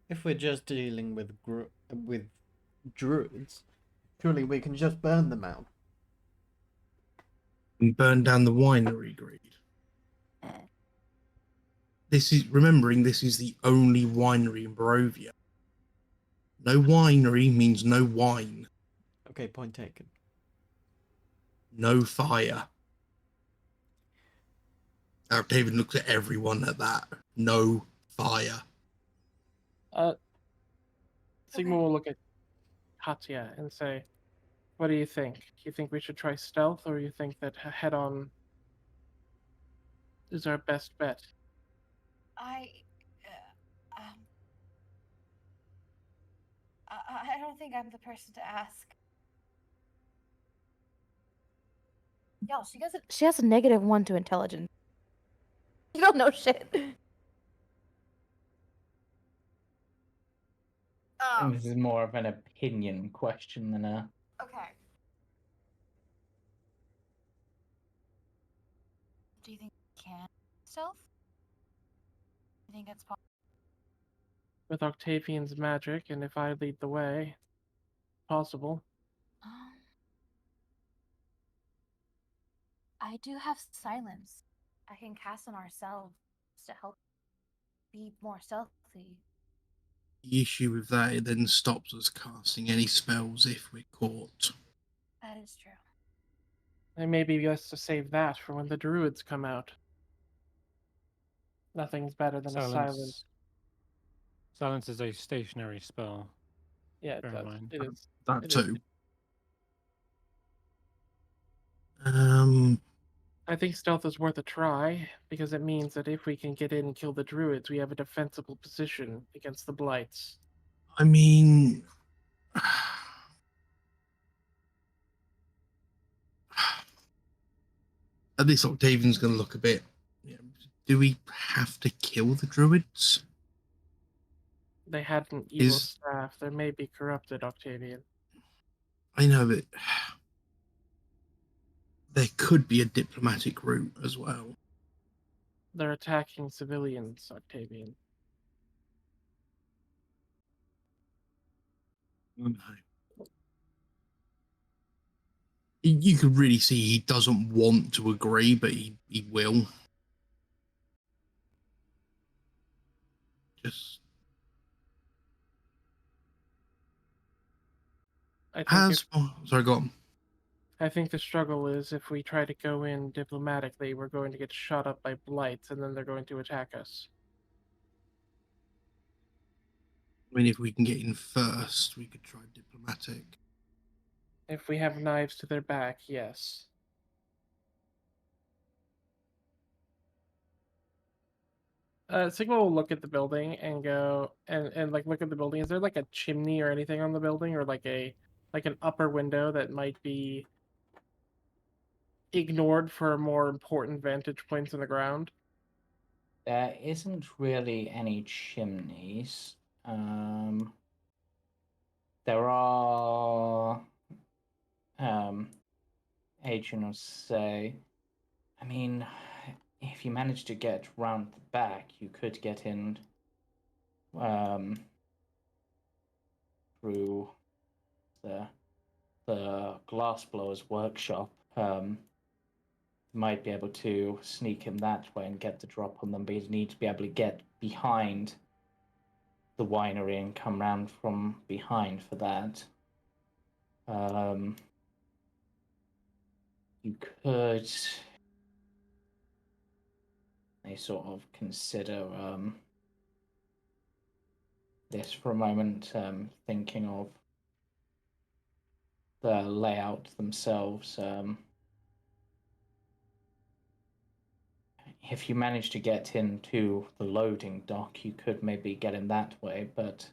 If we're just dealing with druids, surely we can just burn them out. And burn down the winery, Greed. This is the only winery in Barovia. No winery means no wine, Okay, point taken. no fire. David looks at everyone at that. No fire. Sigma will look at Katia and say, "What do you think? Do you think we should try stealth, or you think that head on is our best bet?" I don't think I'm the person to ask. Y'all, She has a -1 to intelligence. You don't know shit. And this is more of an opinion question than a... Okay. Do you think we can stealth? Do you think it's possible? With Octavian's magic, and if I lead the way, possible. I do have silence. I can cast on ourselves to help be more stealthy. The issue with that, it then stops us casting any spells if we're caught. That is true. And maybe best to save that for when the druids come out. Nothing's better than a silence. Silence is a stationary spell. Yeah, it Bear in does. mind. It is. That It is. too. I think stealth is worth a try, because it means that if we can get in and kill the druids, we have a defensible position against the blights. I mean, at least Octavian's going to look a bit. Do we have to kill the druids? They had an evil staff. They may be corrupted, Octavian. I know that there could be a diplomatic route as well. They're attacking civilians, Octavian. You could really see he doesn't want to agree, but he will. Just sorry, go on. I think the struggle is if we try to go in diplomatically, we're going to get shot up by blights, and then they're going to attack us. I mean, if we can get in first, we could try diplomatic. If we have knives to their back, yes. Sigma will look at the building and go and like look at the building. Is there like a chimney or anything on the building, or like an upper window that might be ignored for more important vantage points in the ground? There isn't really any chimneys. There are... Adrian will say, I mean, if you manage to get round the back, you could get in through the glassblower's workshop. Might be able to sneak in that way and get the drop on them, but you need to be able to get behind the winery and come round from behind for that. You could... They sort of consider this for a moment, thinking of the layout themselves. If you manage to get into the loading dock, you could maybe get in that way, but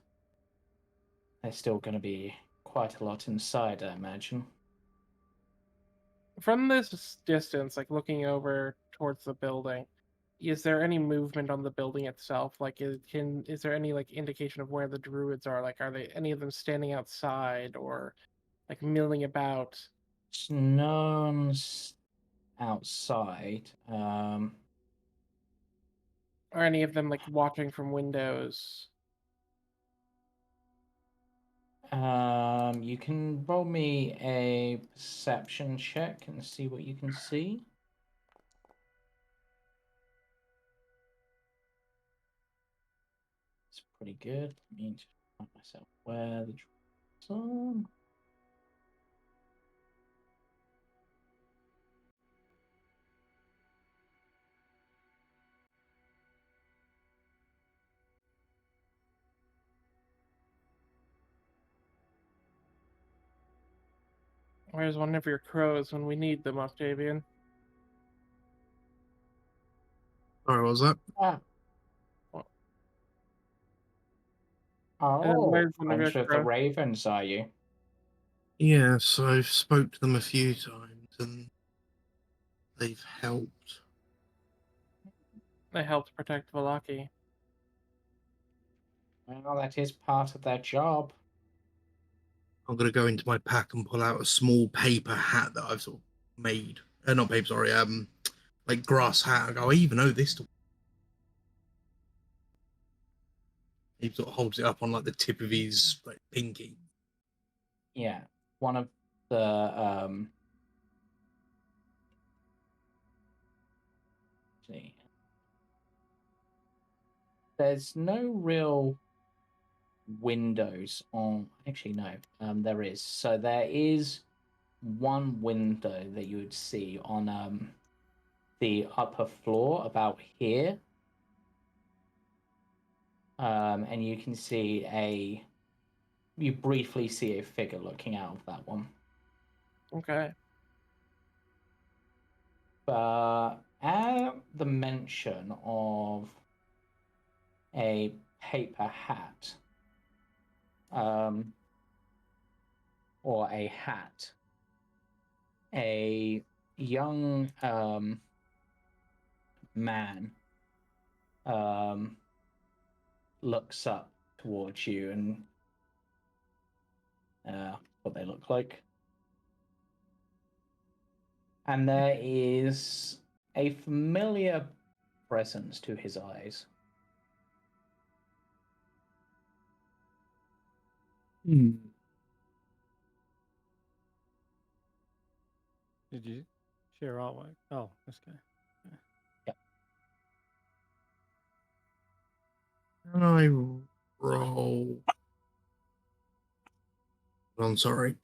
there's still going to be quite a lot inside, I imagine. From this distance, like looking over towards the building, is there any movement on the building itself? Like, is there any like indication of where the druids are? Like, are they any of them standing outside or like milling about? No one's outside. Or any of them like watching from windows? You can roll me a perception check and see what you can see. It's pretty good. Let me just find myself where the druids are. Where's one of your crows when we need them, Octavian? Sorry, what was that? Ah. Well, Oh, where's one of your Prince of the crows? Ravens, are you? Yeah, so I've spoke to them a few times and they've helped. They helped protect Valaki. Well, that is part of their job. I'm gonna go into my pack and pull out a small paper hat that I've sort of made. Not paper, sorry, like grass hat. I go, I even owe this to. He sort of holds it up on like the tip of his like pinky. Yeah, one of the see. There's no real windows on. Actually, no. There is. So there is one window that you would see on the upper floor about here. And you can see you briefly see a figure looking out of that one. Okay. But at the mention of a paper hat, or a hat, a young man looks up towards you and what they look like. And there is a familiar presence to his eyes. Hmm. Did you share artwork? Oh, this guy. Can I roll? I'm sorry.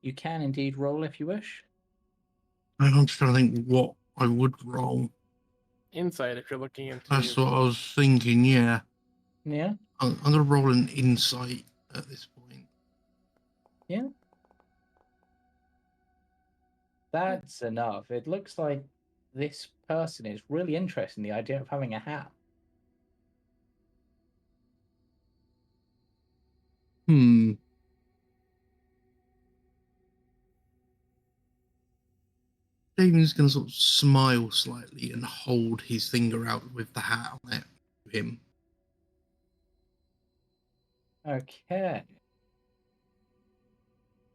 You can indeed roll if you wish. I'm just trying to think what I would roll. Insight if you're looking into. That's what I was thinking. Yeah, Yeah, I'm gonna roll an insight at this point. yeah. That's enough. It looks like this person is really interested in the idea of having a hat. Hmm. Damon's gonna sort of smile slightly and hold his finger out with the hat on it to him. Okay.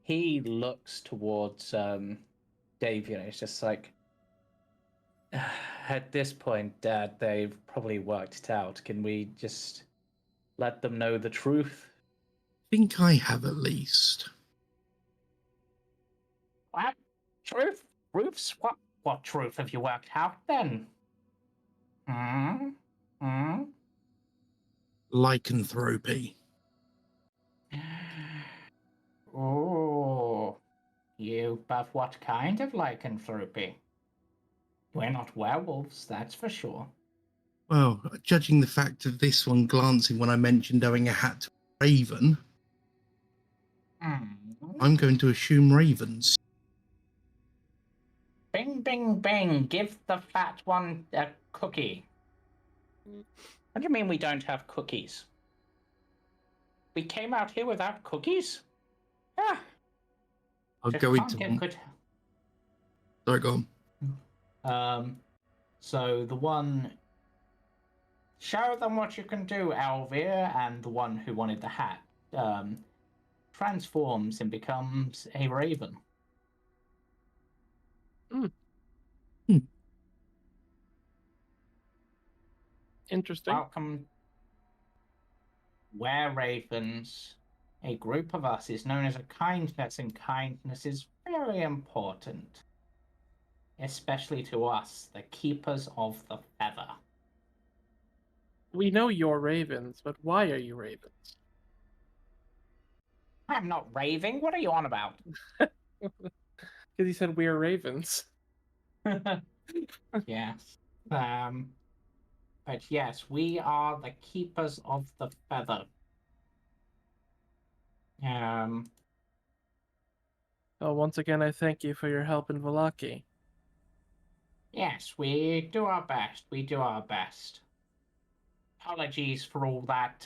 He looks towards Dave, it's just like, at this point, Dad, they've probably worked it out. Can we just let them know the truth? Think I have at least. What? Truth? Proofs? What truth have you worked out then? Hmm? Hmm? Lycanthropy. Oh, but what kind of lycanthropy? We're not werewolves, that's for sure. Well, judging the fact of this one glancing when I mentioned owing a hat to a raven, I'm going to assume ravens. Bing, bing, bing, give the fat one a cookie. What do you mean we don't have cookies? We came out here without cookies? Ah, I'll Just go can't into. get good. Sorry, go on. So the one. Show them what you can do, Alvir, and the one who wanted the hat transforms and becomes a raven. Interesting. Welcome. We're ravens. A group of us is known as a kindness, and kindness is very important. Especially to us, the keepers of the feather. We know you're ravens, but why are you ravens? I'm not raving. What are you on about? Because he said we're ravens. Yes. But yes, we are the keepers of the feather. Oh, once again, I thank you for your help in Valaki. Yes, we do our best. We do our best. Apologies for all that,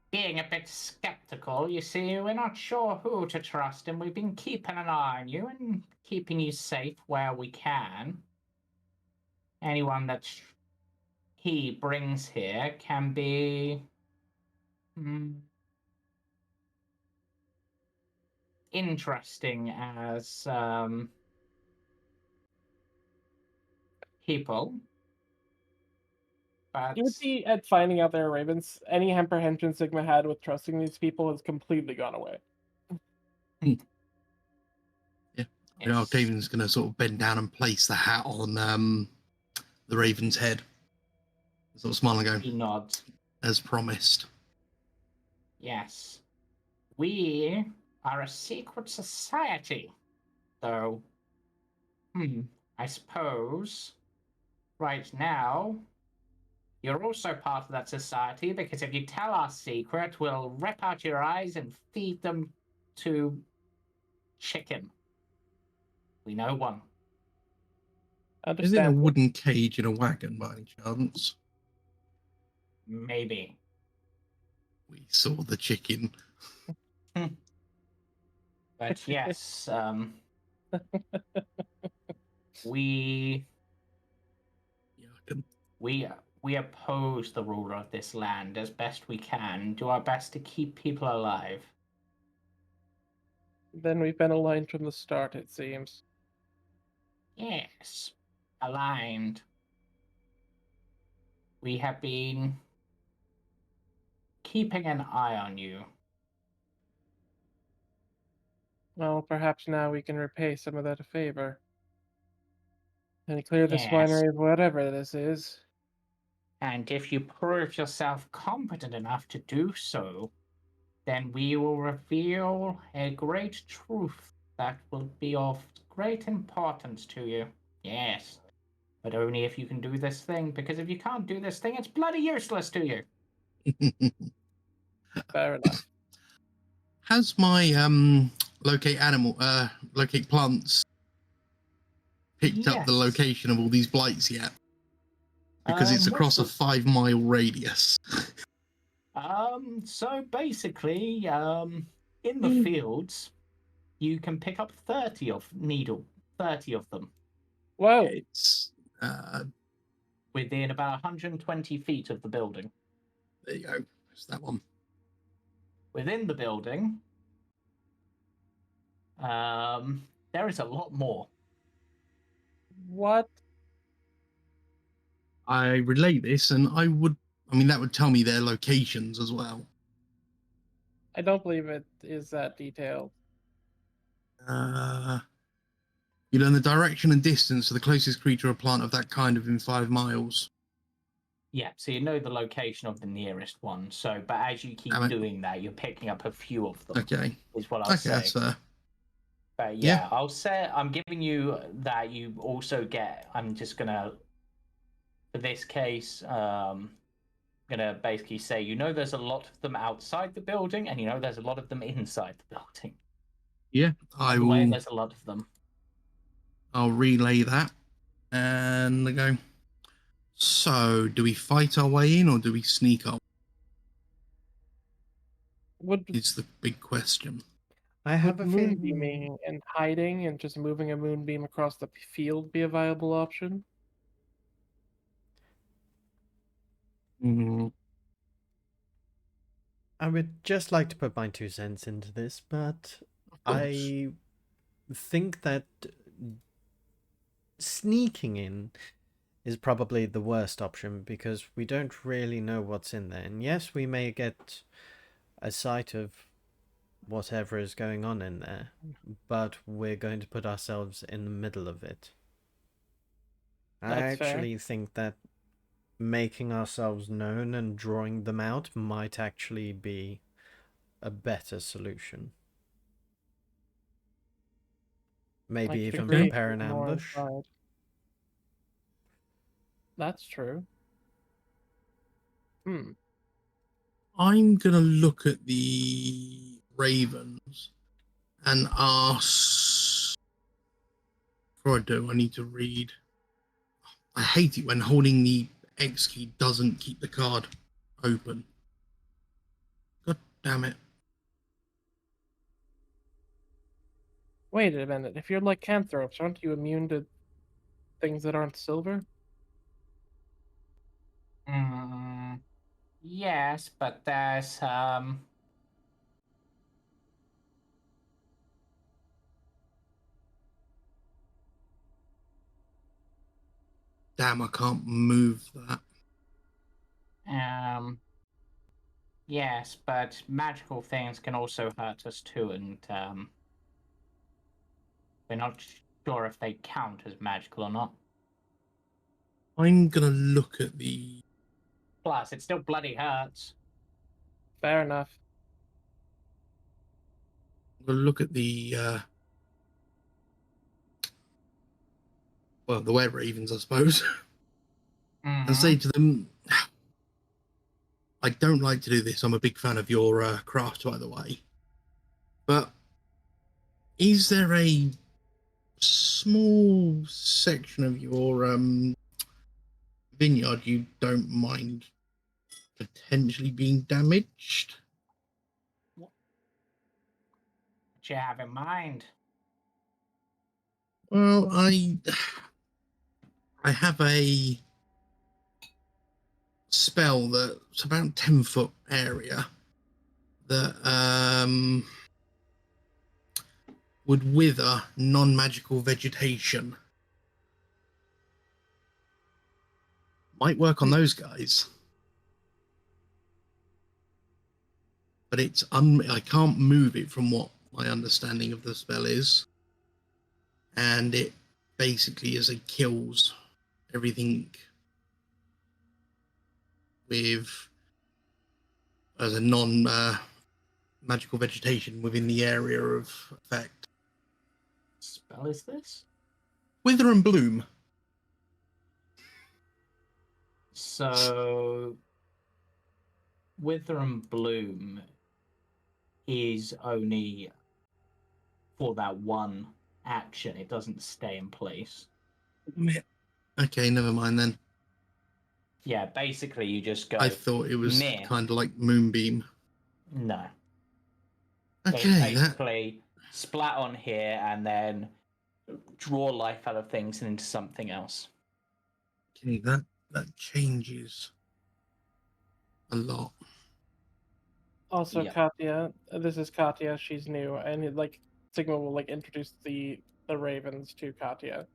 being a bit skeptical. You see, we're not sure who to trust, and we've been keeping an eye on you and keeping you safe where we can. Anyone that he brings here can be interesting as people. But You would see at finding out they're ravens, any apprehension Sigma had with trusting these people has completely gone away. You know, Octavian's going to sort of bend down and place the hat on the raven's head. Sort of smile and go, he nods. as promised. Yes. We are a secret society. So, I suppose right now you're also part of that society, because if you tell our secret, we'll rip out your eyes and feed them to chicken. We know one. Is it a Understand. wooden cage in a wagon by any chance? Maybe. We saw the chicken. But yes, we oppose the ruler of this land as best we can, do our best to keep people alive. Then we've been aligned from the start, it seems. Yes, aligned. We have been keeping an eye on you. Well, perhaps now we can repay some of that favor. And clear this Yes. winery of whatever this is. And if you prove yourself competent enough to do so, then we will reveal a great truth that will be of great importance to you. Yes. But only if you can do this thing, because if you can't do this thing, it's bloody useless to you. Fair enough. Has my locate plants picked up the Yes. location of all these blights yet? Because it's across a 5-mile radius. So basically, in the fields, you can pick up 30 of them. Whoa. It's Within about 120 feet of the building. there you go. It's that one. Within the building, there is a lot more. What? I relay this, and that would tell me their locations as well. I don't believe it is that detailed. You learn the direction and distance to the closest creature or plant of that kind within 5 miles. Yeah, so you know the location of the nearest one. So, but as you keep doing that, you're picking up a few of them. Okay. Is what I'll say. That's fair. But yeah, I'll say I'm giving you that. You also get. I'm just gonna, for this case, gonna basically say there's a lot of them outside the building, and there's a lot of them inside the building. Yeah, I will. There's a lot of them. I'll relay that, and I go. So, do we fight our way in, or do we sneak our? Would Is the big question. I have Would a feeling. moonbeaming and hiding and just moving a moonbeam across the field be a viable option? Mm, I would just like to put my 2 cents into this, but of course. I think that sneaking in is probably the worst option because we don't really know what's in there. And yes, we may get a sight of whatever is going on in there, but we're going to put ourselves in the middle of it. I That's fair. actually think that making ourselves known and drawing them out might actually be a better solution. Maybe I could even agree if prepare we an were more ambush. inside. That's true. Hmm. I'm gonna look at the ravens and ask. Before I do, I need to read. I hate it when holding the X key doesn't keep the card open. God damn it. Wait a minute. If you're lycanthropes, aren't you immune to things that aren't silver? Yes, but there's Damn, I can't move that. yes, but magical things can also hurt us too, and we're not sure if they count as magical or not. I'm gonna look at the. Plus, it still bloody hurts. Fair enough. I'm gonna look at the. Well, the were ravens, I suppose, and say to them, I don't like to do this. I'm a big fan of your craft, by the way. But is there a small section of your vineyard you don't mind potentially being damaged? What you have in mind? Well, I have a spell that's about 10-foot area that would wither non-magical vegetation. Might work on those guys. But it's I can't move it from what my understanding of the spell is. And it basically is it kills everything with as a non magical vegetation within the area of effect. Spell is this? Wither and bloom. So, Wither and Bloom is only for that one action. It doesn't stay in place. Okay, never mind then. Yeah, basically you just go. I thought it was meh. kind of like Moonbeam. No. Okay, It's that basically splat on here and then draw life out of things and into something else. okay, that changes a lot. Also, Yeah. Katia, this is Katia. She's new, and Sigma will introduce the ravens to Katia.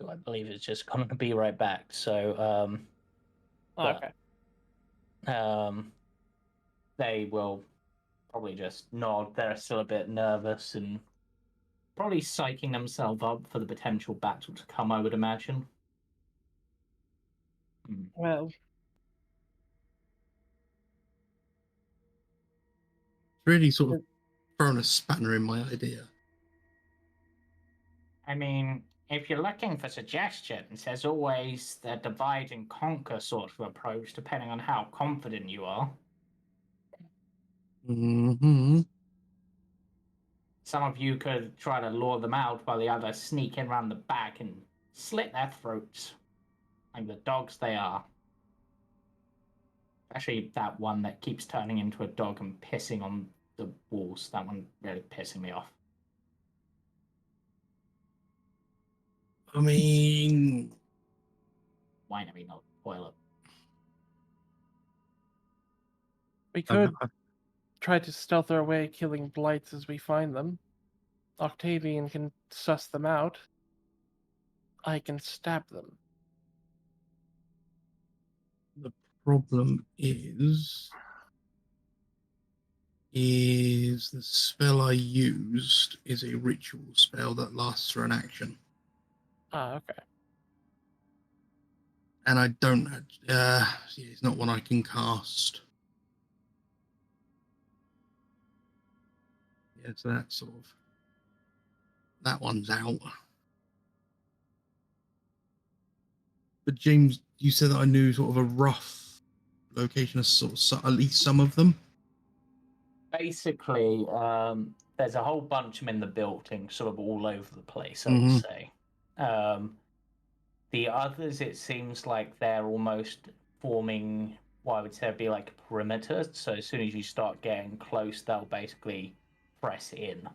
Who I believe is just going to be right back. So, Okay. they will probably just nod. They're still a bit nervous and probably psyching themselves up for the potential battle to come, I would imagine. Well, Really sort of thrown a spanner in my idea. I mean, if you're looking for suggestions, there's always the divide and conquer sort of approach, depending on how confident you are. Mm-hmm. Some of you could try to lure them out while the others sneak in around the back and slit their throats, like the dogs they are. Especially that one that keeps turning into a dog and pissing on the walls. That one really pissing me off. I mean, Winery, not toilet. We I'm- could try to stealth our way, killing blights as we find them. Octavian can suss them out. I can stab them. the problem is the spell I used is a ritual spell that lasts for an action, Ah, okay. and I don't. It's not one I can cast. Yeah, so that's sort of that one's out. But James, you said that I knew sort of a rough location of at least some of them. Basically, there's a whole bunch of them in the building, sort of all over the place, I would Mhm. say. The others, it seems like they're almost forming what I would say would be like a perimeter. So as soon as you start getting close, they'll basically press in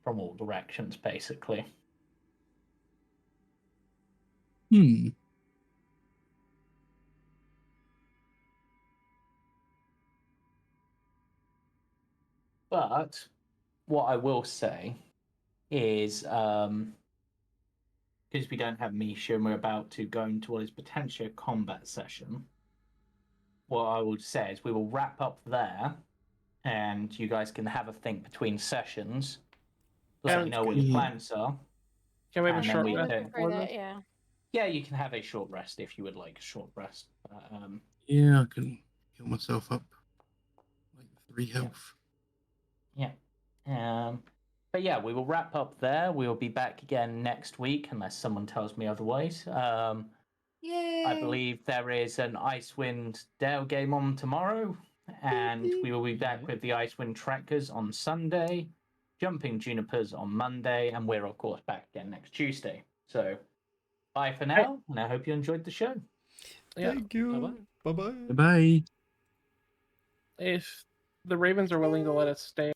from all directions, basically. Hmm. But what I will say is, because we don't have Misha and we're about to go into what is potentially a combat session, what I would say is we will wrap up there, and you guys can have a think between sessions. Let me know what your Yeah. plans are. Can we have a And then short we I would rest can- prefer before that, this? yeah. Yeah, you can have a short rest if you would like a short rest. Yeah, I can heal myself up like 3 health. Yeah. But yeah, we will wrap up there. We will be back again next week, unless someone tells me otherwise. Yay! I believe there is an Icewind Dale game on tomorrow, and we will be back with the Icewind Trackers on Sunday, Jumping Junipers on Monday, and we're of course back again next Tuesday. So bye for now, and I hope you enjoyed the show. Yeah. Thank you. Bye bye. Bye. If the Ravens are willing to let us stay